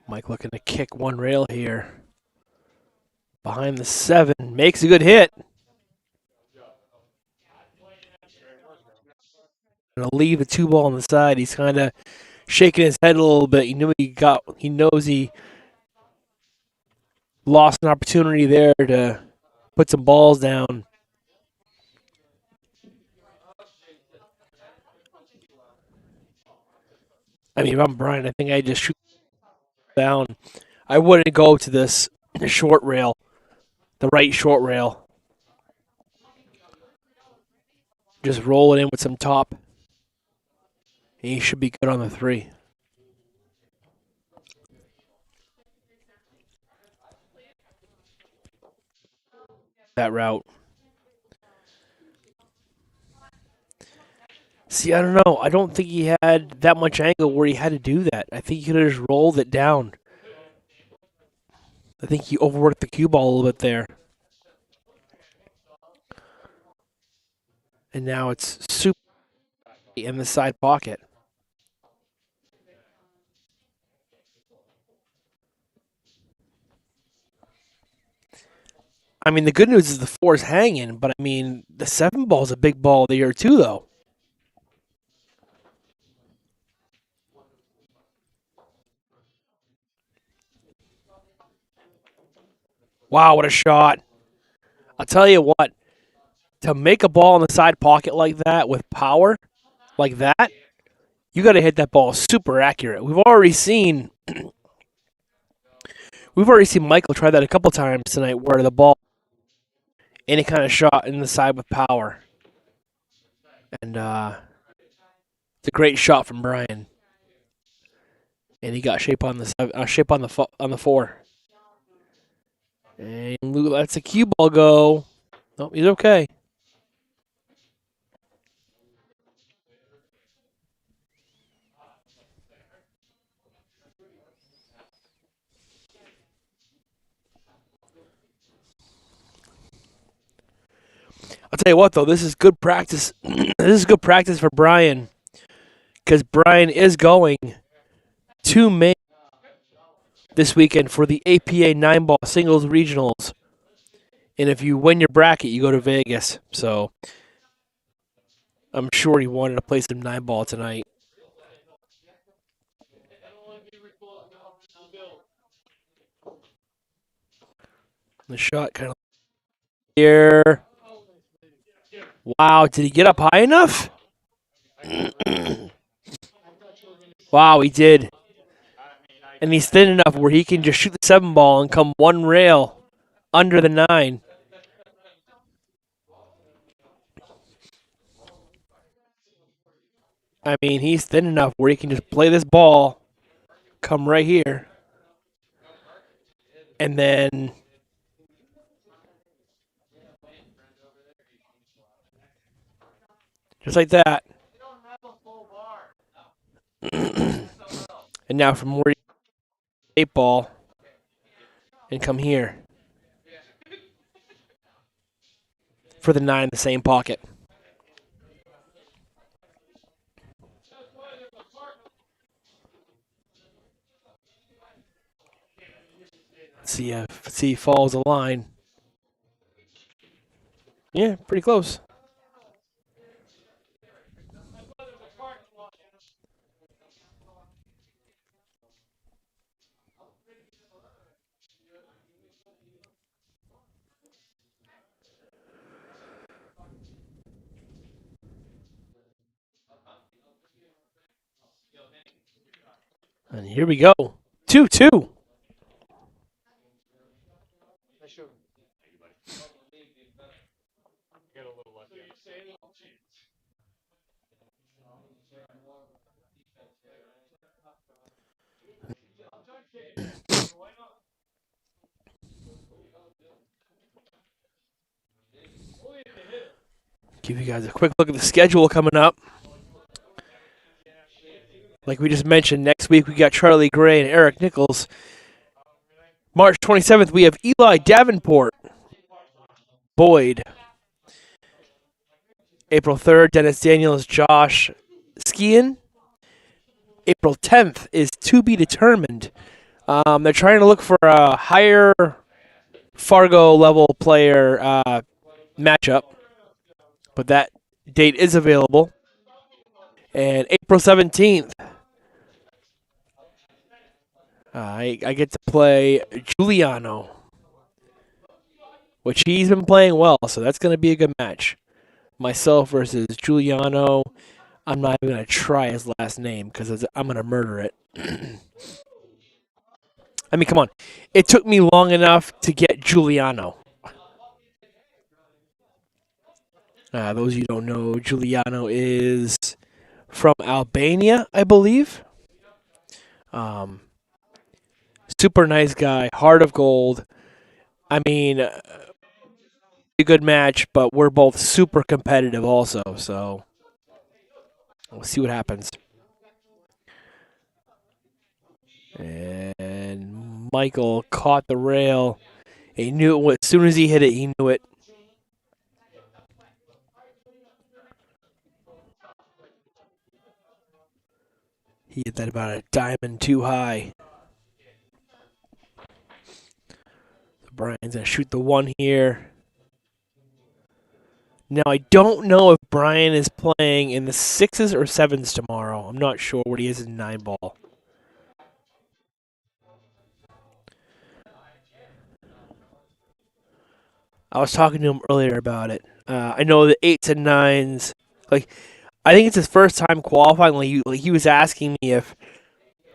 Mike looking to kick one rail here. Behind the 7. Makes a good hit. Gonna leave the 2-ball on the side. He's kind of shaking his head a little bit. He knows he lost an opportunity there to put some balls down. I mean, if I'm Brian, I think I just shoot down. I wouldn't go to this short rail, the right short rail. Just roll it in with some top. And he should be good on the 3. That route. See, I don't know. I don't think he had that much angle where he had to do that. I think he could have just rolled it down. I think he overworked the cue ball a little bit there. And now it's super in the side pocket. I mean, the good news is the 4 is hanging, but I mean, the 7-ball is a big ball of the year too, though. Wow, what a shot. I'll tell you what, to make a ball in the side pocket like that with power like that, you got to hit that ball super accurate. We've already seen Michael try that a couple times tonight where the ball any kind of shot in the side with power. And it's a great shot from Brian. And he got shape on the 4. And lets a cue ball go. Nope, he's okay. I'll tell you what, though, this is good practice. This is good practice for Brian because Brian is going to Maine this weekend for the APA 9-ball singles regionals. And if you win your bracket, you go to Vegas. So I'm sure he wanted to play some 9-ball tonight. The shot kind of here. Wow, did he get up high enough? Wow, he did. And he's thin enough where he can just shoot the 7-ball and come one rail under the 9. I mean, he's thin enough where he can just play this ball, come right here, and then just like that. And now from where 8-ball and come here for the 9 in the same pocket. Let's see if he follows the line. Yeah, pretty close. And here we go. 2-2. Give you guys a quick look at the schedule coming up. Like we just mentioned, next week we got Charlie Gray and Eric Nichols. March 27th, we have Eli Davenport, Boyd. April 3rd, Dennis Daniels, Josh Skian. April 10th is to be determined. They're trying to look for a higher Fargo level player matchup, but that date is available. And April 17th, I get to play Giuliano, which he's been playing well, so that's going to be a good match. Myself versus Giuliano. I'm not even going to try his last name because I'm going to murder it. I mean, come on. It took me long enough to get Giuliano. Those of you who don't know, Giuliano is from Albania, I believe. Super nice guy, heart of gold. I mean, a good match, but we're both super competitive also, so we'll see what happens. And Michael caught the rail. He knew it as soon as he hit it, he knew it. He hit that about a diamond too high. Brian's going to shoot the one here. Now, I don't know if Brian is playing in the 6s or 7s tomorrow. I'm not sure what he is in 9-ball. I was talking to him earlier about it. I know the 8s and 9s, like, I think it's his first time qualifying. He was asking me if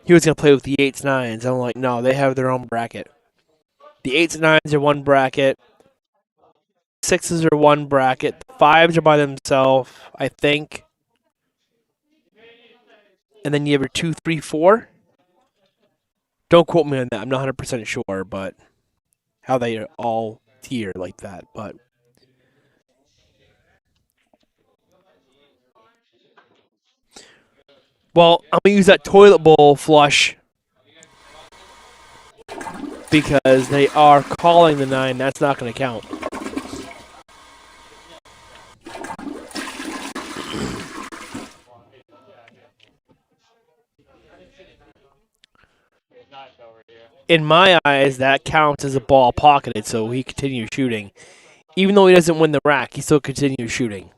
he was going to play with the 8s, 9s. I'm like, no, they have their own bracket. The 8s and 9s are one bracket. 6s are one bracket. The 5s are by themselves, I think. And then you have your 2, 3, 4. Don't quote me on that. I'm not 100% sure, but how they are all tiered like that. But well, I'm going to use that toilet bowl flush because they are calling the 9. That's not going to count. In my eyes, that counts as a ball pocketed, so he continues shooting. Even though he doesn't win the rack, he still continues shooting.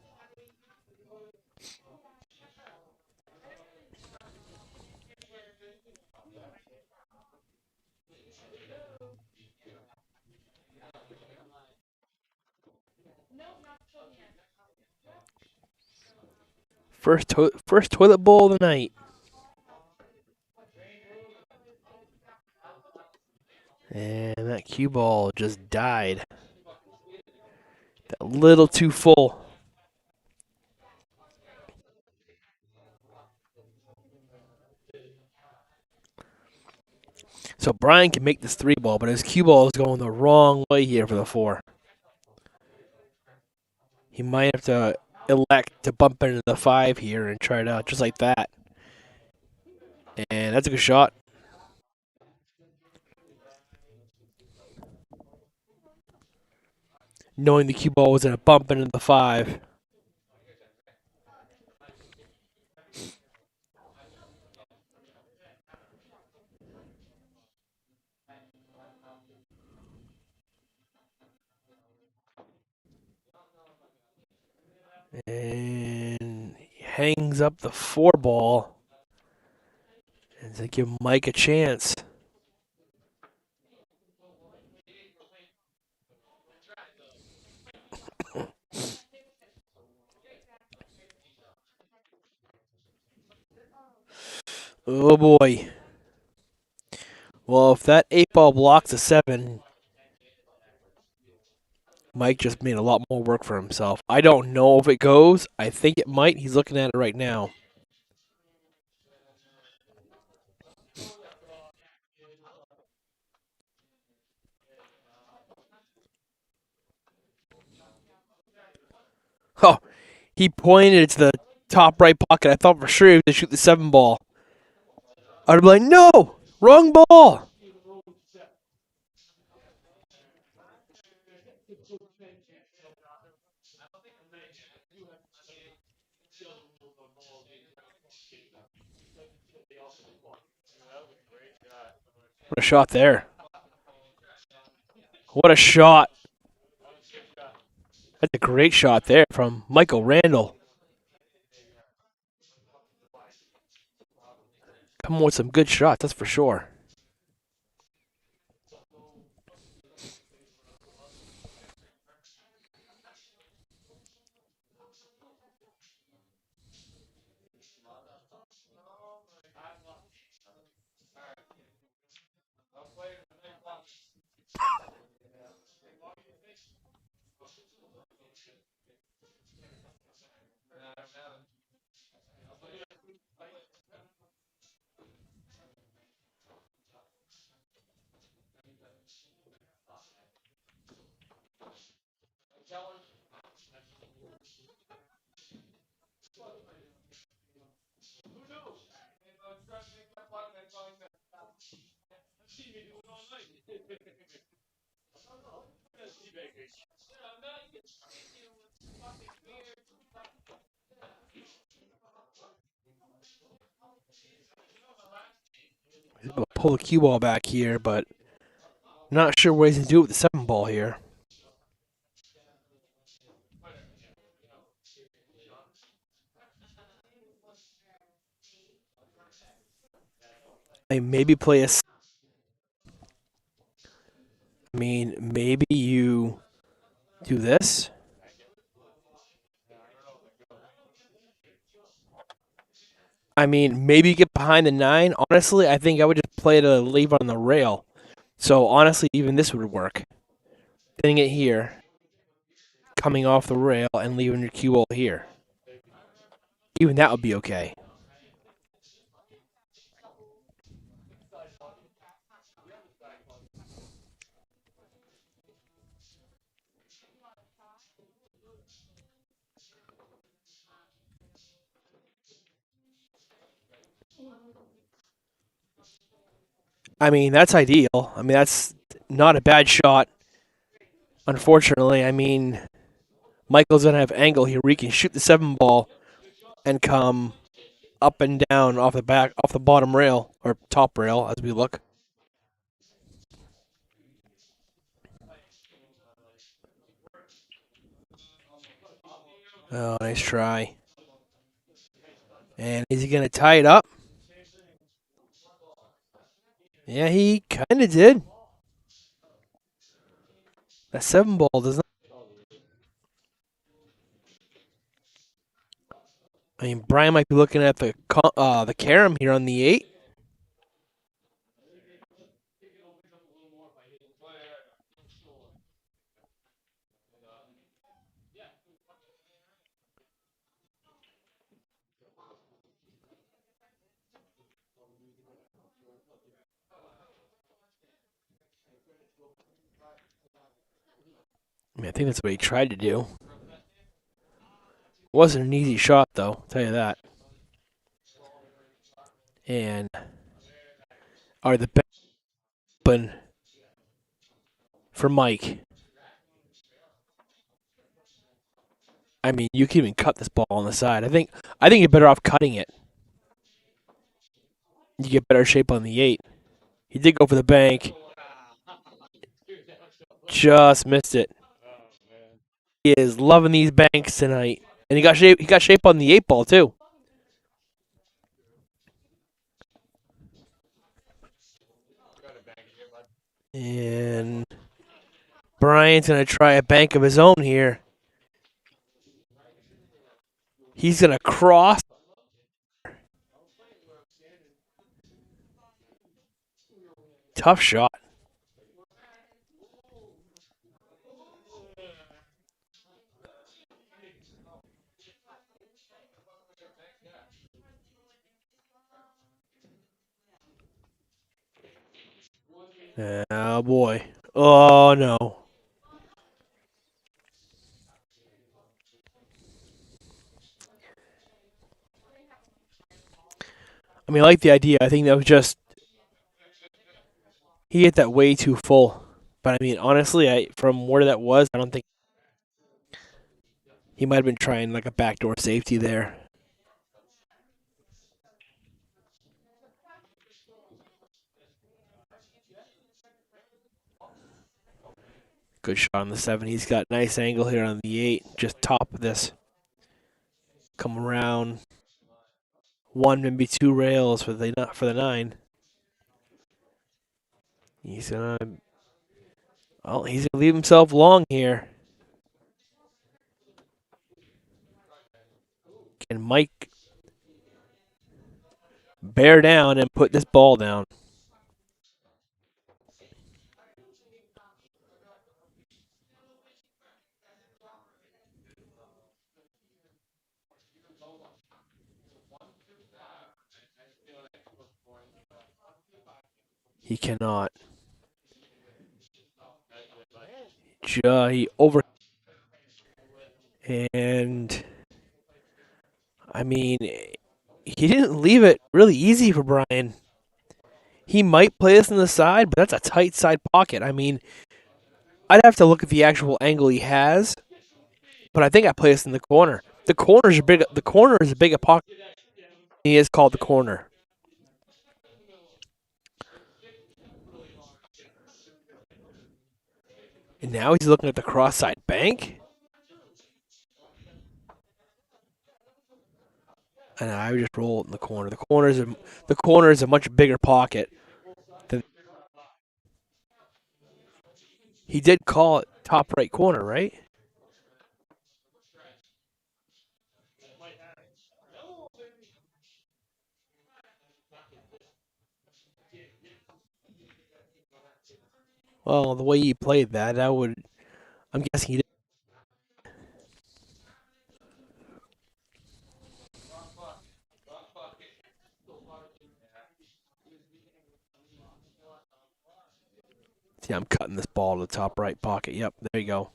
First toilet bowl of the night. And that cue ball just died. A little too full. So Brian can make this 3 ball, but his cue ball is going the wrong way here for the 4. He might have to elect to bump into the 5 here and try it out just like that. And that's a good shot. Knowing the cue ball was going to bump into the 5. And he hangs up the 4 ball. And to give Mike a chance. Oh boy. Well, if that 8 ball blocks a 7, Mike just made a lot more work for himself. I don't know if it goes. I think it might. He's looking at it right now. He pointed it to the top right pocket. I thought for sure he was going to shoot the 7 ball. I'd be like, no, wrong ball. What a shot there. What a shot. That's a great shot there from Michael Randall. Come on with some good shots, that's for sure. He's going to pull the cue ball back here, but not sure what he's going to do with the 7 ball here. Maybe play a. Maybe you do this. Maybe you get behind the 9. Honestly, I think I would just play to leave on the rail. So honestly, even this would work. Getting it here, coming off the rail, and leaving your cue ball here. Even that would be okay. That's ideal. That's not a bad shot. Unfortunately, Michael's going to have angle here where he can shoot the 7 ball and come up and down off the bottom rail, or top rail as we look. Oh, nice try. And is he going to tie it up? Yeah, he kind of did. That 7 ball does not. Brian might be looking at the carom here on the 8. I think that's what he tried to do. Wasn't an easy shot, though, I'll tell you that. And are the best open for Mike. You can even cut this ball on the side. I think you're better off cutting it. You get better shape on the 8. He did go for the bank. Just missed it. He is loving these banks tonight. And he got shape on the 8 ball, too. And Brian's going to try a bank of his own here. He's going to cross. Tough shot. Oh, boy. Oh, no. I mean, I like the idea. I think that was just he hit that way too full. But I mean, honestly, from where that was, I don't think he might have been trying like a backdoor safety there. Good shot on the 7. He's got nice angle here on the 8. Just top of this. Come around 1, maybe 2 rails for the 9. He's gonna leave himself long here. Can Mike bear down and put this ball down? He cannot. He over, and I mean, he didn't leave it really easy for Brian. He might play this on the side, but that's a tight side pocket. I mean, I'd have to look at the actual angle he has, but I think I play this in the corner. The corner is big. The corner is a bigger pocket. He is called the corner. And now he's looking at the cross side bank. And I would just roll it in the corner. The corner is a much bigger pocket than he did call it top right corner, right? Well, the way he played that, I'm guessing he did. See, I'm cutting this ball to the top right pocket. Yep, there you go.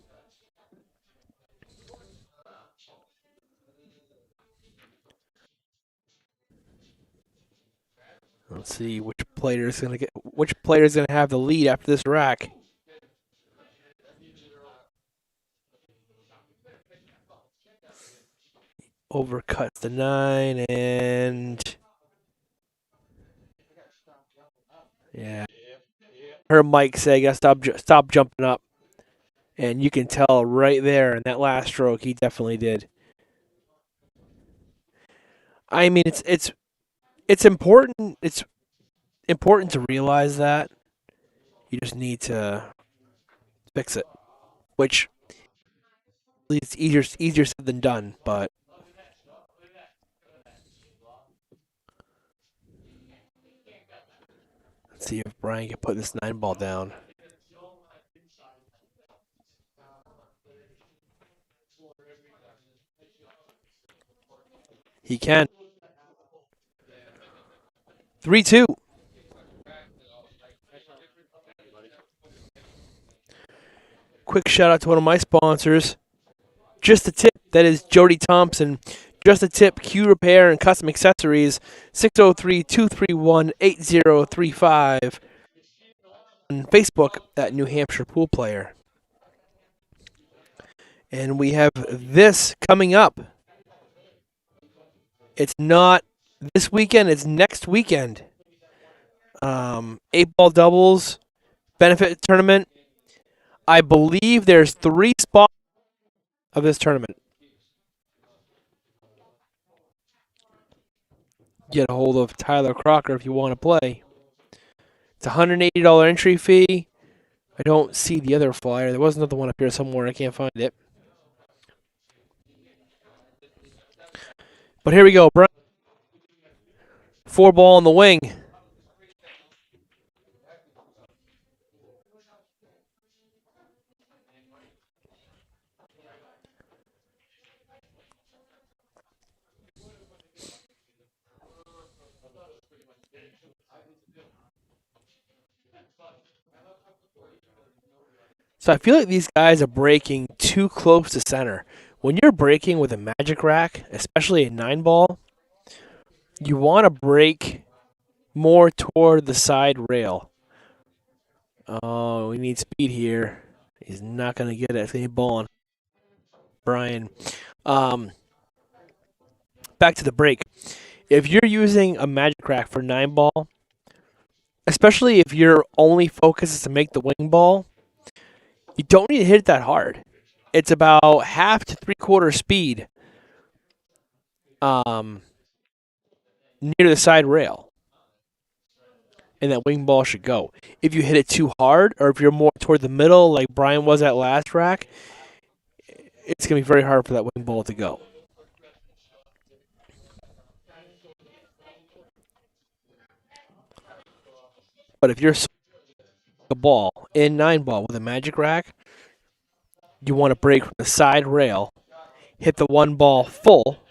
Let's see which player's gonna have the lead after this rack. Overcuts the 9 and yeah. Her Mike say, "Gotta stop jumping up," and you can tell right there in that last stroke he definitely did. I mean, it's important. It's important to realize that you just need to fix it, which it's easier said than done. But let's see if Brian can put this 9 ball down. He can. 3-2. Quick shout out to one of my sponsors, Just a Tip. That is Jody Thompson. Just a Tip, Q Repair and Custom Accessories. 603-231-8035. On Facebook at New Hampshire Pool Player. And we have this coming up. It's not this weekend, it's next weekend. 8-ball doubles benefit tournament. I believe there's 3 spots of this tournament. Get a hold of Tyler Crocker if you want to play. It's a $180 entry fee. I don't see the other flyer. There was another one up here somewhere. I can't find it. But here we go. Brian. 4-ball on the wing. So I feel like these guys are breaking too close to center. When you're breaking with a magic rack, especially a 9-ball, you want to break more toward the side rail. Oh, we need speed here. He's not going to get it. It's going to be ball on Brian. Back to the break. If you're using a magic rack for 9-ball, especially if your only focus is to make the wing ball, you don't need to hit it that hard. It's about half to 3/4 speed near the side rail, and that wing ball should go. If you hit it too hard, or if you're more toward the middle, like Brian was at last rack, it's going to be very hard for that wing ball to go. But if you're a ball in 9-ball with a magic rack, you want to break from the side rail, hit the one ball full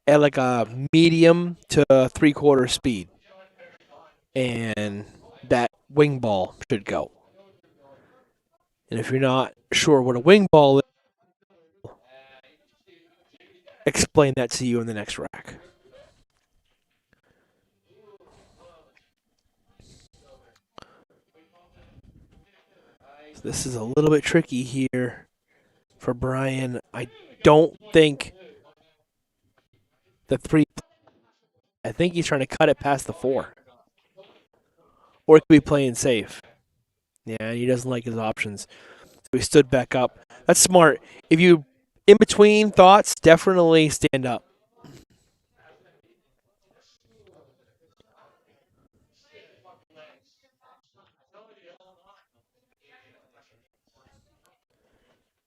at like a medium to 3/4 speed, and that wing ball should go. And if you're not sure what a wing ball is, explain that to you in the next rack. So this is a little bit tricky here for Brian. I don't think the 3. I think he's trying to cut it past the 4. Or he could be playing safe. Yeah, he doesn't like his options. So he stood back up. That's smart. If you in between thoughts, definitely stand up.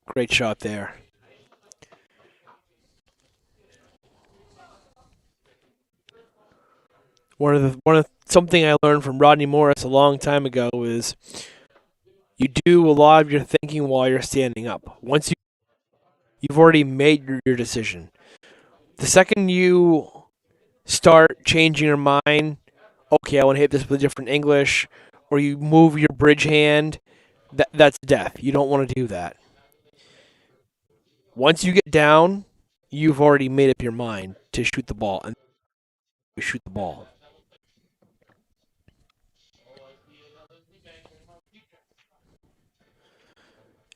Great shot there. Something I learned from Rodney Morris a long time ago is you do a lot of your thinking while you're standing up. Once you've already made your decision. The second you start changing your mind, okay, I want to hit this with a different English, or you move your bridge hand, that's death. You don't want to do that. Once you get down, you've already made up your mind to shoot the ball, and you shoot the ball.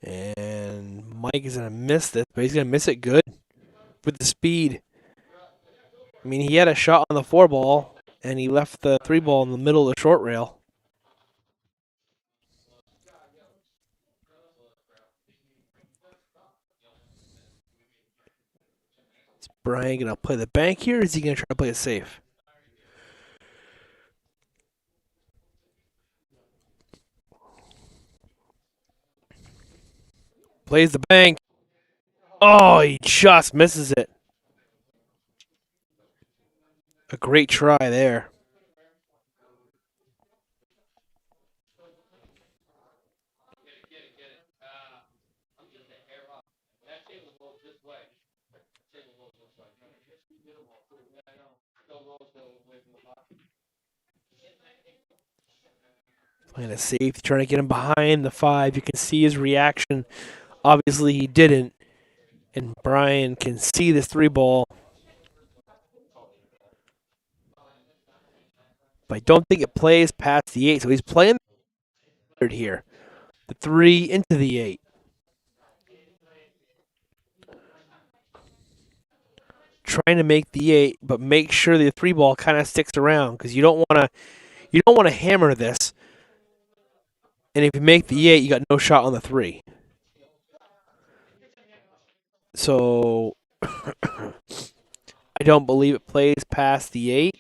And Mike is going to miss this, but he's going to miss it good with the speed. I mean, he had a shot on the 4-ball, and he left the 3-ball in the middle of the short rail. Is Brian going to play the bank here, or is he going to try to play it safe? Plays the bank. Oh, he just misses it. A great try there. Playing a safety, trying to get him behind the 5. You can see his reaction. Obviously, he didn't. And Brian can see this 3-ball. But I don't think it plays past the 8. So he's playing the 3rd here. The 3 into the 8. Trying to make the 8, but make sure the 3-ball kind of sticks around because you don't want to hammer this. And if you make the 8, you got no shot on the 3. So I don't believe it plays past the 8.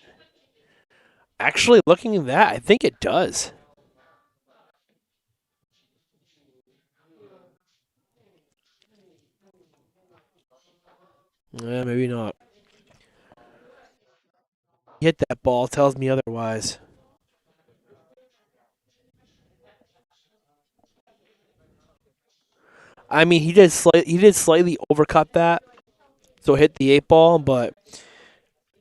Actually, looking at that, I think it does. Maybe not. Hit that ball tells me otherwise. I mean, he did slightly overcut that, so hit the 8-ball, but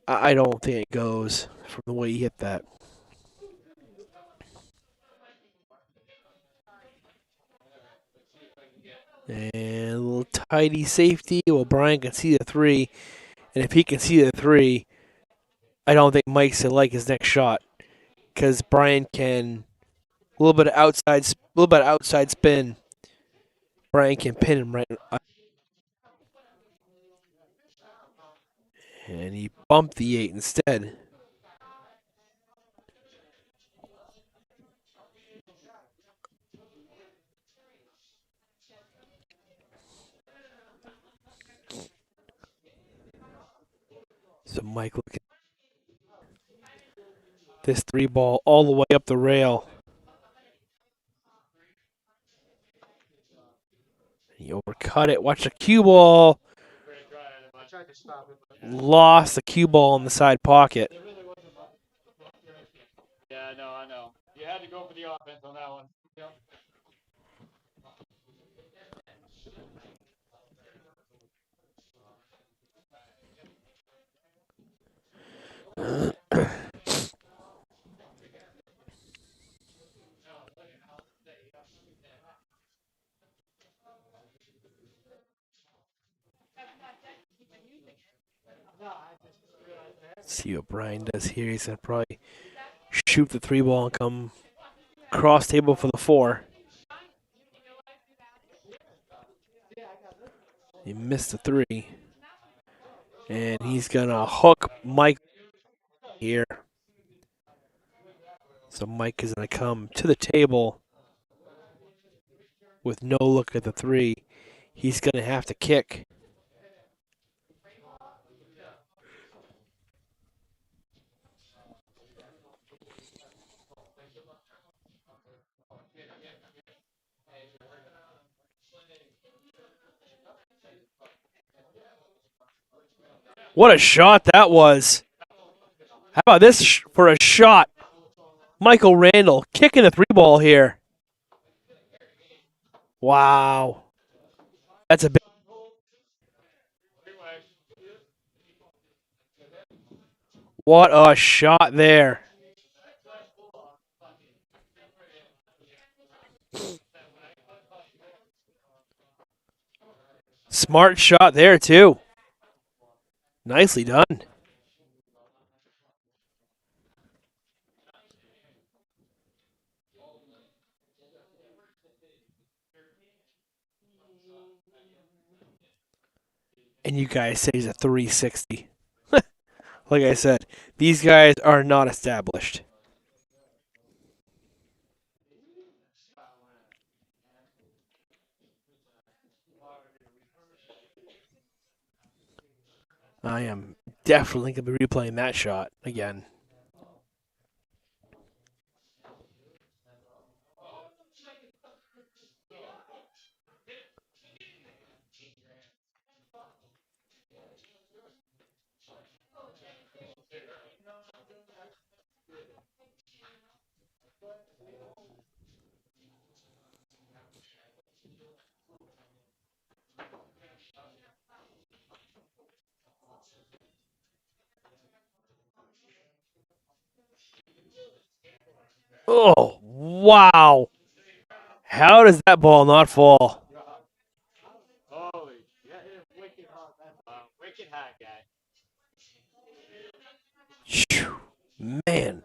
I don't think it goes from the way he hit that. And a little tidy safety. Well, Brian can see the 3, and if he can see the 3, I don't think Mike's going to like his next shot. because Brian can a little bit of outside spin. Brian can pin him right, and he bumped the 8 instead. So Mike looking this 3-ball all the way up the rail. He overcut it. Watch the cue ball. I tried to stop it, but Lost the cue ball in the side pocket. it really wasn't much. Yeah, I know. You had to go for the offense on that one. Yep. No, I just realized that. See what Brian does here. He's going to probably shoot the 3-ball and come cross table for the 4. He missed the 3. And he's going to hook Mike here. So Mike is going to come to the table with no look at the 3. He's going to have to kick. What a shot that was. How about this for a shot? Michael Randall kicking a 3-ball here. Wow. That's a big. What a shot there. Smart shot there, too. Nicely done. And you guys say he's a 360. Like I said, these guys are not established. I am definitely going to be replaying that shot again. Oh, wow. How does that ball not fall? Holy, Yeah, hit it wicked hard. wicked hot guy. Phew, man.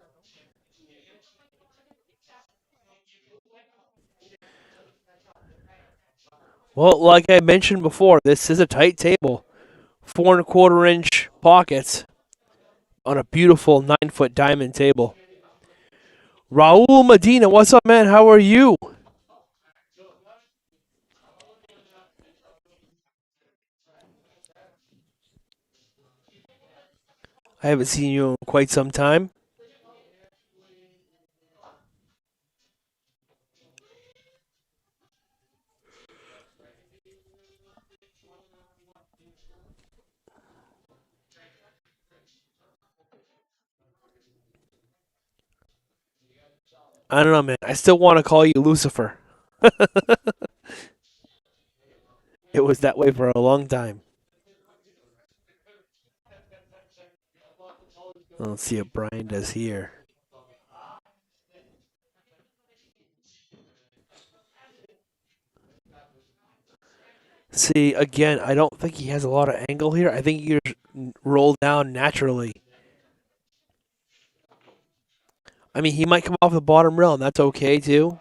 Well, like I mentioned before, this is a tight table. 4.25-inch pockets on a beautiful 9-foot diamond table. Raul Medina, what's up, man? How are you? I haven't seen you in quite some time. I don't know, man. I still want to call you Lucifer. It was that way for a long time. Let's see what Brian does here. See, again, I don't think he has a lot of angle here. I think he just rolled down naturally. I mean, he might come off the bottom rail, and that's okay too.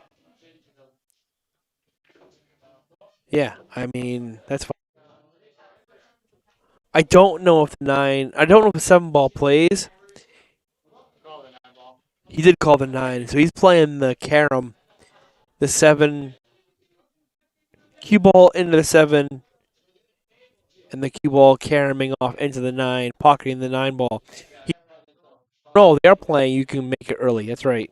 Yeah, I mean that's fine. I don't know if the nine. I don't know if the 7 ball plays. Call the 9 ball. He did call the 9, so he's playing the carom, the 7 cue ball into the 7, and the cue ball caroming off into the 9, pocketing the 9 ball. He, no, they're playing. You can make it early. That's right.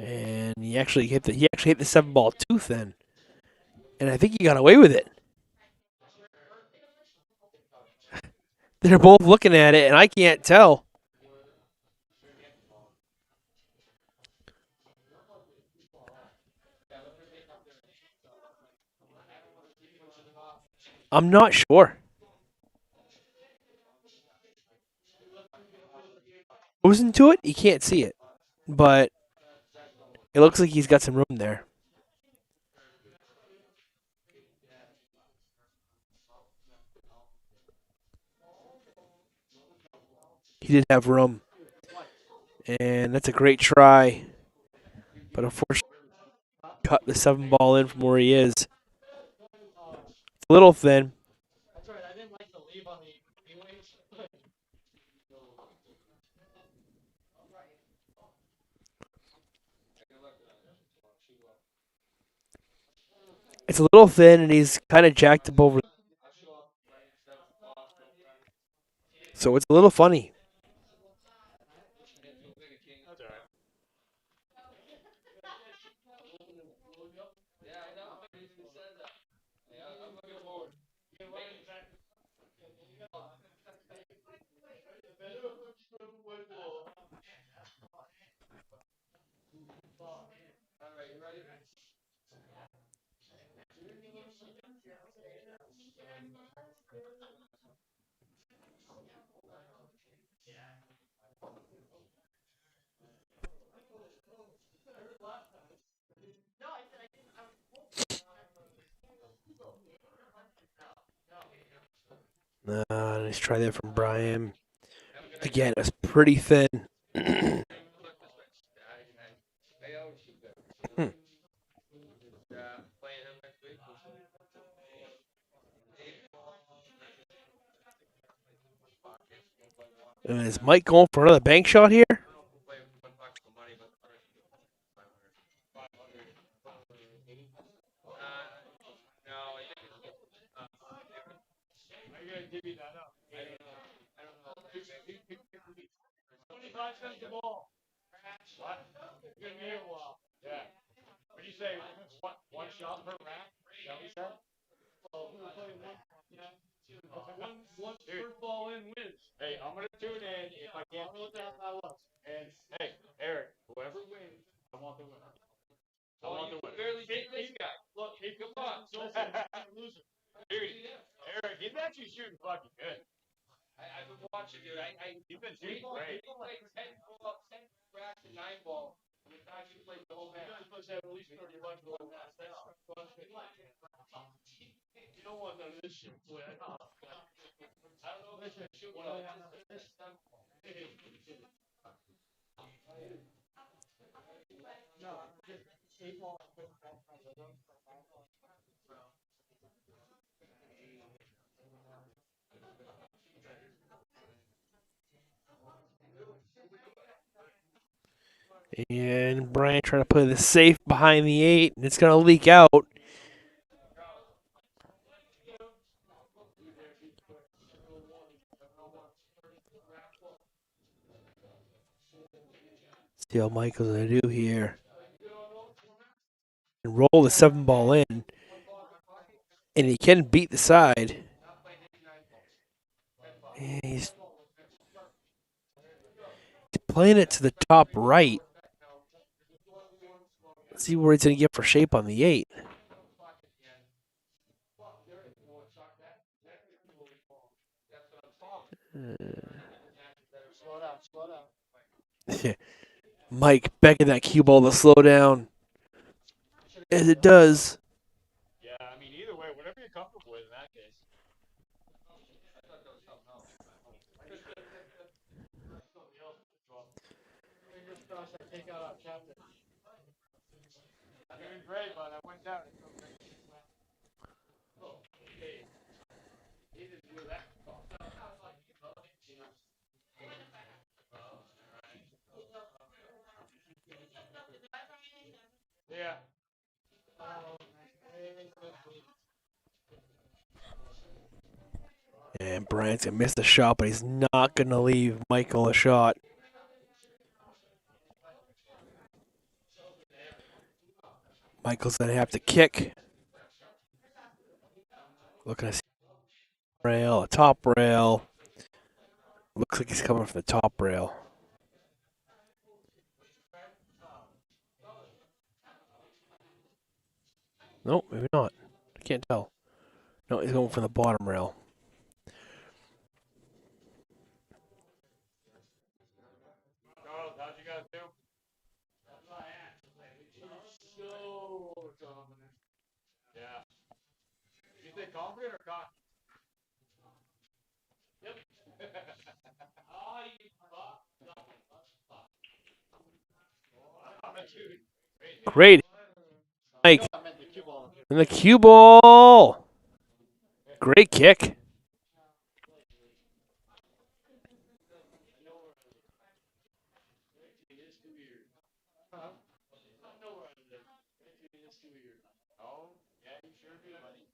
And he actually hit the 7 ball tooth then, and I think he got away with it. They're both looking at it, and I can't tell. I'm not sure. Goes into it, you can't see it, but it looks like he's got some room there. He did have room, and that's a great try, but unfortunately, cut the 7 ball in from where he is. It's a little thin. That's right. I didn't like the leave on the anyways. It's a little thin, and he's kind of jacked up over, so it's a little funny. That's all right. Let's try that from Brian. Again, it's pretty thin. Is Mike going for another bank shot here? I'm gonna give you that up. I don't know. 25 cents a ball. What? It's gonna be a while. Yeah. What do you say? One shot per rack? Is that what you said? One first ball in wins. Hey, I'm gonna tune in if I can't. And hey, Eric, whoever wins, I want the winner. I want the winner. Barely beat this guy. Look, come on. Loser. Dude, Eric, he's actually shooting fucking good. I've been watching, dude. He's been shooting great. He played 10 racks and 9 ball. And it's actually played the whole match. You're supposed to have at least 30 bucks for the last down. You don't want none of this shit. Boy, I don't know if they shoot one of this. And Brian trying to play the safe behind the 8, and it's going to leak out. See how Michael's going to do here. And roll the 7 ball in, and he can beat the side. And he's playing it to the top right. Let's see where he's going to get for shape on the 8. Slow down. Mike begging that cue ball to slow down. As it does. comfortable with in that case. Fingers crossed I take out our captain. Doing great, but I went down. It's so great. He didn't do that. Yeah. And Bryant's going to miss the shot, but he's not going to leave Michael a shot. Michael's going to have to kick. Looking at rail, a top rail. Looks like he's coming from the top rail. Nope, maybe not. I can't tell. No, he's going from the bottom rail. Charles, how'd you guys do? So dominant. Yeah. Did you say confident or cocky? Yep. Oh, you fuck. Great. Mike. I meant the cue ball. And the cue ball. Great kick. Oh, yeah, you sure do, buddy.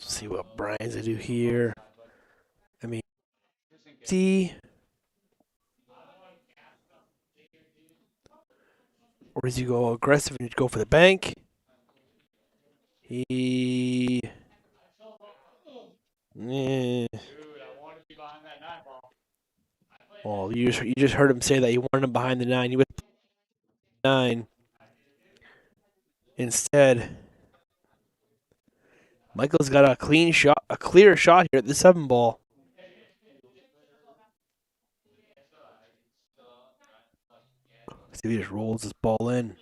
Let's see what Brian's going to do here. I mean, see. Or does he go aggressive and go for the bank? He. Dude, I wanted to be behind that 9 ball. Well, you just heard him say that he wanted him behind the 9. He went 9. Instead, Michael's got a clean shot, a clear shot here at the 7 ball. See if he just rolls this ball in.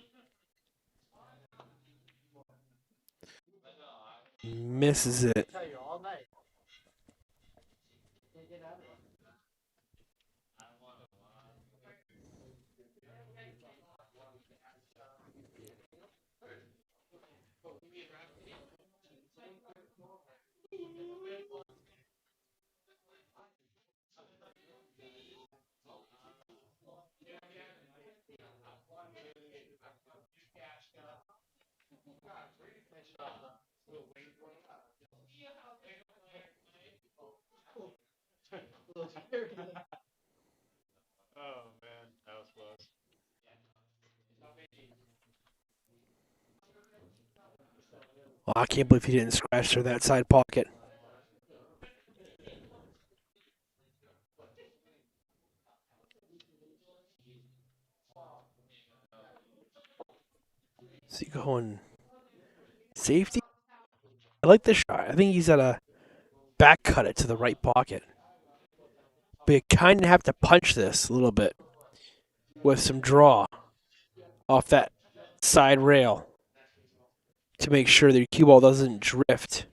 Misses it. I tell you all night. Can't get out of it. Oh, man, that was close. Well, I can't believe he didn't scratch through that side pocket. Is he going safety? I like this shot. I think he's got to back cut it to the right pocket. But you kind of have to punch this a little bit with some draw off that side rail to make sure that your cue ball doesn't drift.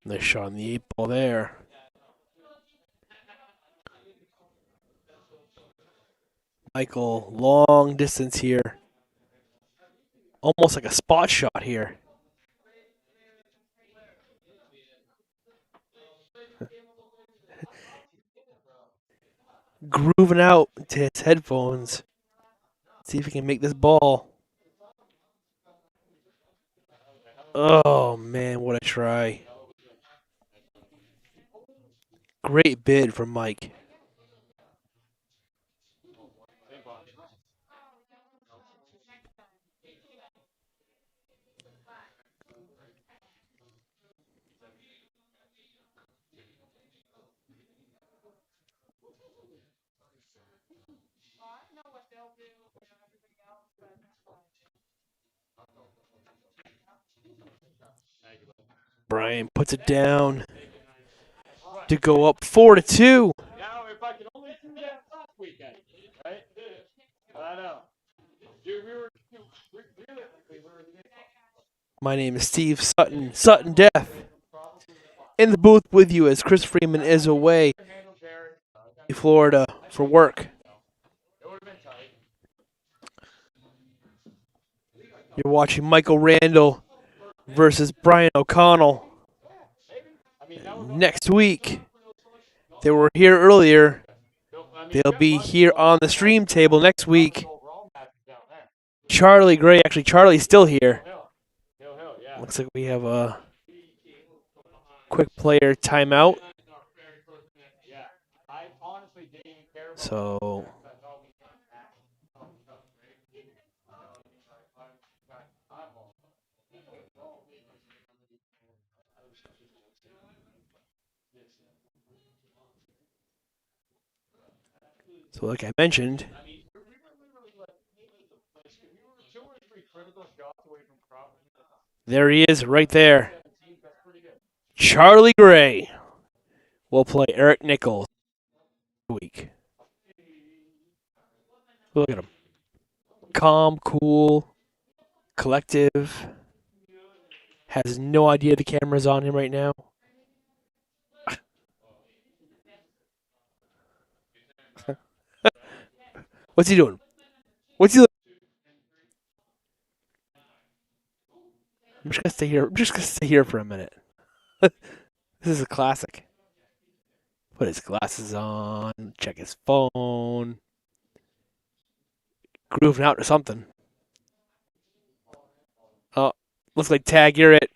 Nice shot on the 8 ball there. Michael, long distance here. Almost like a spot shot here. grooving out to his headphones. See if he can make this ball. Oh, man, what a try. Great bid from Mike. Brian puts it down to go up 4-2. Now, if I could only do that last weekend, right? I know. Dude, realistically, we were My name is Steve Sutton, Sutton Death. In the booth with you as Chris Freeman is away in Florida for work. You're watching Michael Randall versus Brian O'Connell. Next week, they were here earlier. They'll be here on the stream table next week. Charlie Gray, actually Charlie's still here. Looks like we have a quick player timeout. So like I mentioned, there he is right there. Charlie Gray will play Eric Nichols week. Look at him. Calm, cool, collective. Has no idea the camera's on him right now. What's he doing? What's he doing? I'm just gonna stay here. I'm just gonna stay here for a minute. This is a classic. Put his glasses on. Check his phone. Grooving out to something. Oh, looks like Tag, you're it.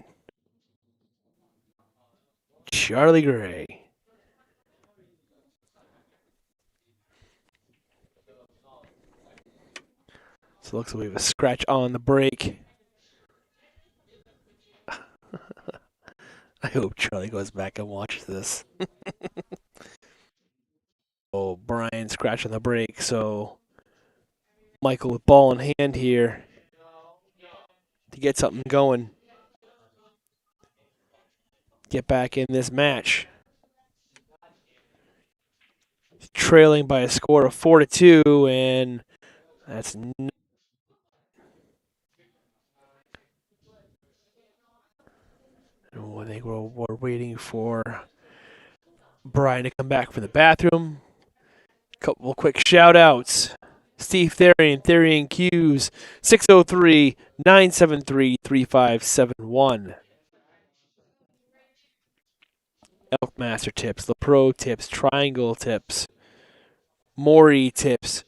Charlie Gray. So it looks like we have a scratch on the break. I hope Charlie goes back and watches this. Oh, Brian scratch on the break. So Michael with ball in hand here to get something going. Get back in this match. Trailing by a score of 4-2, and that's I think we're waiting for Brian to come back from the bathroom. Couple quick shout-outs. Steve Therian, Therian Q's, 603-973-3571. Elkmaster tips, LaPro tips, Triangle tips, Maury tips,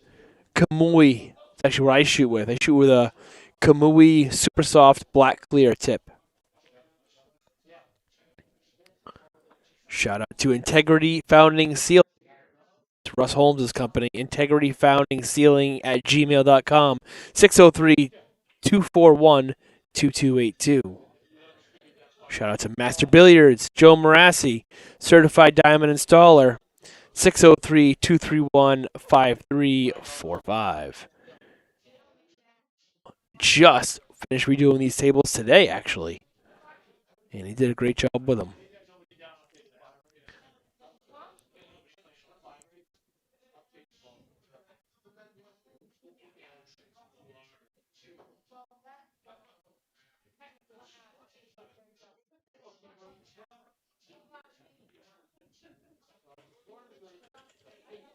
Kamui. It's actually what I shoot with. I shoot with a Kamui Super Soft Black Clear tip. Shout out to Integrity Founding Seal. Russ Holmes' company, Integrity Founding Sealing at gmail.com, 603-241-2282. Shout out to Master Billiards, Joe Marassi, Certified Diamond Installer, 603-231-5345. Just finished redoing these tables today, actually. And he did a great job with them.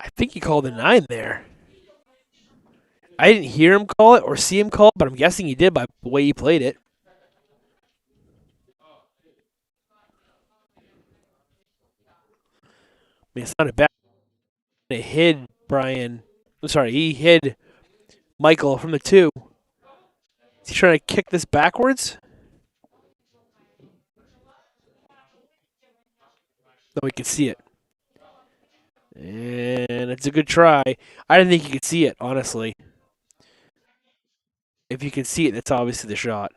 I think he called a 9 there. I didn't hear him call it or see him call it, but I'm guessing he did by the way he played it. I mean, it's not a bad. It hid he hid Michael from the 2. Is he trying to kick this backwards? No, we can see it. And it's a good try. I didn't think you could see it, honestly. If you can see it, that's obviously the shot.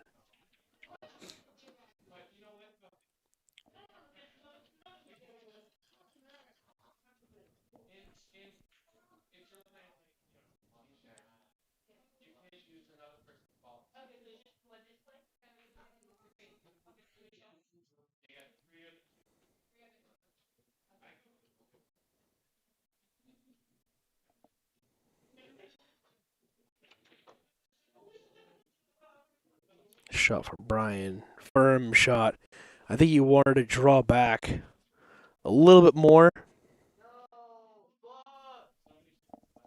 Shot from Brian. Firm shot. I think he wanted to draw back a little bit more.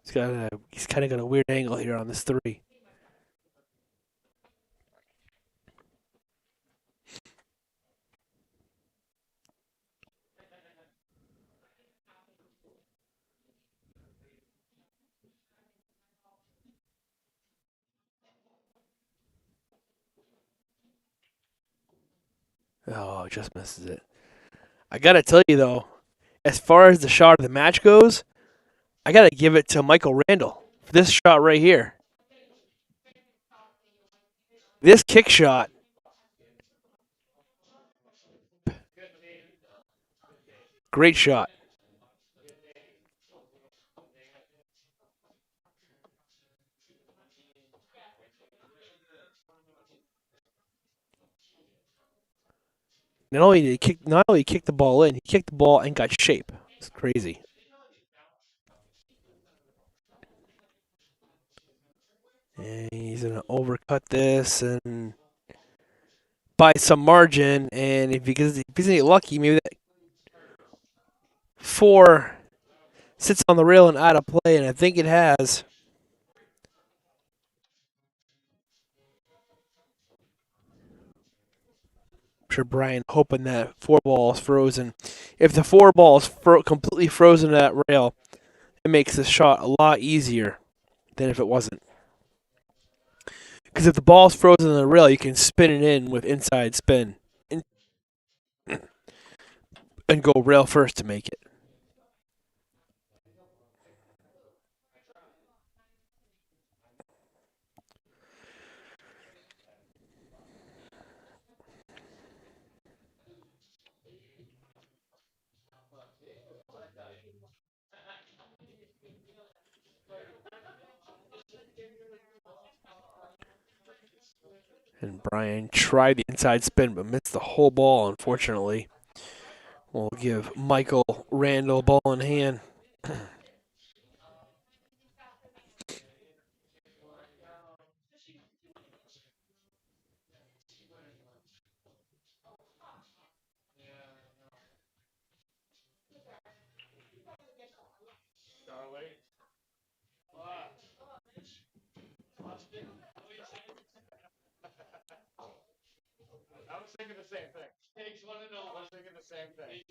He's kind of got a weird angle here on this 3. Oh, just misses it. I gotta tell you though, as far as the shot of the match goes, I gotta give it to Michael Randall for this shot right here. This kick shot, great shot. Not only kicked the ball in, he kicked the ball and got shape. It's crazy. And he's gonna overcut this and by some margin. And if he's gonna get lucky, maybe that 4 sits on the rail and out of play. And I think it has. I'm sure Brian hoping that 4 ball is frozen. If the 4 ball is completely frozen to that rail, it makes the shot a lot easier than if it wasn't. Because if the ball's frozen on the rail, you can spin it in with inside spin and go rail first to make it. And Brian tried the inside spin but missed the whole ball, unfortunately. We'll give Michael Randall ball in hand. I was thinking the same thing. I was thinking the same thing. Yep.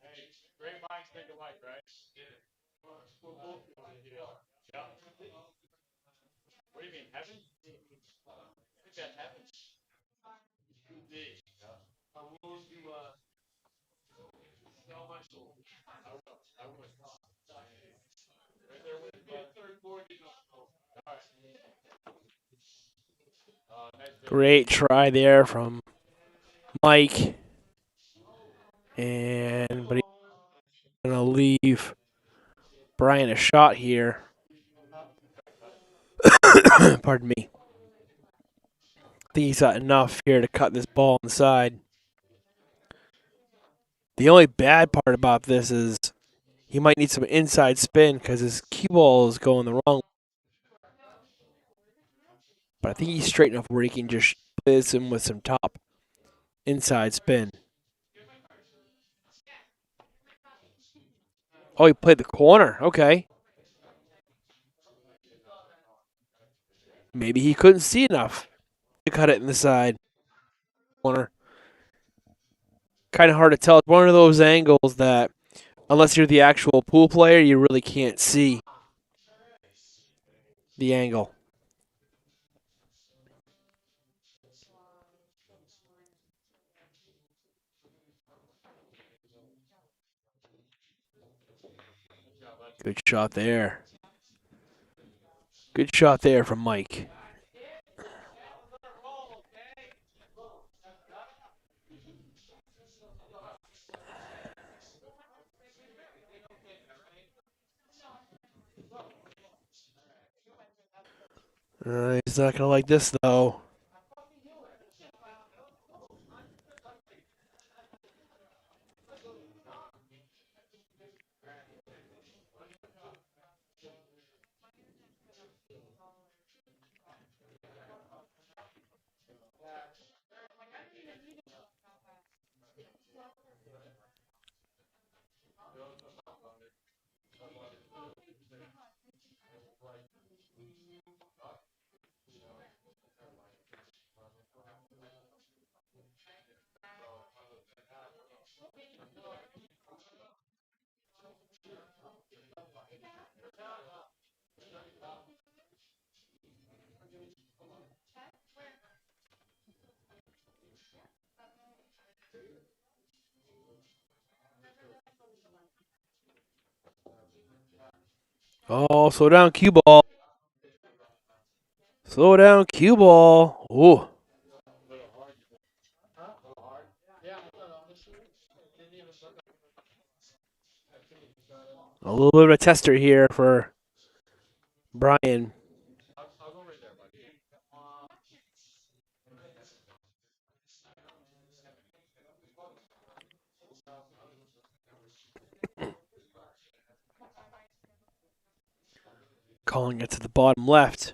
Hey, great minds think alike, right? Yeah. What do you mean, heaven? I think that's heaven. I would. Right there with me. All right. Nice Great try there from Mike. But he's going to leave Brian a shot here. Pardon me. I think he's got enough here to cut this ball inside. The only bad part about this is he might need some inside spin because his cue ball is going the wrong way. But I think he's straight enough where he can just play this in with some top inside spin. Oh, he played the corner. Okay. Maybe he couldn't see enough to cut it in the side corner. kind of hard to tell. It's one of those angles that, unless you're the actual pool player, you really can't see the angle. Good shot there. Good shot there from Mike. He's not going to like this, though. Oh, slow down, cue ball. Slow down, cue ball. Ooh. A little bit of a tester here for Brian. Calling it to the bottom left.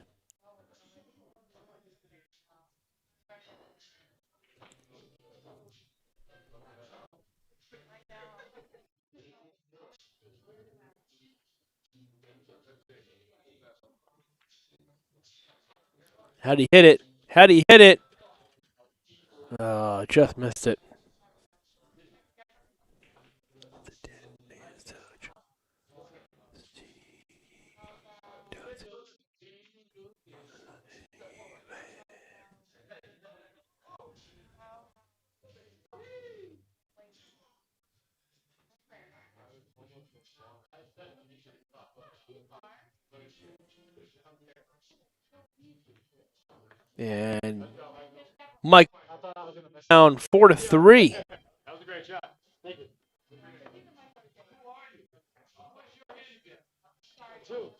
How'd he hit it? How'd he hit it? Just missed it. And Mike down 4-3. That was a great shot. Thank you. Two.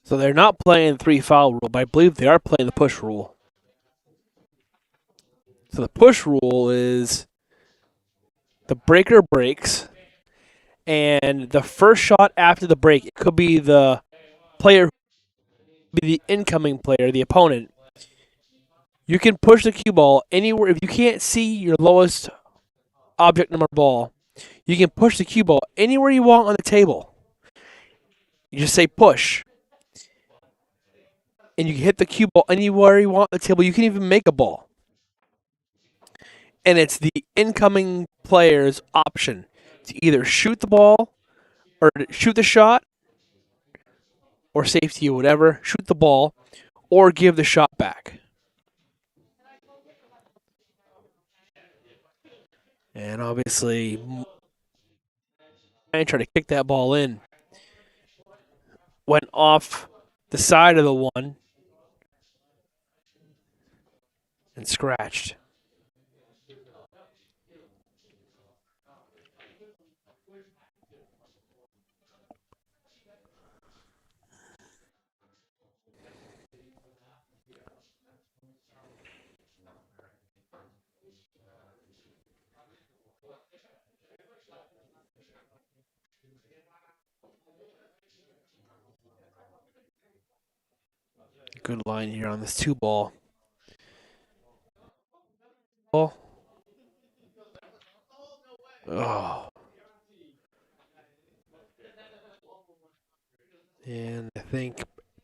So they're not playing the 3-foul rule, but I believe they are playing the push rule. So the push rule is the breaker breaks, and the first shot after the break, it could be the player, be the incoming player, the opponent. You can push the cue ball anywhere. If you can't see your lowest object number ball, you can push the cue ball anywhere you want on the table. You just say push. And you can hit the cue ball anywhere you want on the table. You can even make a ball. And it's the incoming player's option to either shoot the ball or shoot the shot or safety or whatever, shoot the ball, or give the shot back. And obviously, I try to kick that ball in. went off the side of the one and scratched. Good line here on this 2-ball. Oh. And I think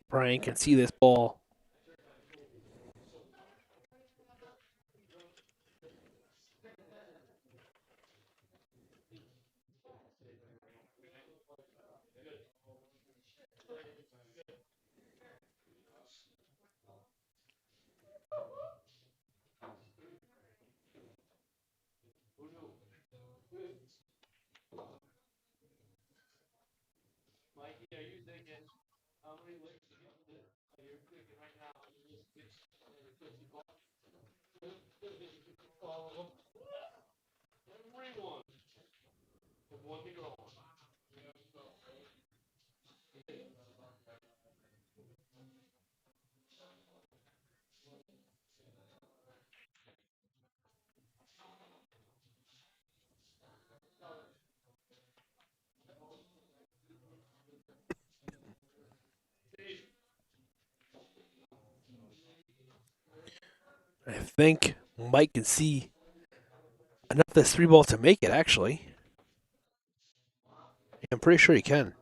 Brian can see this ball. I think Mike can see enough of this 3-ball to make it, actually. I'm pretty sure he can.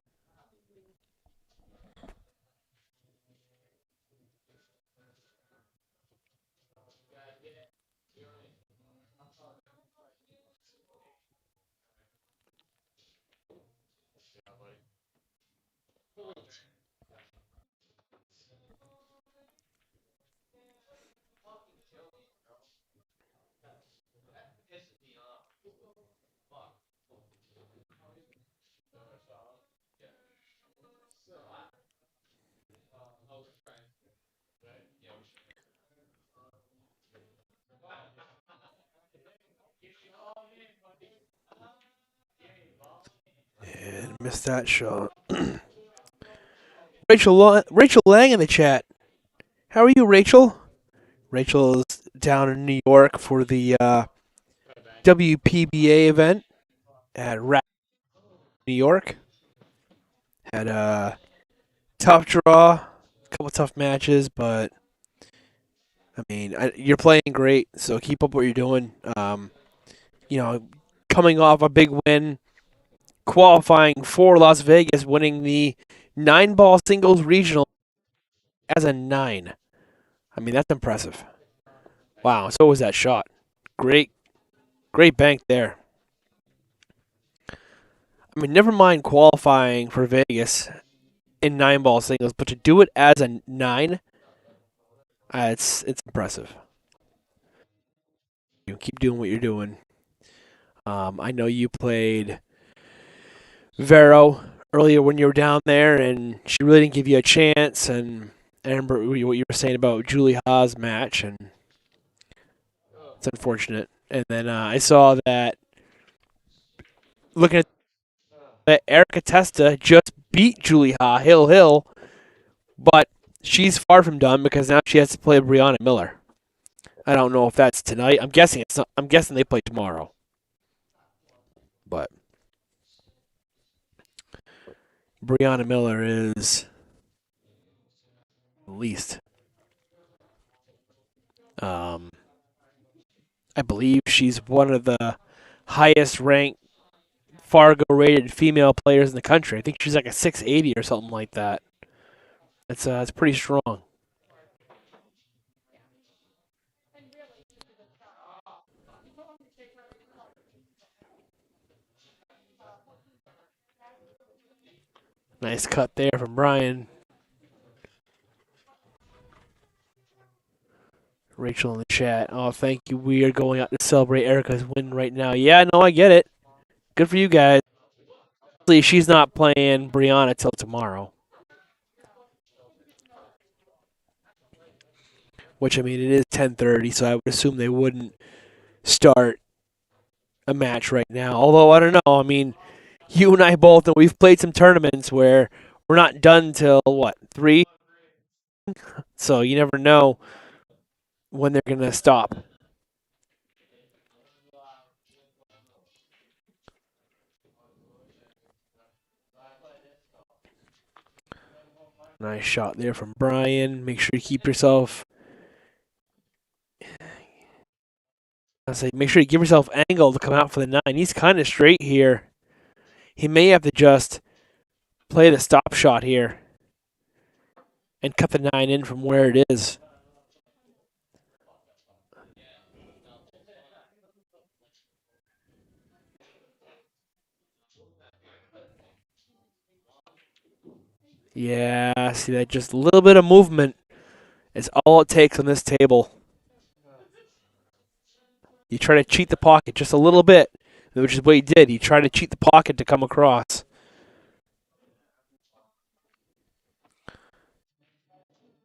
And missed that shot. Rachel Lang in the chat. How are you, Rachel? Rachel is down in New York for the WPBA event at New York. Had a tough draw, a couple tough matches, but I mean, you're playing great, so keep up what you're doing. Coming off a big win, qualifying for Las Vegas, winning the 9-ball singles regional as a 9. I mean, that's impressive. Wow, so was that shot. Great bank there. I mean, never mind qualifying for Vegas in 9-ball singles, but to do it as a 9, it's impressive. You keep doing what you're doing. I know you played Vero earlier when you were down there, and she really didn't give you a chance. And I remember what you were saying about Julie Ha's match, and it's unfortunate. And then I saw that, looking at that, Erica Testa just beat Julie Ha Hill, but she's far from done because now she has to play Brianna Miller. I don't know if that's tonight. I'm guessing it's not. I'm guessing they play tomorrow. But Brianna Miller is at least, I believe she's one of the highest ranked Fargo rated female players in the country. I think she's like a 680 or something like that. It's pretty strong. Nice cut there from Brian. Rachel in the chat. Oh, thank you. We are going out to celebrate Erica's win right now. Yeah, no, I get it. Good for you guys. She's not playing Brianna till tomorrow. which, I mean, it is 10:30, so I would assume they wouldn't start a match right now. Although, I don't know. I mean, you and I both know we've played some tournaments where we're not done till, what, 3? So you never know when they're going to stop. Nice shot there from Brian. Make sure you keep yourself. I say, make sure you give yourself angle to come out for the 9. He's kind of straight here. He may have to just play the stop shot here and cut the 9 in from where it is. Yeah, see that? Just a little bit of movement is all it takes on this table. You try to cheat the pocket just a little bit, which is what he did. He tried to cheat the pocket to come across.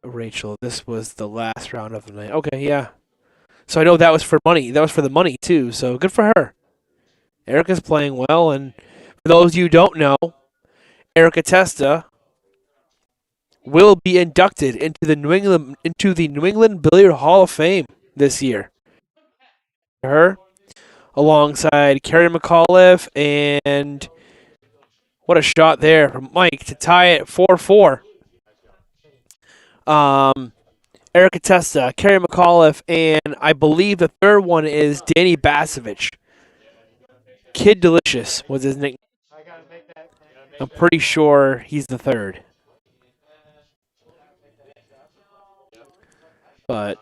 Rachel, this was the last round of the night. Okay, yeah. So I know that was for money. That was for the money, too, so good for her. Erica's playing well, and for those of you who don't know, Erica Testa will be inducted into the New England Billiard Hall of Fame this year. Her, alongside Carrie McAuliffe, and what a shot there from Mike to tie it 4-4. Erica Testa, Carrie McAuliffe, and I believe the third one is Danny Basovich. Kid Delicious was his nickname. I'm pretty sure he's the third. But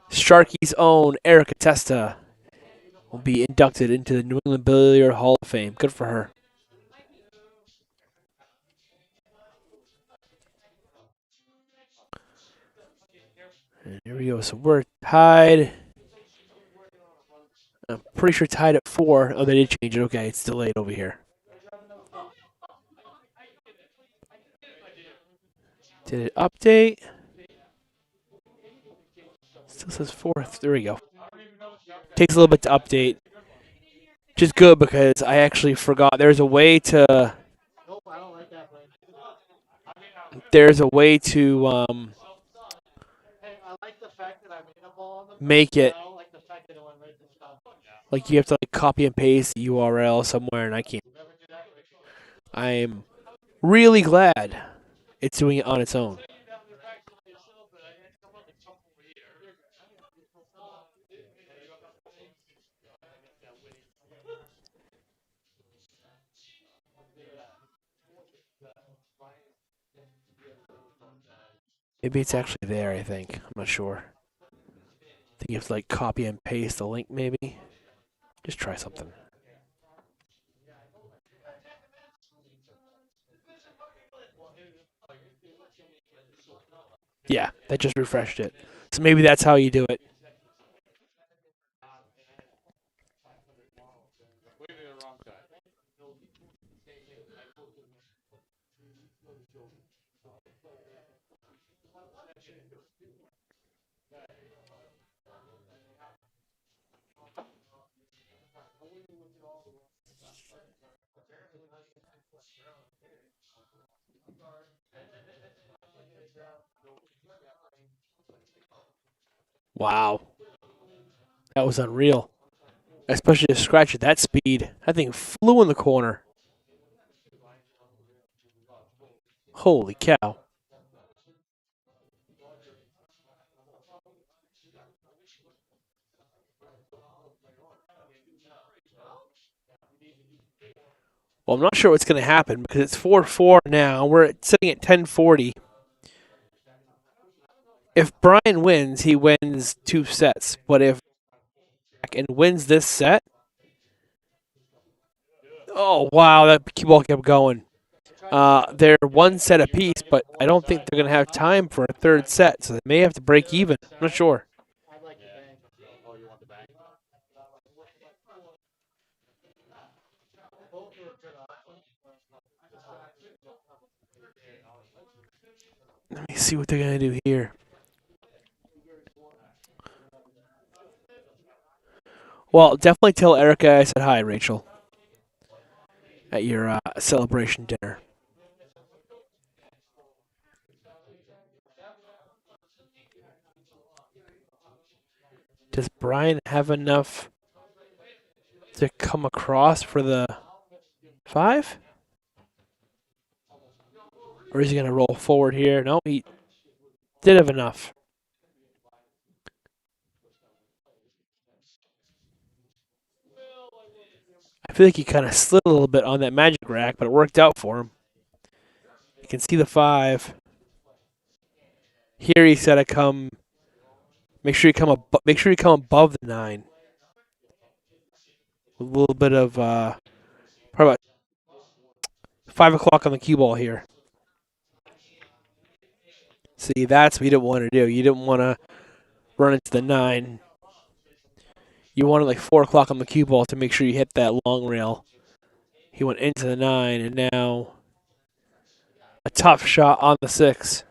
Sharkys' own Erica Testa will be inducted into the New England Billiard Hall of Fame. Good for her. And here we go. So we're tied. I'm pretty sure tied at 4. Oh, they did change it. Okay, it's delayed over here. Did it update? Still says 4th. There we go. Takes a little bit to update. Which is good because I actually forgot there's a way to. There's a way to make it. Like you have to like copy and paste the URL somewhere, and I can't. I'm really glad it's doing it on its own. Maybe it's actually there, I think. I'm not sure. I think you have to like copy and paste the link maybe. Just try something. Yeah, that just refreshed it. So maybe that's how you do it. Wow. That was unreal. Especially to scratch at that speed. That thing flew in the corner. Holy cow. Well, I'm not sure what's going to happen because it's 4-4 now. We're sitting at 10:40. If Brian wins, he wins 2 sets. But if and wins this set, oh wow, that ball kept going. They're 1 set apiece, but I don't think they're going to have time for a third set, so they may have to break even. I'm not sure. Let me see what they're going to do here. Well, definitely tell Erica I said hi, Rachel, at your celebration dinner. Does Brian have enough to come across for the 5? Or is he going to roll forward here? No, he did have enough. I feel like he kind of slid a little bit on that magic rack, but it worked out for him. You can see the 5. Here he's got to come. Make sure you come above the 9. With a little bit of probably about 5 o'clock on the cue ball here. See, that's what you didn't want to do. You didn't want to run into the 9. You wanted like 4 o'clock on the cue ball to make sure you hit that long rail. He went into the 9, and now a tough shot on the 6.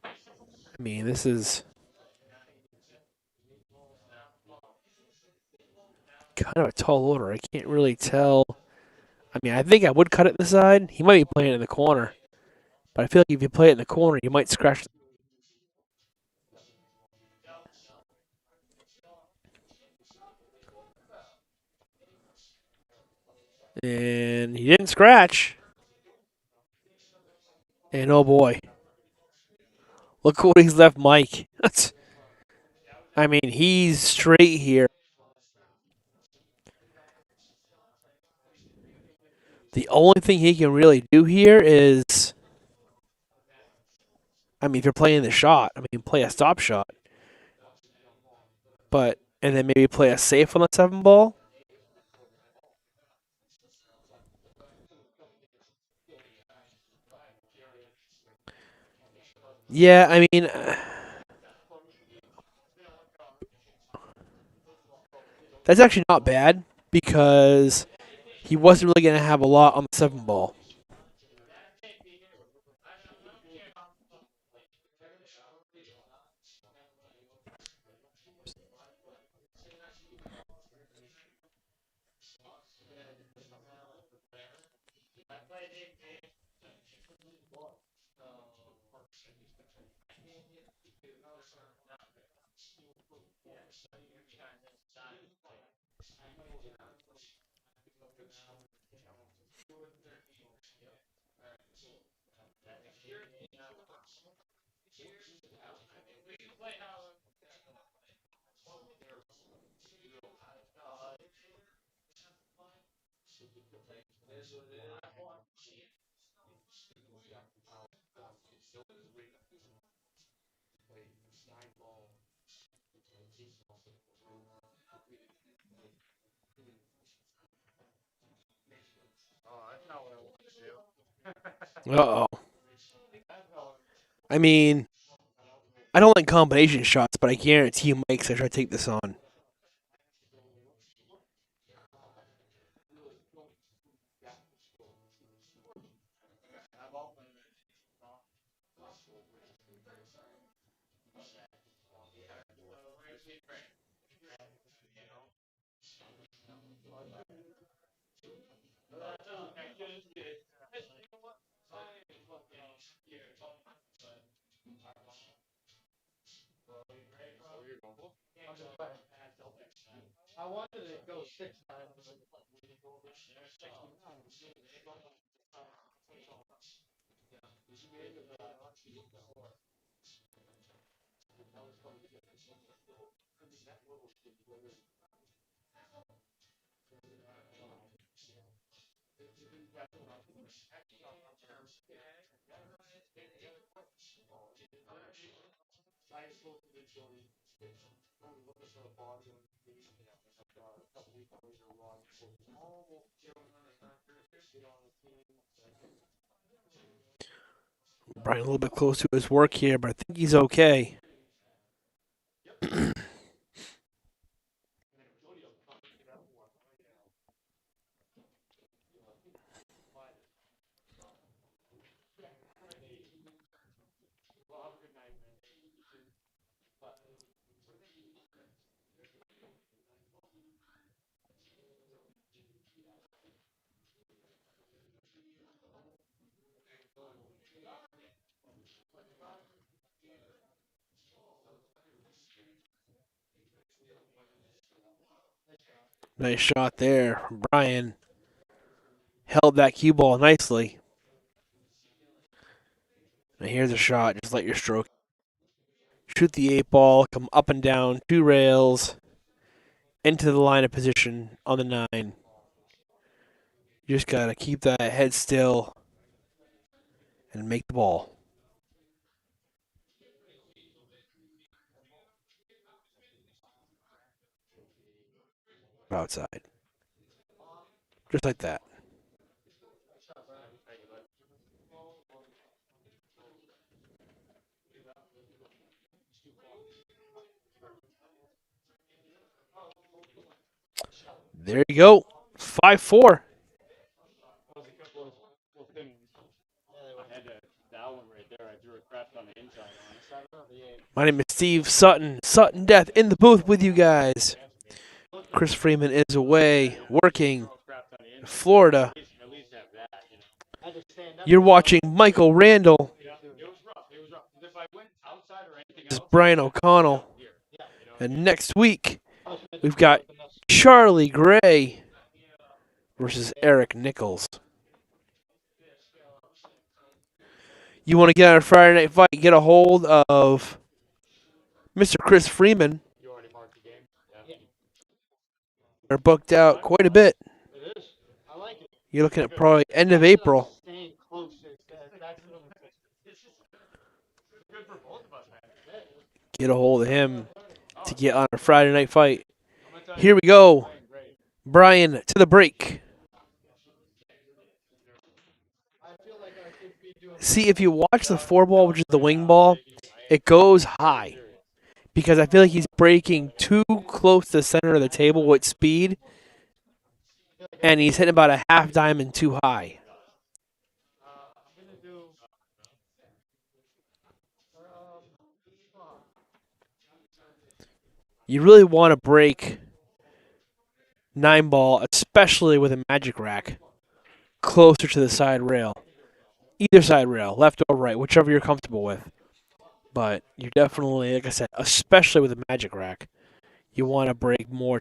I mean, this is kind of a tall order. I can't really tell. I mean, I think I would cut it the side. He might be playing it in the corner. But I feel like if you play it in the corner, you might scratch. And he didn't scratch. And oh boy. Look what he's left Mike. I mean, he's straight here. The only thing he can really do here is, I mean, if you're playing the shot, I mean, play a stop shot. And then maybe play a safe on the 7 ball. Yeah, I mean, that's actually not bad because he wasn't really going to have a lot on the 7 ball. Uh oh. I mean, I don't like combination shots, but I guarantee you Mike's going to try to take this on. I wanted to go 6-9. Brian a little bit close to his work here, but I think he's okay. Nice shot there. Brian held that cue ball nicely. And here's a shot. Just let your stroke. Shoot the 8 ball, come up and down 2 rails into the line of position on the 9. You just got to keep that head still and make the ball. Outside. Just like that. There you go. 5-4. That was a couple of little thin ones. I had that one right there. I threw a crap on the inside on it. 7 or the 8. My name is Steve Sutton. Sutton Death in the booth with you guys. Chris Freeman is away working in Florida. At least have that, you know. I had to stand up. You're watching Michael Randall. Yeah, it was rough. It was rough. If I went outside or anything This is else, Brian O'Connell. here, you know. And next week, we've got Charlie Gray versus Eric Nichols. You want to get on a Friday night fight, get a hold of Mr. Chris Freeman. You already marked the game? Yeah. They're booked out quite a bit. It is. I like it. You're looking at probably end of April. Staying close is that's Good for both of us, man. Get a hold of him to get on a Friday night fight. I'm gonna tell you, Here we go. playing great. Brian to the break. I feel like I should be doing See, if you watch the 4 ball, which is the wing ball, it goes high. Because I feel like he's breaking too close to the center of the table with speed. And he's hitting about a half diamond too high. I'm gonna do You really want to break 9 ball, especially with a magic rack, closer to the side rail. Either side rail, left or right, whichever you're comfortable with. But you definitely, like I said, especially with a magic rack, you want to break more.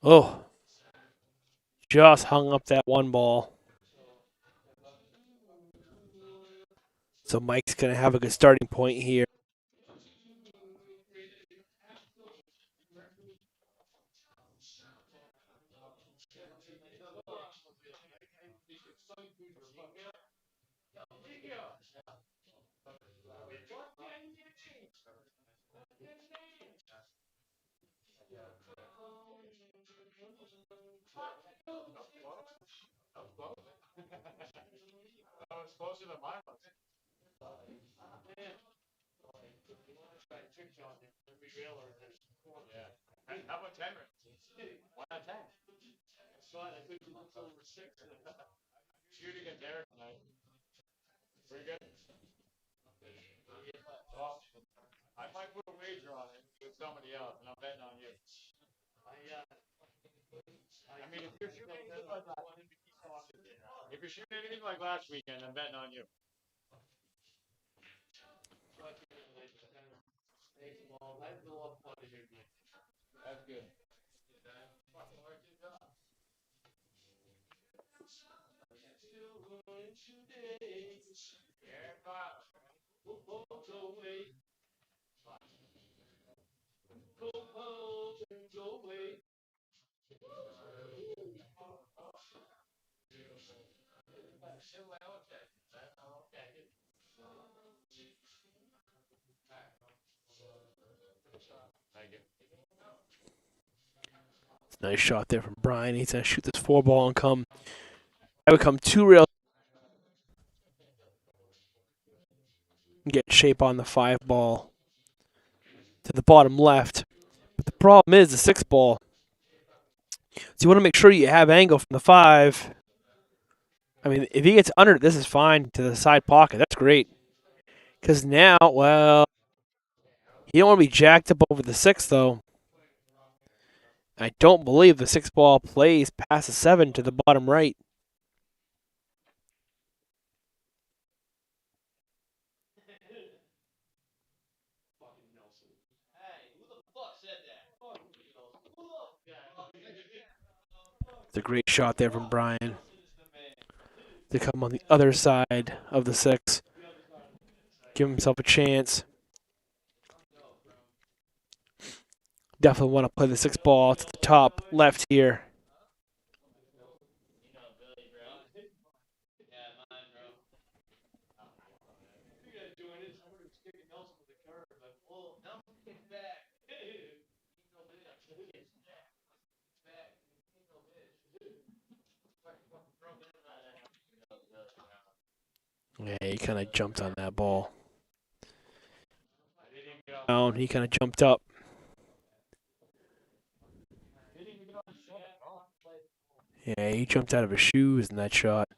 Oh, just hung up that 1 ball. So Mike's going to have a good starting point here. That was closer than mine was. Yeah. How about 10 rings? Why not 10? Shooting at Derek tonight. Pretty good. Well, I might put a wager on it with somebody else, and I'm betting on you. I mean, if you're shooting anything like last weekend, I'm betting on you. That's good. Nice shot there from Brian. He's going to shoot this 4-ball and come. I would come 2 rails. Get shape on the 5-ball to the bottom left. But the problem is the 6-ball. So you want to make sure you have angle from the 5. I mean, if he gets under, this is fine to the side pocket. That's great. Because now, well, you don't want to be jacked up over the 6, though. I don't believe the 6-ball plays past the 7 to the bottom right. It's a great shot there from Brian to come on the other side of the 6. Give himself a chance. Definitely want to play the 6-ball to the top left here. Yeah, he kind of jumped on that ball. Down, he kind of jumped up. Yeah, he jumped out of his shoes in that shot.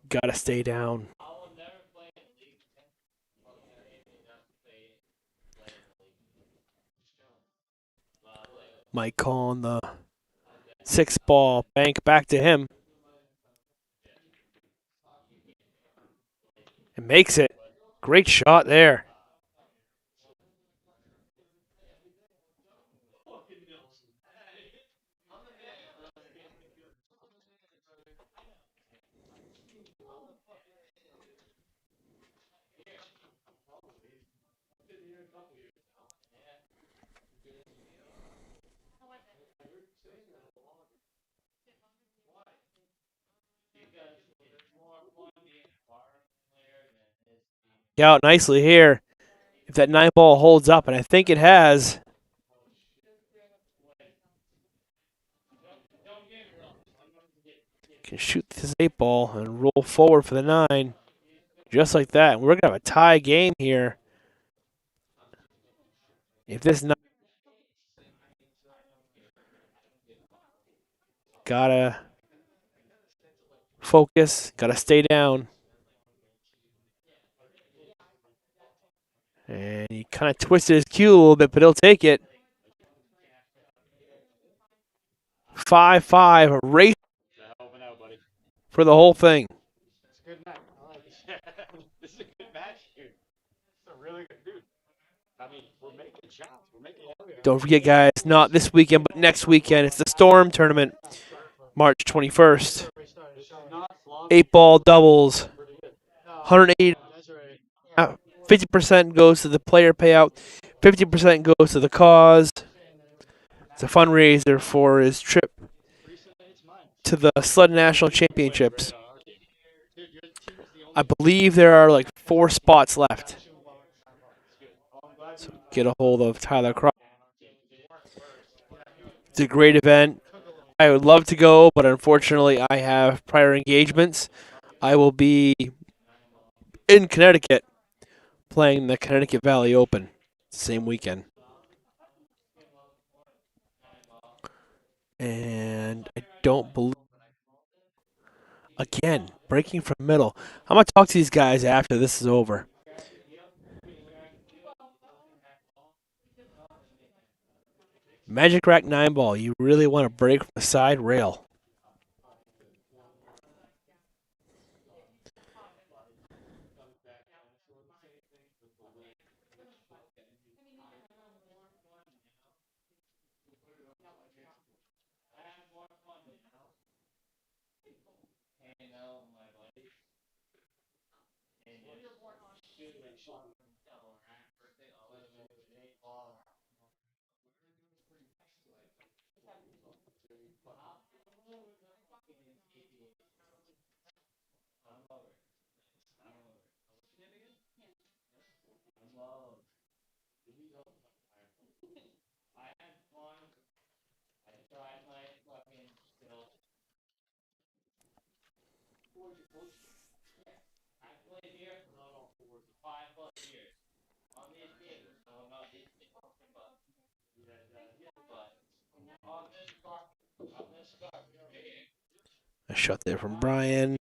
Gotta stay down. Mike calling the 6-ball bank back to him. And makes it. Great shot there. Out nicely here. If that 9-ball holds up, and I think it has. Can shoot this 8-ball and roll forward for the 9. Just like that. We're going to have a tie game here. If this 9. Gotta focus. Gotta stay down. And he kind of twisted his cue a little bit, but he'll take it. 5-5, a race for the whole thing. It's a good match. I like it. This is a good match, dude. It's a really good dude. I mean, we're making shots. We're making. Don't forget, guys, not this weekend, but next weekend. It's the Storm Tournament, March 21st. 8-ball doubles, 180. 50% goes to the player payout, 50% goes to the cause. It's a fundraiser for his trip to the Sled National Championships. I believe there are like 4 spots left. So get a hold of Tyler Cross. It's a great event. I would love to go, but unfortunately I have prior engagements. I will be in Connecticut playing the Connecticut Valley Open same weekend. And I don't believe... Again, breaking from middle. I'm going to talk to these guys after this is over. Magic Rack 9 ball. You really want to break from the side rail. A shot there from Brian.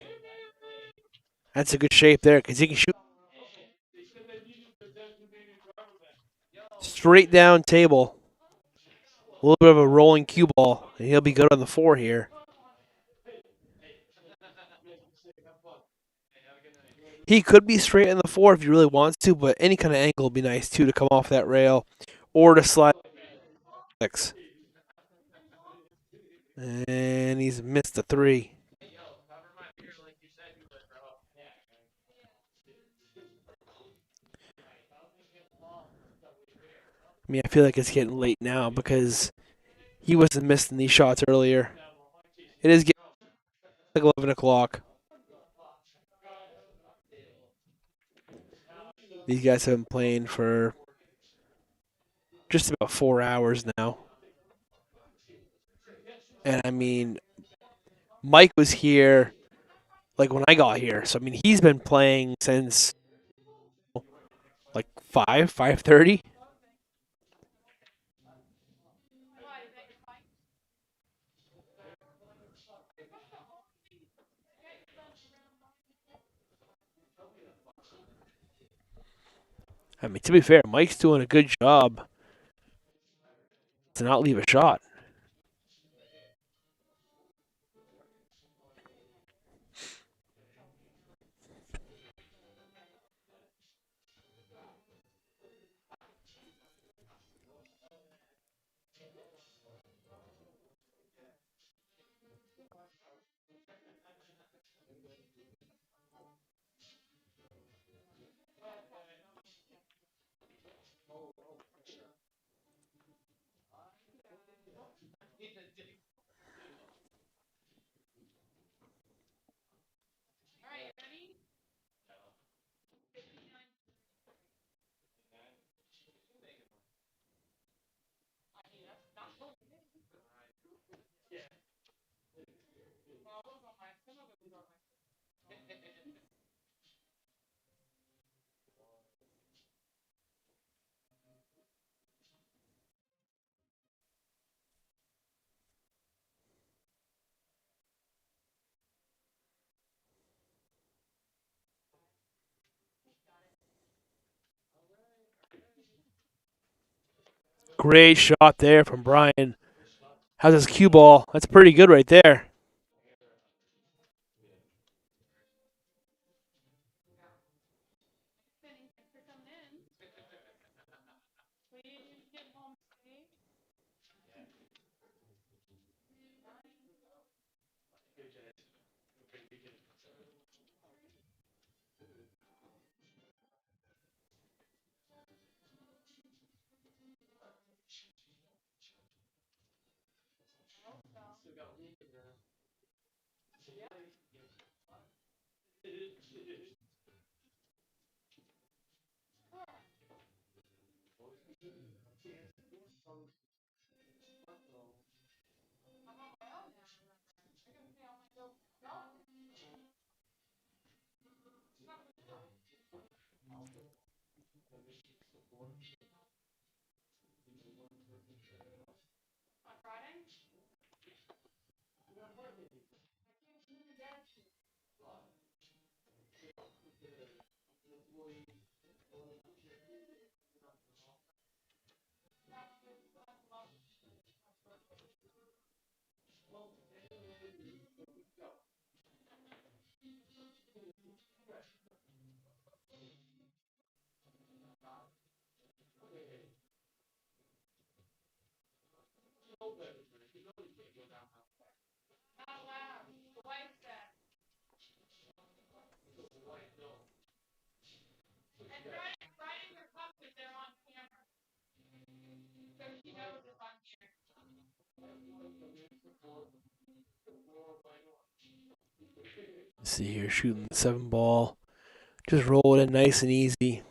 That's a good shape there because he can shoot straight down table. A little bit of a rolling cue ball, and he'll be good on the 4 here. He could be straight in the 4 if he really wants to, but any kind of angle would be nice too to come off that rail or to slide 6. And he's missed a 3. I mean, I feel like it's getting late now because he wasn't missing these shots earlier. It is getting like 11 o'clock. These guys have been playing for just about 4 hours now. And I mean, Mike was here like when I got here. So I mean, he's been playing since like 5:30. I mean, to be fair, Mike's doing a good job to not leave a shot. Great shot there from Brian. How's his cue ball? That's pretty good right there. Let's see here, shooting the 7 ball. Just roll it in nice and easy.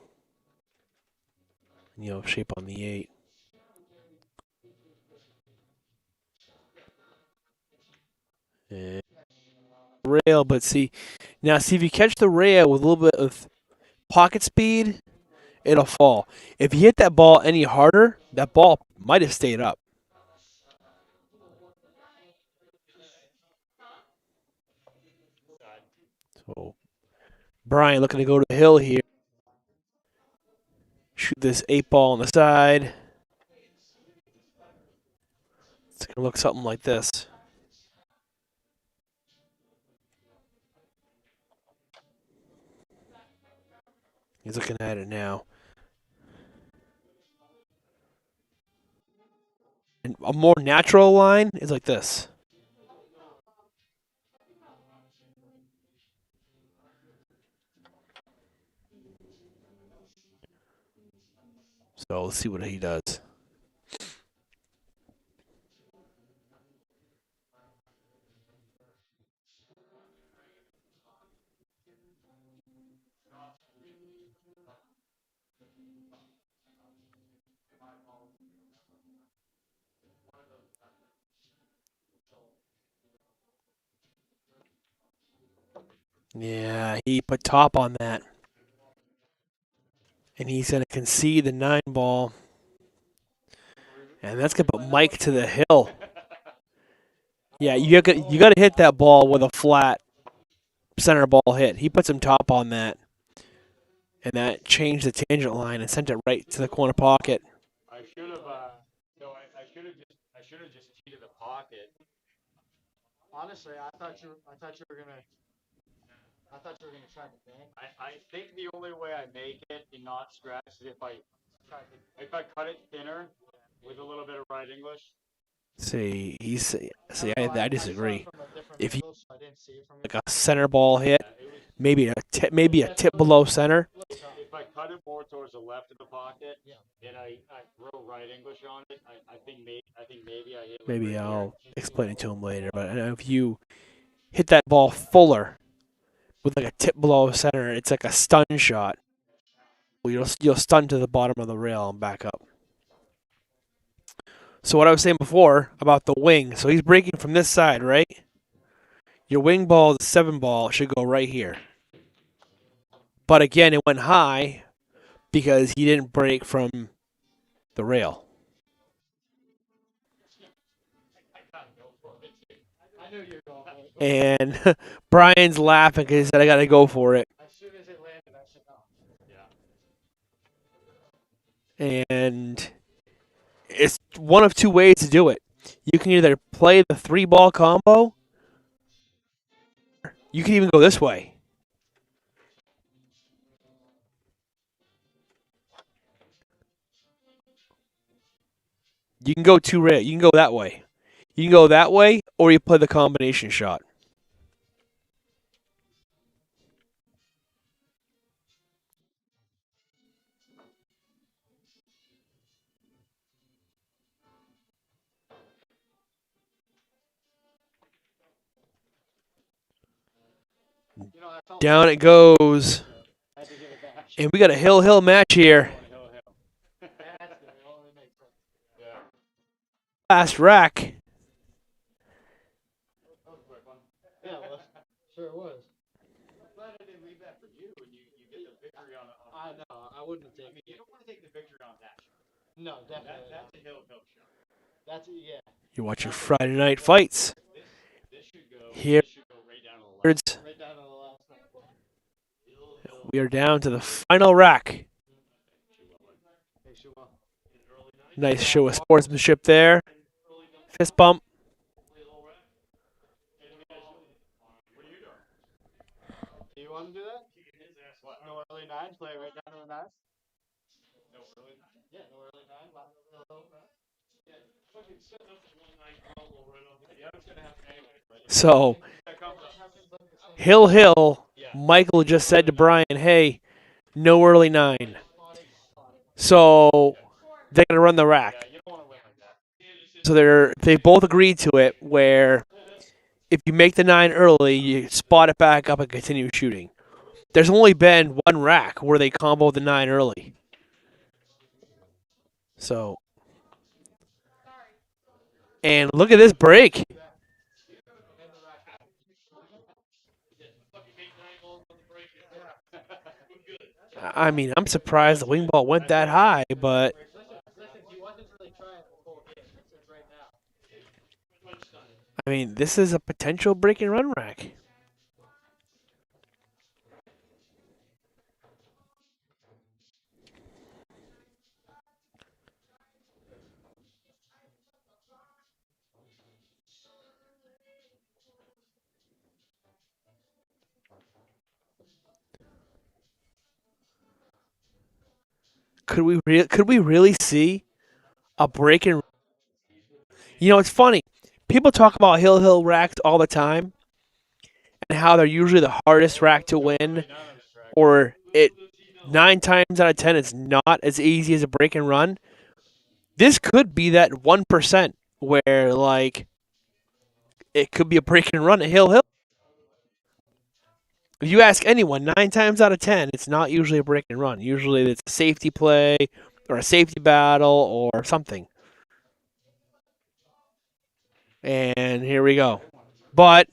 Shape on the 8. And rail, but see if you catch the rail with a little bit of pocket speed, it'll fall. If you hit that ball any harder, that ball might have stayed up. So Brian looking to go to the hill here. Shoot this 8 ball on the side. It's going to look something like this. He's looking at it now. And a more natural line is like this. So let's see what he does. Yeah, he put top on that. And he's going to concede the 9 ball. And that's going to put Mike to the hill. Yeah, you got to hit that ball with a flat center ball hit. He put some top on that. And that changed the tangent line and sent it right to the corner pocket. I should have. No, I should have just. I should have just cheated the pocket. Honestly, I thought you were gonna try to bank. I think the only way I make it and not scratch is if I cut it thinner with a little bit of right English. I disagree. If you I didn't see it from like a center ball hit, maybe a tip below center. If I cut it more towards the left of the pocket, and I throw right English on it, I think maybe I hit. Maybe I'll explain it to him later. But I know if you hit that ball fuller with like a tip below center, it's like a stun shot. You'll stun to the bottom of the rail and back up. So what I was saying before about the wing, so he's breaking from this side, right? Your wing ball, the 7 ball, should go right here. But again, it went high because he didn't break from the rail. And Brian's laughing because he said, I got to go for it. As soon as it landed, I said no. And it's one of 2 ways to do it. You can either play the 3-ball combo. You can even go this way. You can go 2 rail. You can go that way. You can go that way, or you play the combination shot. Down it goes. And we got a hill match here. Last rack. Yeah, well, sure it was. I'm glad I didn't leave that for you, and you get the victory on. I know. I wouldn't have taken it. You don't want to take the victory on that shot. No, definitely. That's a hill shot. Yeah. You're watching Friday Night Fights. This should go. Here, This should go right down to the left. Right down to the last one. we are down to the final rack. Nice show of sportsmanship there. Fist bump. them do that? What? No early nine, play right down to the nine? No early nine? Yeah, no early nine. So, Hill, Michael just said to Brian, hey, no early nine. So, they're going to run the rack. So they both agreed to it where if you make the 9 early, you spot it back up and continue shooting. There's only been one rack where they comboed the 9 early. So, and look at this break. I mean, I'm surprised the wing ball went that high, but Listen, he wasn't really trying the whole game. It's right now. I mean, this is a potential break and run rack. Could we really see a break and? You know, it's funny. People talk about Hill racks all the time, and how they're usually the hardest rack to win, or it 9 times out of 10 it's not as easy as a break and run. This could be that 1% where like it could be a break and run at Hill. If you ask anyone, 9 times out of 10, it's not usually a break and run. Usually it's a safety play or a safety battle or something. And here we go. But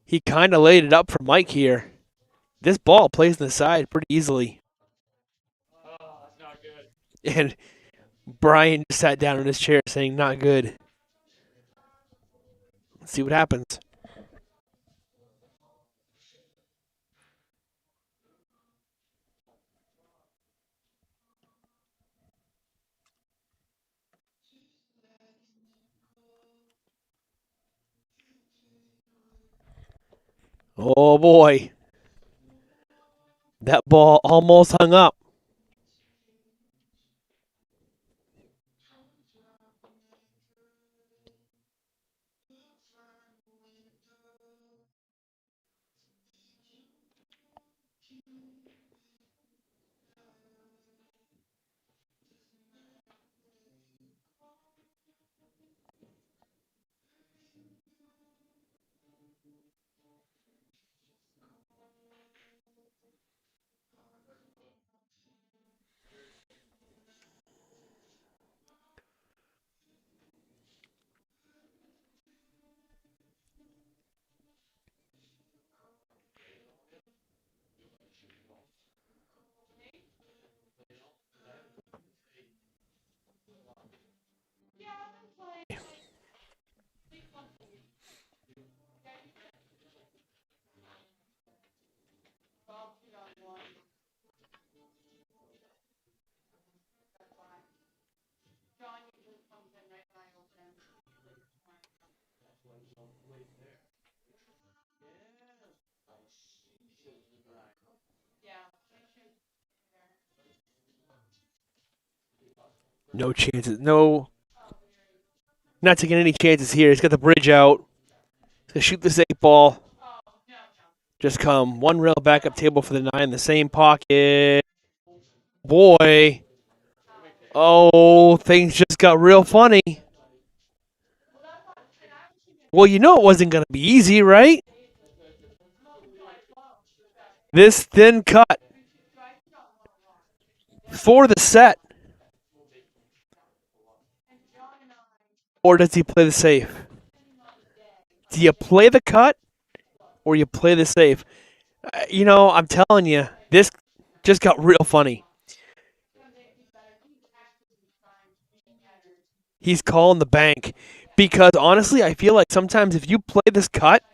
he kind of laid it up for Mike here. This ball plays in the side pretty easily. Oh, that's not good. And Brian just sat down in his chair saying, not good. Let's see what happens. Oh, boy. That ball almost hung up. No chances. No. Not taking any chances here. He's got the bridge out. He's going to shoot this 8 ball. Just come one rail backup table for the 9. The same pocket. Boy. Oh, things just got real funny. Well, you know it wasn't going to be easy, right? This thin cut for the set. Or does he play the safe? Do you play the cut or you play the safe? You know, I'm telling you, this just got real funny. He's calling the bank. Because honestly, I feel like sometimes if you play this cut.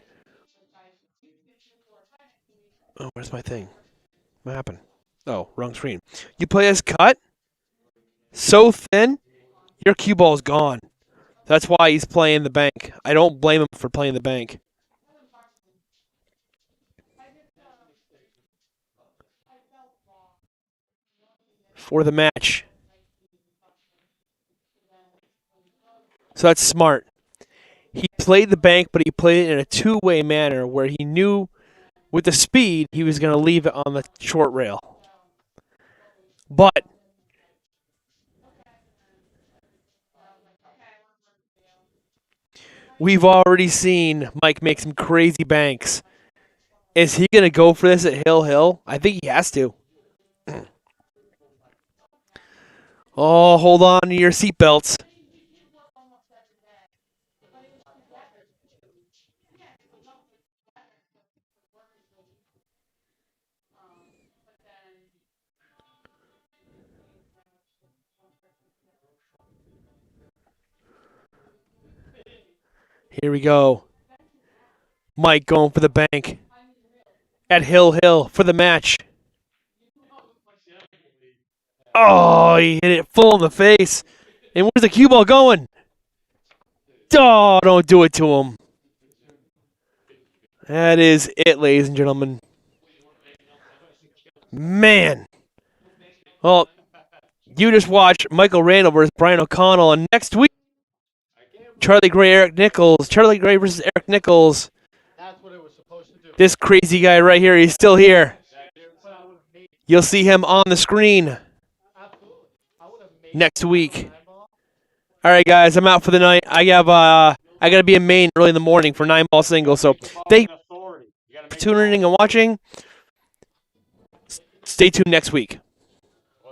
Oh, where's my thing? What happened? Oh, wrong screen. You play this cut so thin, your cue ball's gone. That's why he's playing the bank. I don't blame him for playing the bank. for the match. So that's smart. He played the bank, but he played it in a two-way manner where he knew with the speed he was going to leave it on the short rail. But we've already seen Mike make some crazy banks. Is he going to go for this at Hill? I think he has to. Oh, hold on to your seatbelts. Here we go. Mike going for the bank at Hill for the match. Oh, he hit it full in the face. And where's the cue ball going? Oh, don't do it to him. That is it, ladies and gentlemen. Man. Well, you just watched Michael Randall versus Brian O'Connell. And next week, Charlie Gray versus Eric Nichols. That's what it was supposed to do. This crazy guy right here, he's still here. You'll see him on the screen next week. All right, guys, I'm out for the night. I got to be in Maine early in the morning for 9-ball single. So thank you for tuning in and watching. Stay tuned next week.